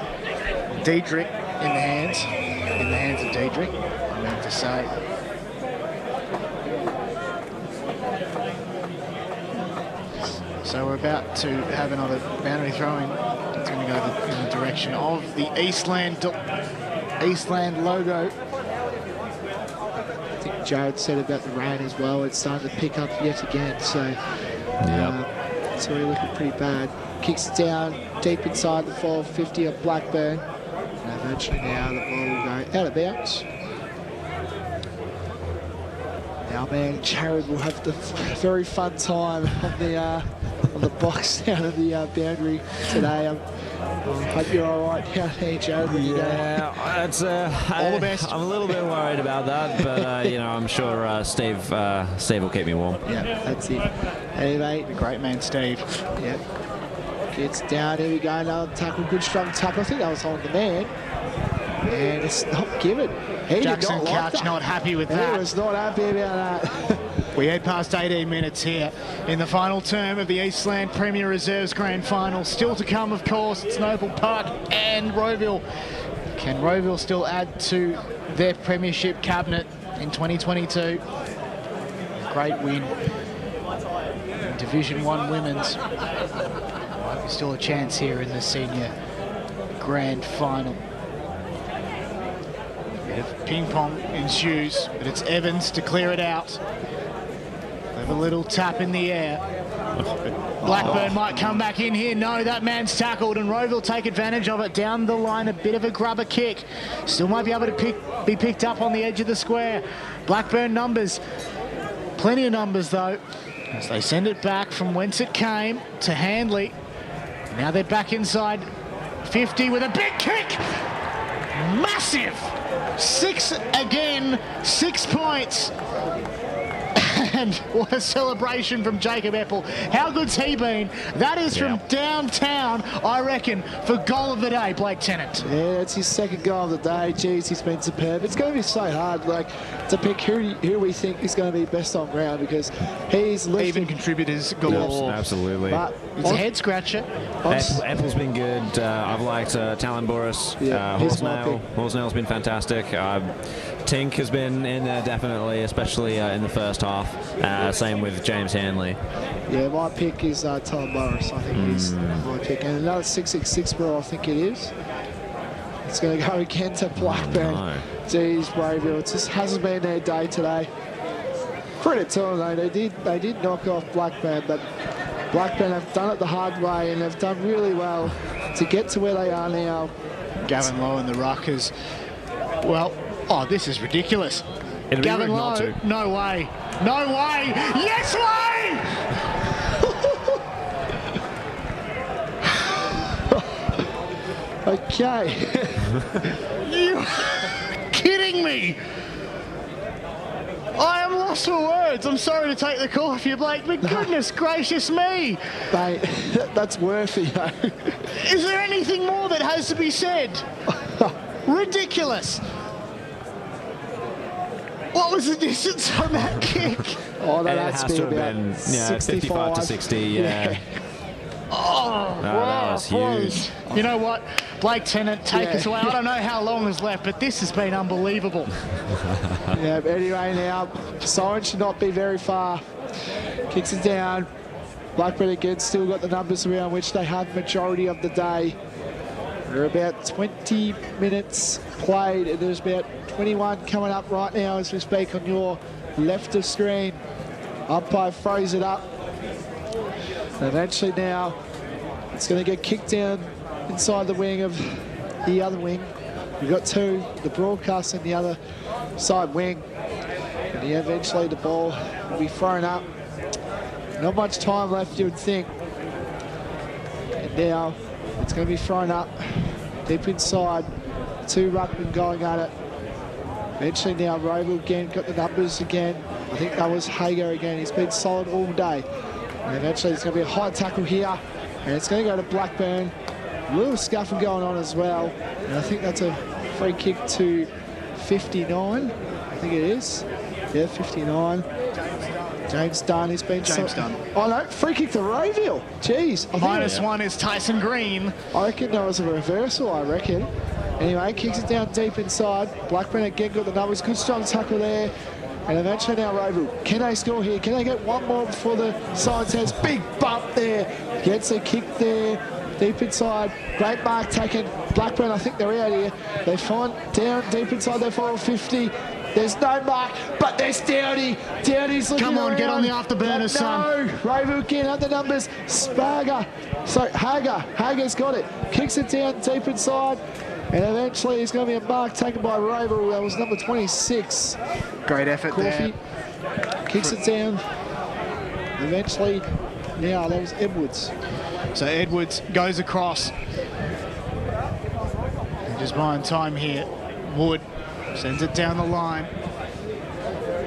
Diedrich in the hands of Diedrich, I meant to say. So we're about to have another boundary throw in. It's going to go in the direction of the Eastland logo. I think Jared said about the rain as well. It's starting to pick up yet again, so it's already looking pretty bad. Kicks it down deep inside the 450 of Blackburn. And eventually now the ball will go out of bounds. Now, man, Jared will have the very fun time on the box down at the boundary today. I hope you're all right down there, Jared. Yeah, it's all the best. I'm a little bit worried about that, but you know, I'm sure Steve will keep me warm. Yeah, that's it. Anyway, The great man, Steve. yeah, gets down. Here we go. Another tackle, good strong tackle. I think that was on the man, and it's not given. He Jackson did not like Couch that. not happy with He that. was not happy about that. We head past 18 minutes here in the final term of the Eastland Premier Reserves Grand Final. Still to come, of course, it's Noble Park and Rowville. Can Rowville still add to their premiership cabinet in 2022? Great win in Division 1 Women's. Might be still a chance here in the senior grand final. Bit of ping pong ensues, but it's Evans to clear it out. Have a little tap in the air. Blackburn might come back in here. No, that man's tackled, and Rowville take advantage of it. Down the line, a bit of a grubber kick. Still might be able to be picked up on the edge of the square. Blackburn numbers. Plenty of numbers, though, as they send it back from whence it came to Handley. Now they're back inside 50 with a big kick. Massive. 6 again, 6 points. And what a celebration from Jacob Eppel. How good's he been? That is from downtown, I reckon, for goal of the day, Blake Tennant. Yeah, it's his second goal of the day. Jeez, he's been superb. It's going to be so hard, like, to pick who we think is going to be best on ground, because he's lifting. Even contributors galore. Absolutely. But It's a head scratcher. Apple's been good. I've liked Talon Boris. Yeah, he's my pick. Horsnail's been fantastic. Tink has been in there definitely, especially in the first half. Same with James Hanley. Yeah, my pick is Tom Morris. I think he's my pick. And another 666 bro, I think it is. It's going to go again to Blackburn. No. Jeez, Rowville, it just hasn't been their day today. Credit to them, though. They did knock off Blackburn, but Blackburn have done it the hard way, and they've done really well to get to where they are now. Gavin Lowe in the ruck is, well, oh, this is ridiculous. It'd be Gavin rude Lowe, not to. no way. No way. Yes way! Okay. You are kidding me. I am lost for words. I'm sorry to take the call off you, Blake, but goodness gracious me. Mate, that's worthy, though. Is there anything more that has to be said? Ridiculous. What was the distance on that kick? Oh, that It has has to be to have about been 65 to 60, yeah. Oh, that was huge. You know what? Blake Tennant, take Yeah. us away. I don't know how long is left, but this has been unbelievable. Yeah, but anyway, now, Siren should not be very far. Kicks it down. Blackburn again still got the numbers around which they have majority of the day. They're about 20 minutes played, and there's about 21 coming up right now as we speak on your left of screen. Umpire throws it up. And eventually now it's going to get kicked down inside the wing of the other wing. We've got two, the broadcast and the other side wing. And eventually the ball will be thrown up. Not much time left, you would think. And now it's going to be thrown up deep inside. Two ruckmen going at it. Eventually now Rowville again got the numbers again. I think that was Hager again. He's been solid all day. And eventually it's going to be a high tackle here. And it's going to go to Blackburn. A little scuffle going on as well. And I think that's a free kick to 59. I think it is. Yeah, 59. James Dunn. He's been Dunn. Oh no, free kick to Rowville. Jeez. -1 is Tyson Green. I reckon that was a reversal, I reckon. Anyway, kicks it down deep inside. Blackburn again got the numbers. Good strong tackle there. And eventually now Rowville. Can they score here? Can they get one more before the sign says big bump there? Gets a kick there. Deep inside. Great mark taken. Blackburn, I think they're out here. They find down deep inside their 450. There's no mark, but there's Downey. Downey's looking Come on, around. get on the afterburners, son. No, Rowville again at the numbers. Sparger. So Hager's got it. Kicks it down deep inside. And eventually it's going to be a mark taken by Rowville. That was number 26. Great effort Coffey there. kicks it down. Eventually, now that was Edwards. So Edwards goes across. And just buying time here. Wood sends it down the line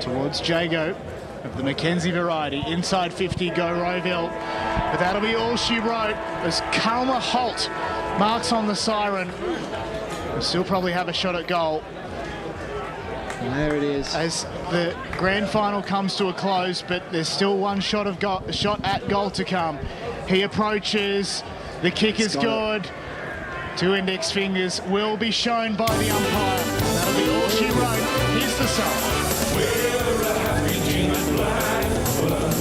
towards Jago of the Mackenzie variety. Inside 50, go Rowville. But that'll be all she wrote as Kalma Holt marks on the siren. We'll still probably have a shot at goal. And there it is. As the grand final comes to a close, but there's still one shot at goal to come. He approaches. The kick is good. Two index fingers will be shown by the umpire. That'll be all she wrote. Here's the song. We're a happy team at Blackburn.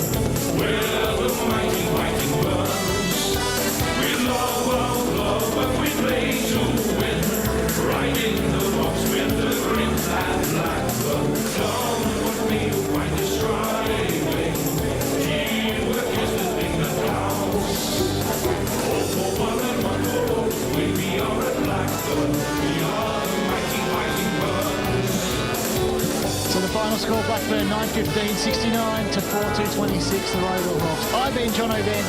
We're the fighting ones. We love what we play to win. Right in the box with the green and Blackburn. Don't want me to find the striving. Teamwork is the thing that counts. All for one and one for all. We are at Blackburn. We are the fighting ones. So the final score, Blackburn 9-15, 69 to 4-2-26, the Rowville Hawks. I've been John O'Ben.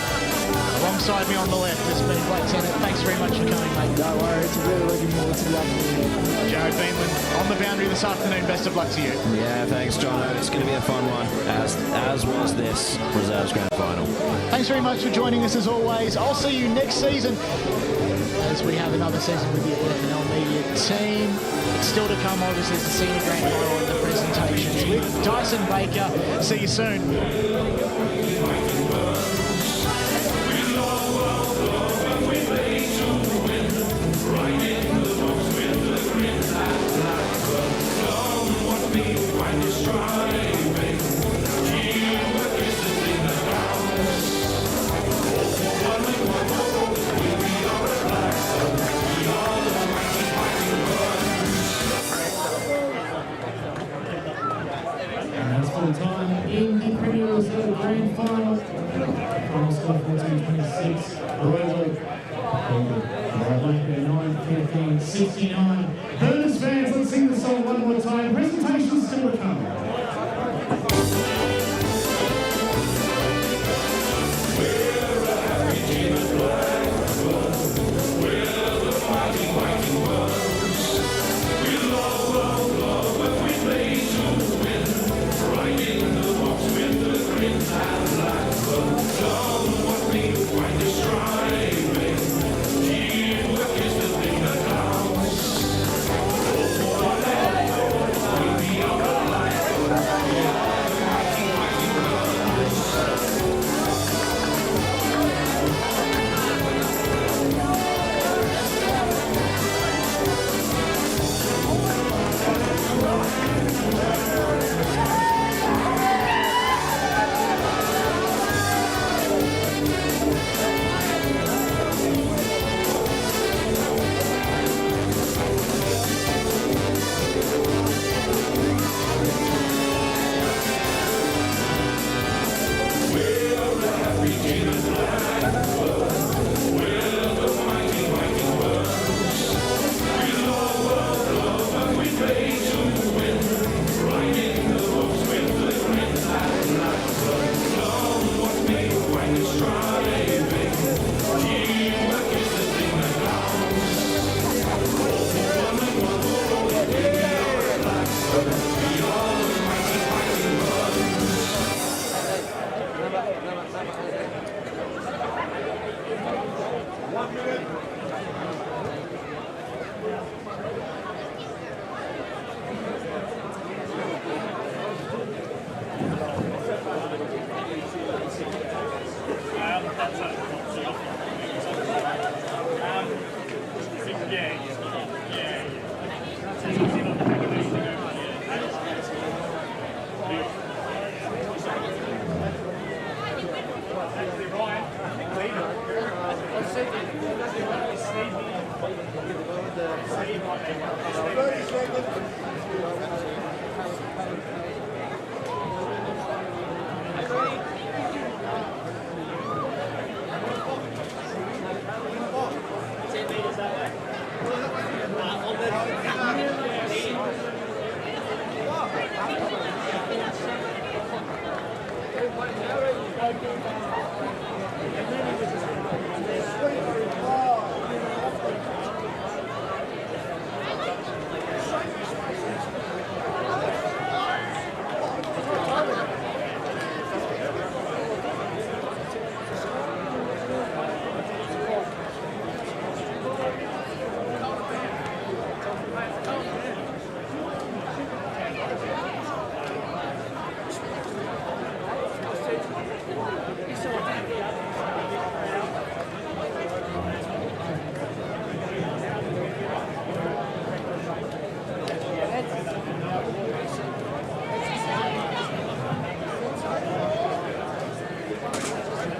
Alongside me on the left has been Blake Tennant. Thanks very much for coming, mate. Don't worry, it's really looking forward to the afternoon. Jared Beanland on the boundary this afternoon. Best of luck to you. Yeah, thanks, John. It's going to be a fun one, as was this Reserves Grand Final. Thanks very much for joining us as always. I'll see you next season as we have another season with the EFNL media team. It's still to come, obviously, as the senior grand final and the presentations with Dyson Baker. See you soon. Time in the Premier Reserve Grand Final. Final score 14-26. Rowville. Blackburn 9-15-69. Burners fans, let's sing the song one more time. Presentations still to come.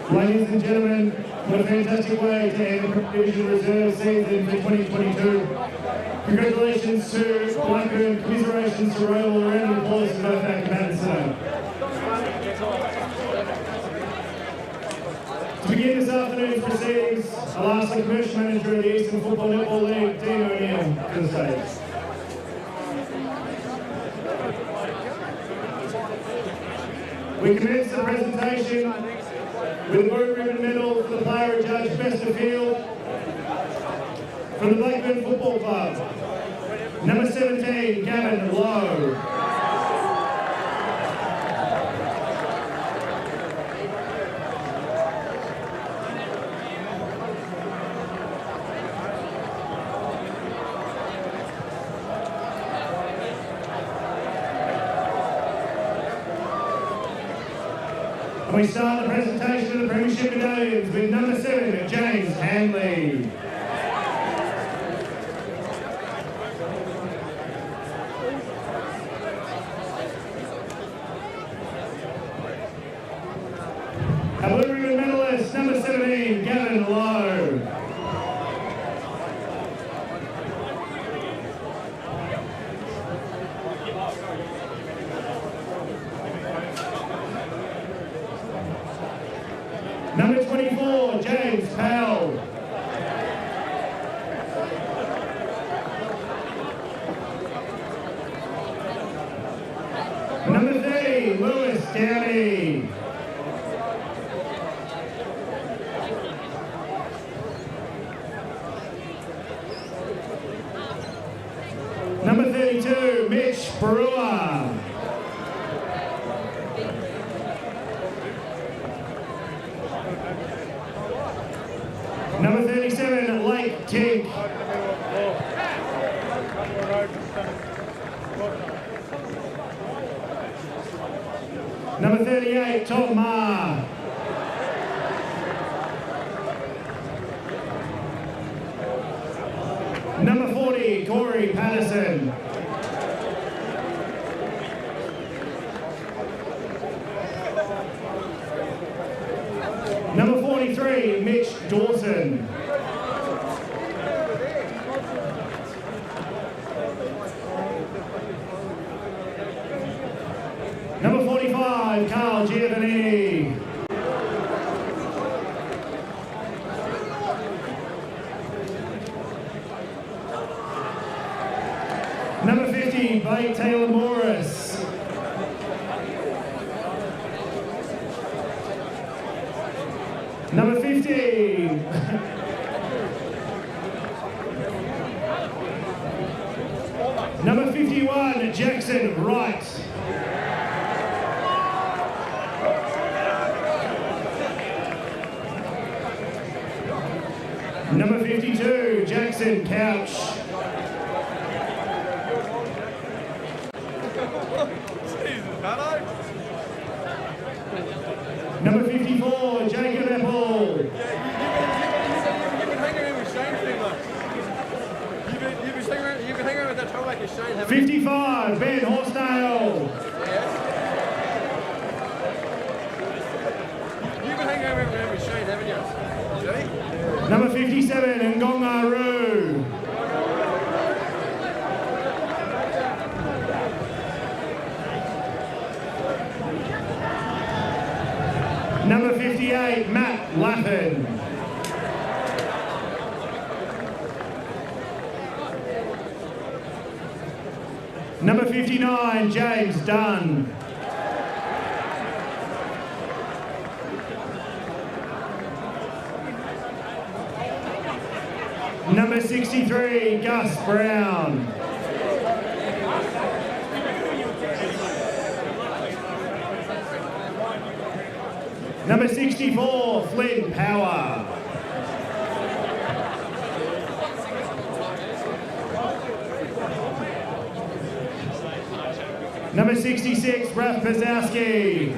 Ladies and gentlemen, what a fantastic way to end the Division Reserve season for 2022. Congratulations to Blackburn, commiserations to Rowville, a round of applause for both our combatants today. To begin this afternoon's proceedings, I'll ask the commercial manager of the Eastern Football Netball League, Dean O'Neill, to the stage. We commence the presentation with a blue ribbon medal for the player adjudged best of field from the Blackburn Football Club. Number 17, Gavin Lowe. We start the presentation of the Premiership medallions with number 7, James Hanley. A blue ribbon medalist, number 17, Gavin Lowe. Number 24, James Powell. Number 30, Lewis Downey. Number 32, Mitch Brewer. Number 37, Lake Tink. Number 38, Tom Ma. Number 40, Corey Patterson. Number 43, Mitch Dawson. Number 45, Carl Giovanni. Number 50, Blake Taylor Morris. Number 50. Number 51, Jackson Wright. Number 52, Jackson Couch. Number 54, Jacob Apple. You've been hanging around with Shane too much. You've been hanging around with that troublemaker Shane, haven't you? 55, Ben Horsdale. You've been hanging around with Shane, haven't you? See? Number Number 59, James Dunn. Number 63, Gus Brown. Number 64, Flynn Power. Number 66, Raf Pazowski.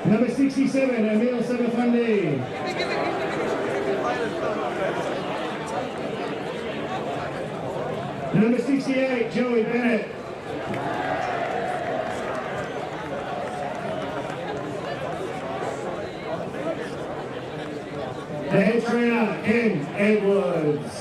Number 67, Emil Sabafundi. Number 68, Joey Bennett. The head trainer, Ken Edwards.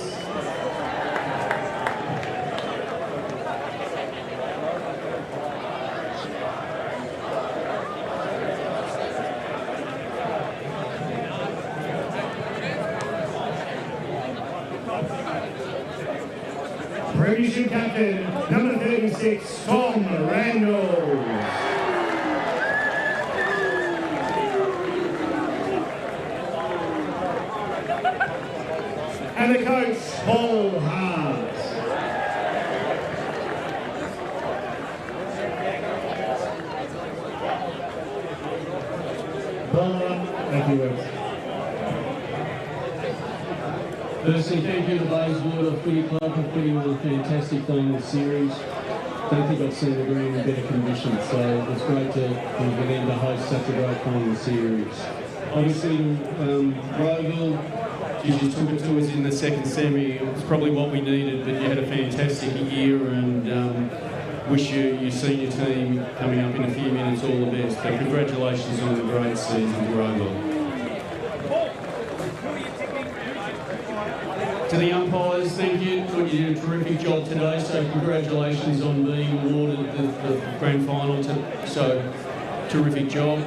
Premiership captain, number 36, Tom Randall. And the coach, Paul Hart. Thank you, Wes. Firstly, thank you to the Bayswater Footy Club for putting on a fantastic final series. I don't think I've seen the green in better condition, so it's great to for them to host such a great final series. Obviously, Rowville, you just took it to us in the second semi. It was probably what we needed, but you had a fantastic year, and wish your senior team coming up in a few minutes all the best. But congratulations on the great season for Rowville. To the umpires, thank you. You did a terrific job today, so congratulations on being awarded the grand final. So, terrific job.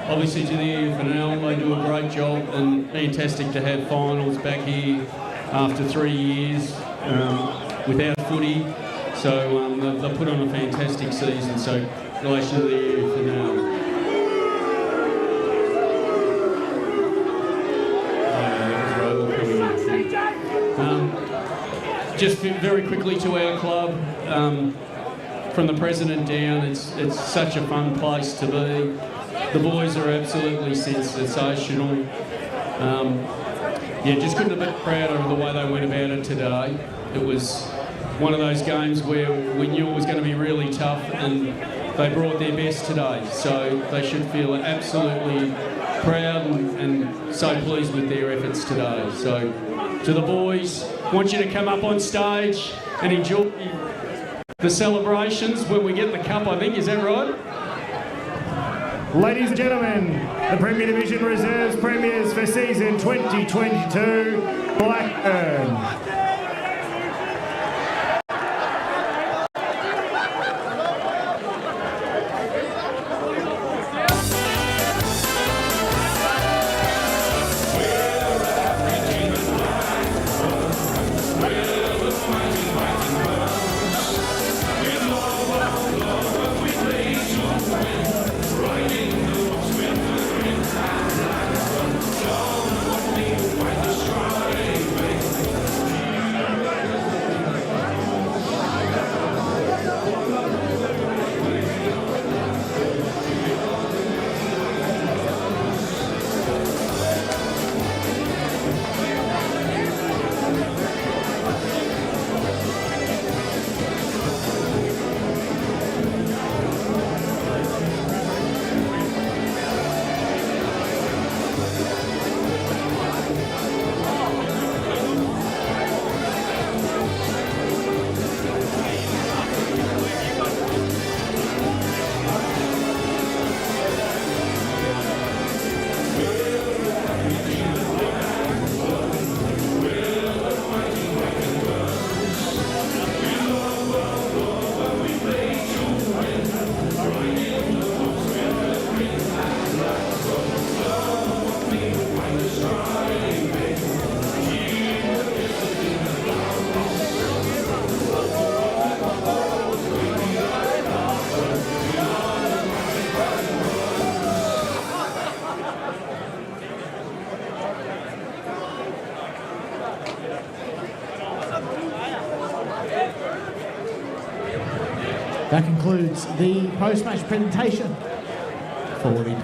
Obviously to the EFNL, they do a great job, and fantastic to have finals back here after 3 years without footy. So they've put on a fantastic season, so congratulations to the EFNL. Just very quickly to our club, from the president down, it's such a fun place to be. The boys are absolutely sensational. Yeah, just couldn't have been prouder of the way they went about it today. It was one of those games where we knew it was going to be really tough, and they brought their best today. So they should feel absolutely proud and so pleased with their efforts today. So to the boys, I want you to come up on stage and enjoy the celebrations when we get the cup, I think. Is that right? Ladies and gentlemen, the Premier Division Reserves Premiers for season 2022, Blackburn. That concludes the post-match presentation for the